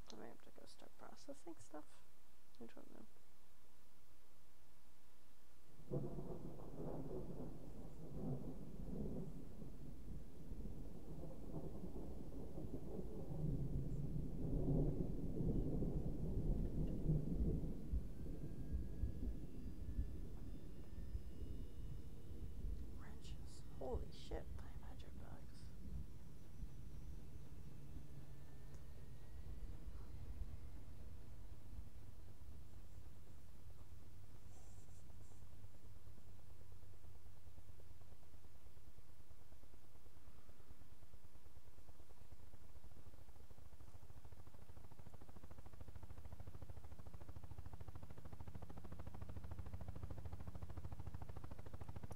I might have to go start processing stuff. I don't know. Wrenches. Holy shit, 500 bucks.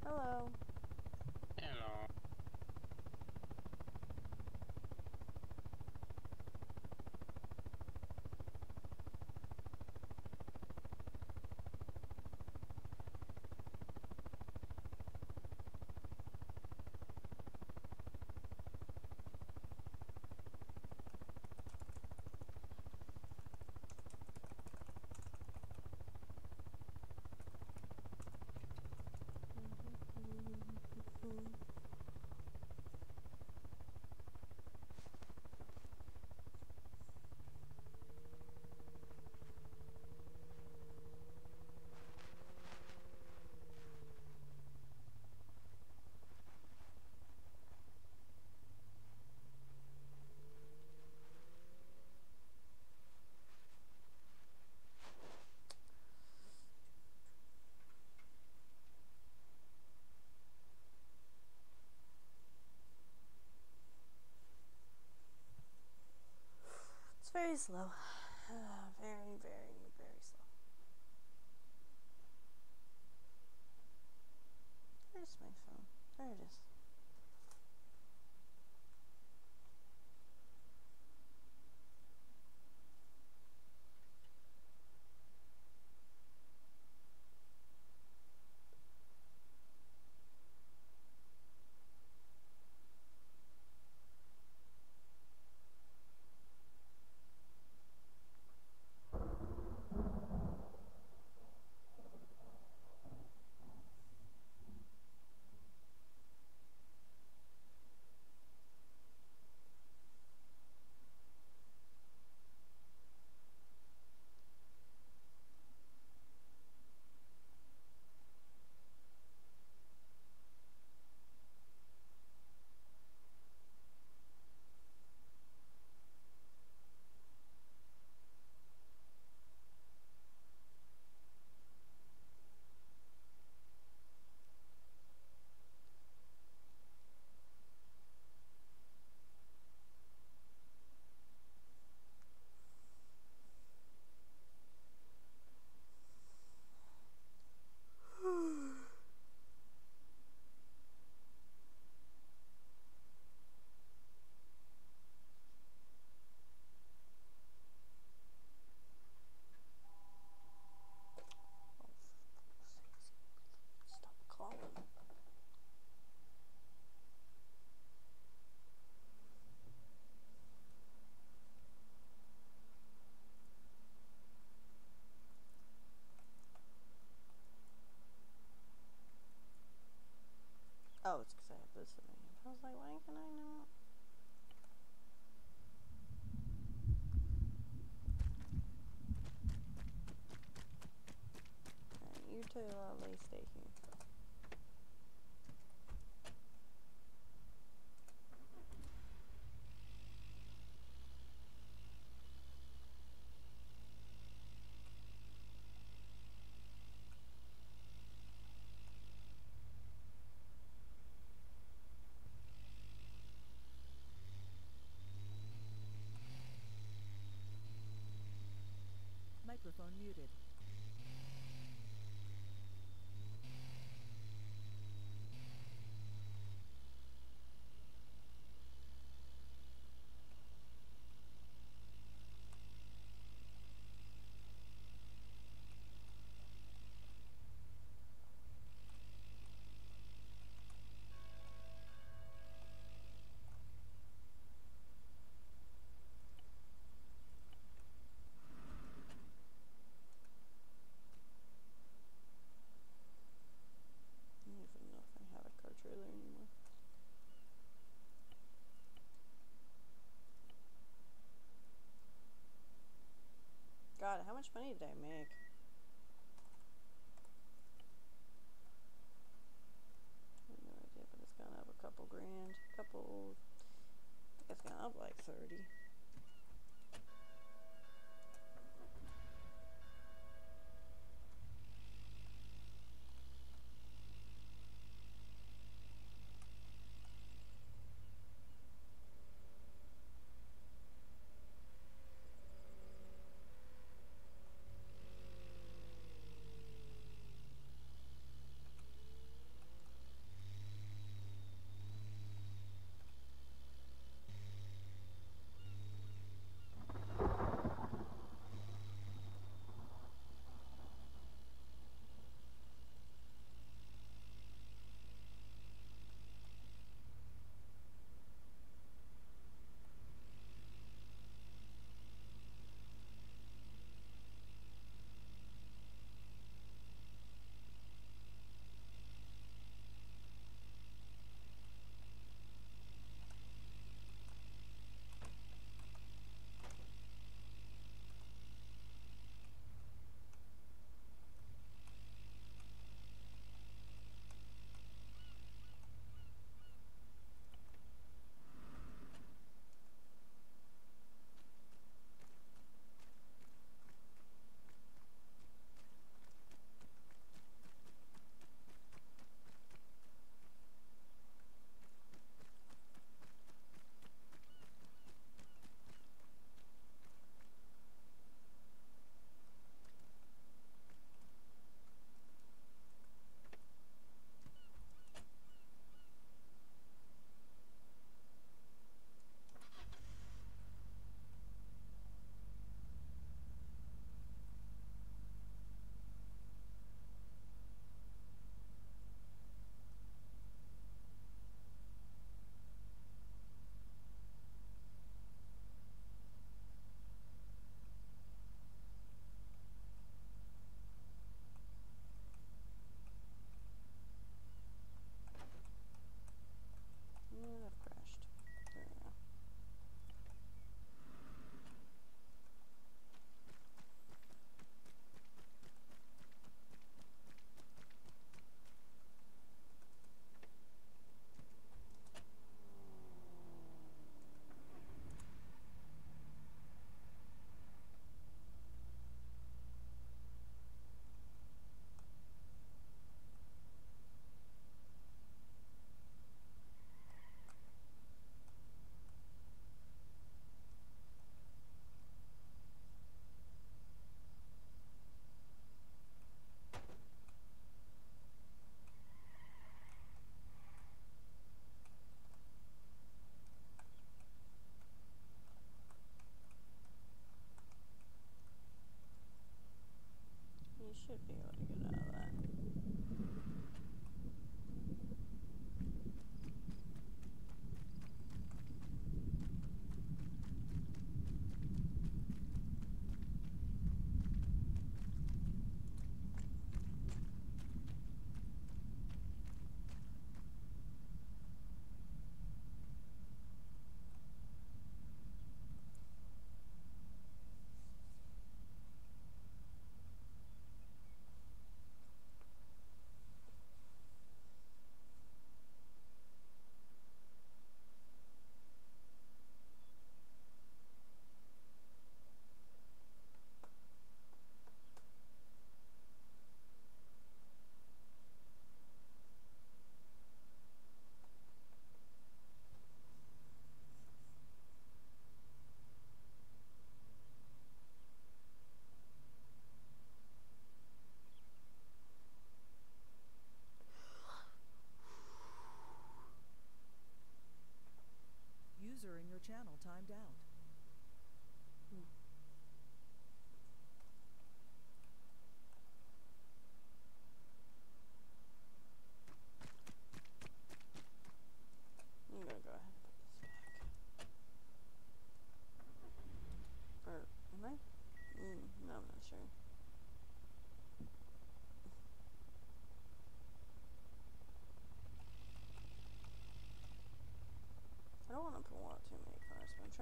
Hello. Hello. It's very slow. Very, very, very slow. Where's my phone? There it is. Stop calling. Oh, it's because I have this in my hand. I was like, why can I not? Alright, you two lovely stay here. Microphone muted. I don't even know if I have a car trailer anymore. God, how much money did I make? I have no idea, but it's gone up a couple grand. I think it's gone up like 30.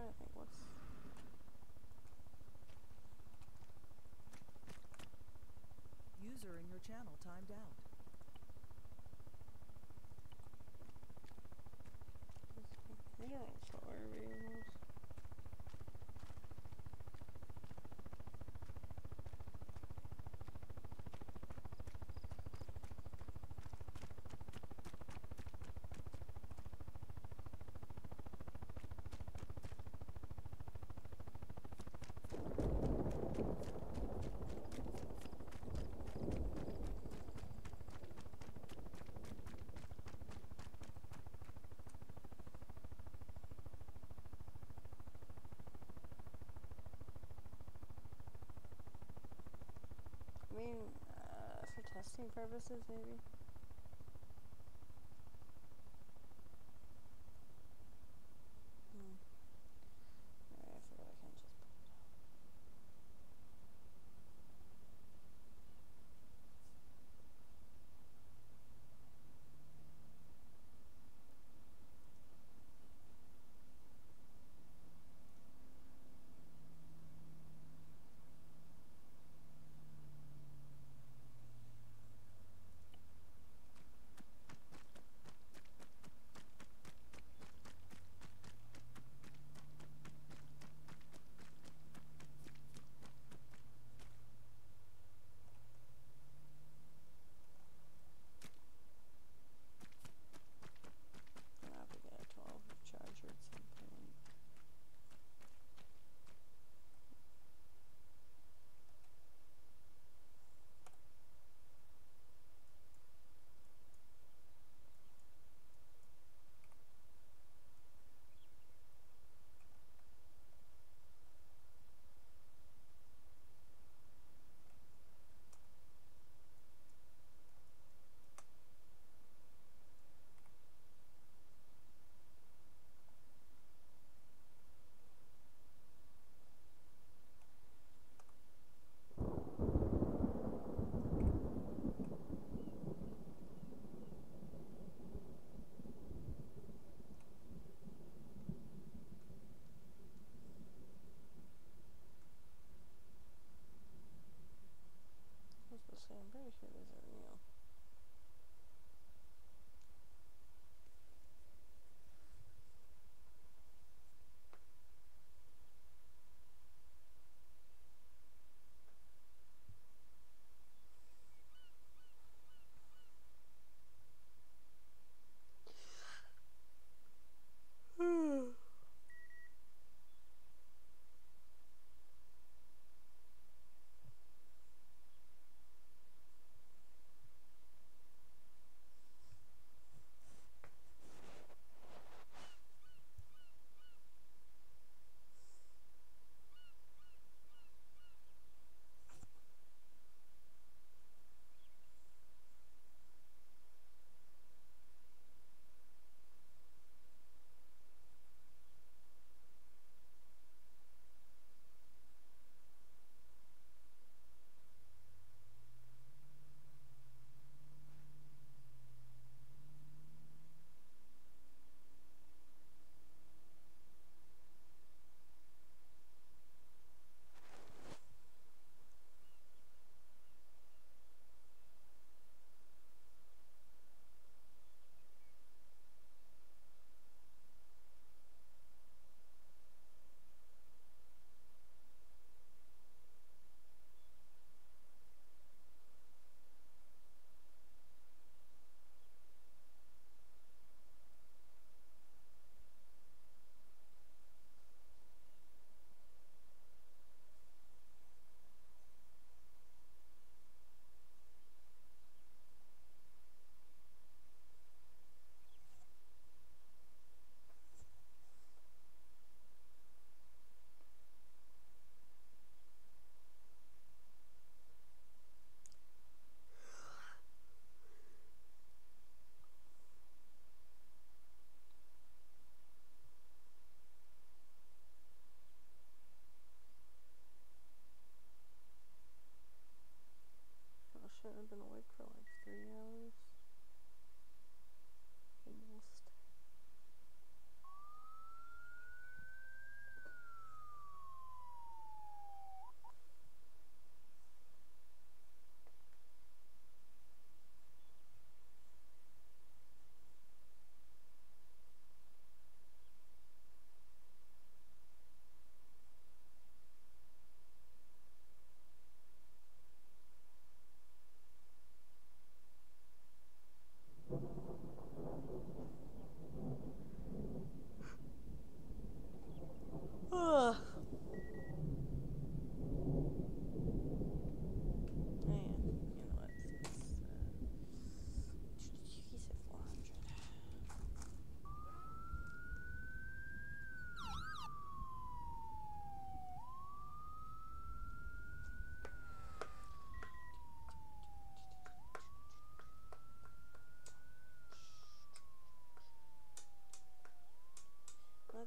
trying to think what's... User in your channel timed out. I think I like slower vehicles. I mean, for testing purposes, maybe. Alright, I forgot I can just pull it out.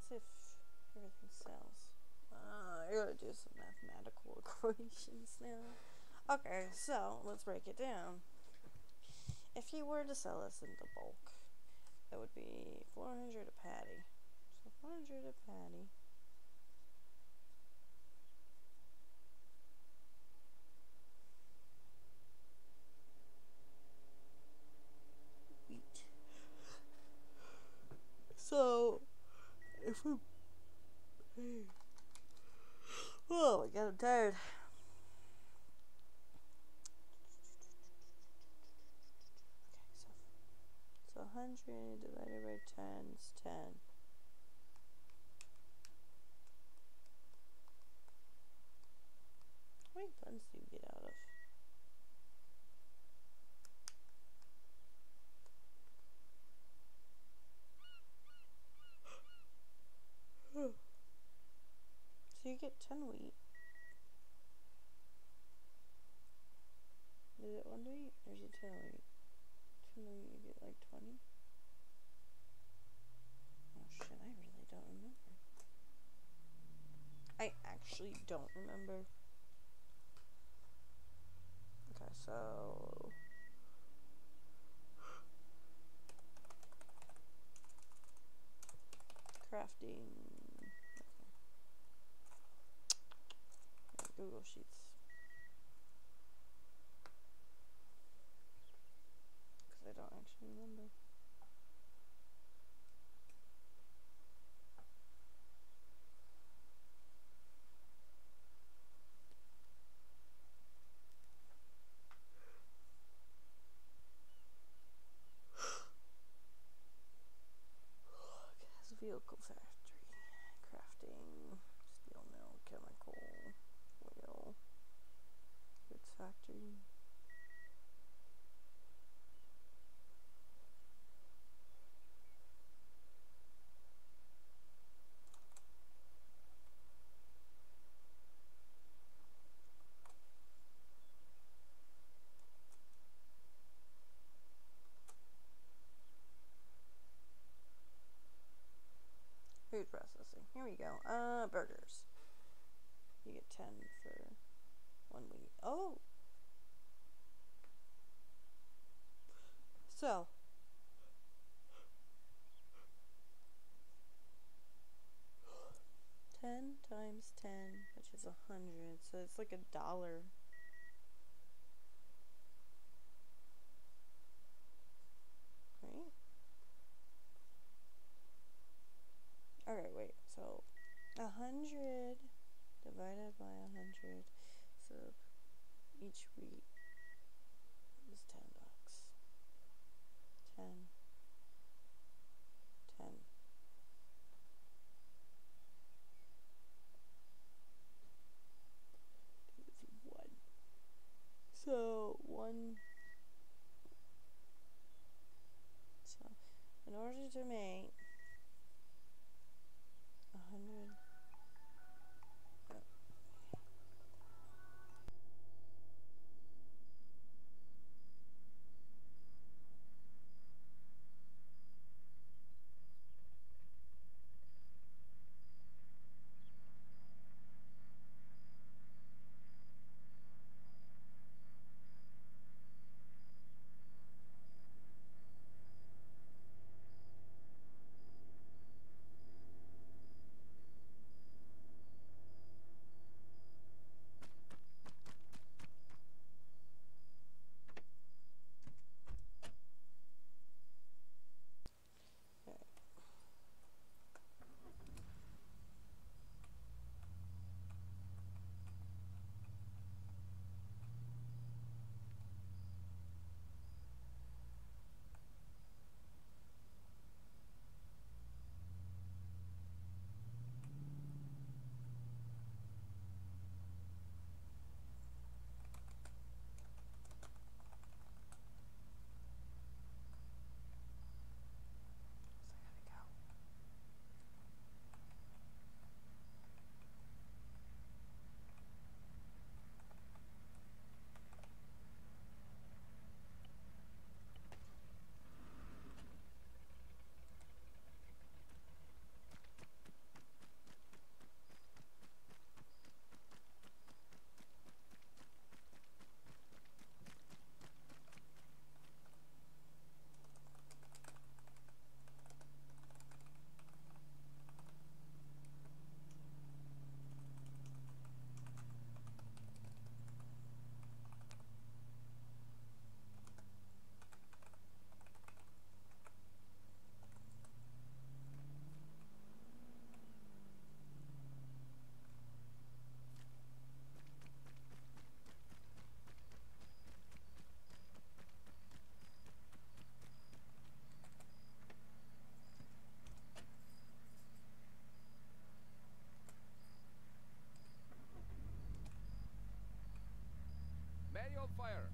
see if everything sells. I gotta do some mathematical equations now. Okay, so let's break it down. If you were to sell this into bulk, that would be 400 a patty. So 400 a patty. Wheat. So, if we... Oh my god, I'm tired. Okay, so 100 divided by 10 is 10. How many buns do you get out of? So you get 10 wheat. Is it 1 wheat or is it 10 wheat? 10 wheat you get like 20? Oh shit, I really don't remember. I actually don't remember. Okay, so... crafting... Google Sheets. Because I don't actually remember. Gas vehicle factory. Crafting. Steel mill. Chemical. Oil. Goods factory. Food processing. Here we go. Burgers. You get 10 for 1 wheat. Oh! So. $10 times 10, which is 100. So it's like $1. Right? Okay, wait. So 100 divided by 100. So each wheat is $10. 10. 10. One. So 1. So in order to make 100. fire.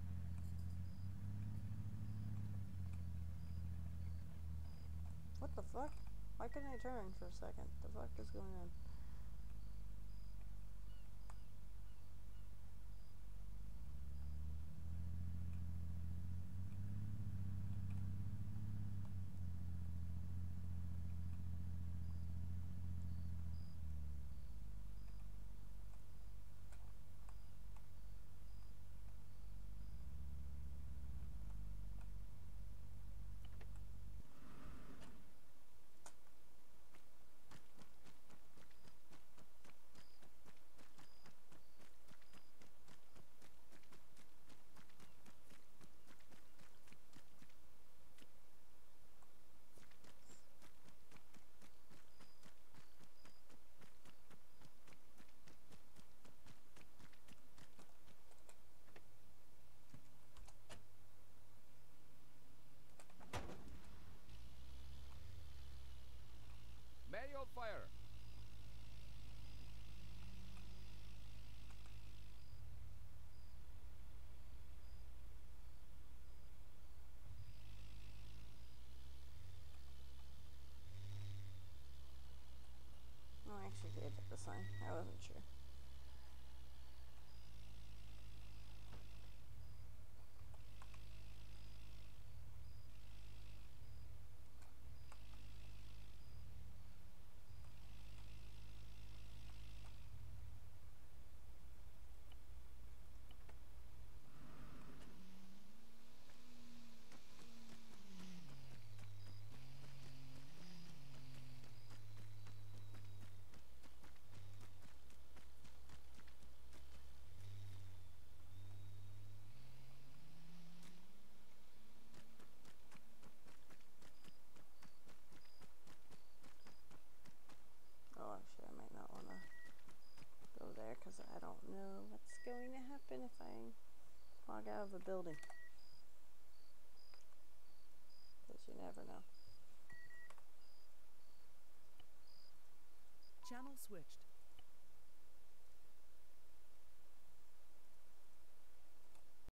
What the fuck? Why couldn't I turn for a second? The fuck is going on? Manual fire. No, I actually did hit the sign. I wasn't sure. Oh shit, I might not want to go there because I don't know what's going to happen if I log out of a building. Because you never know. Channel switched.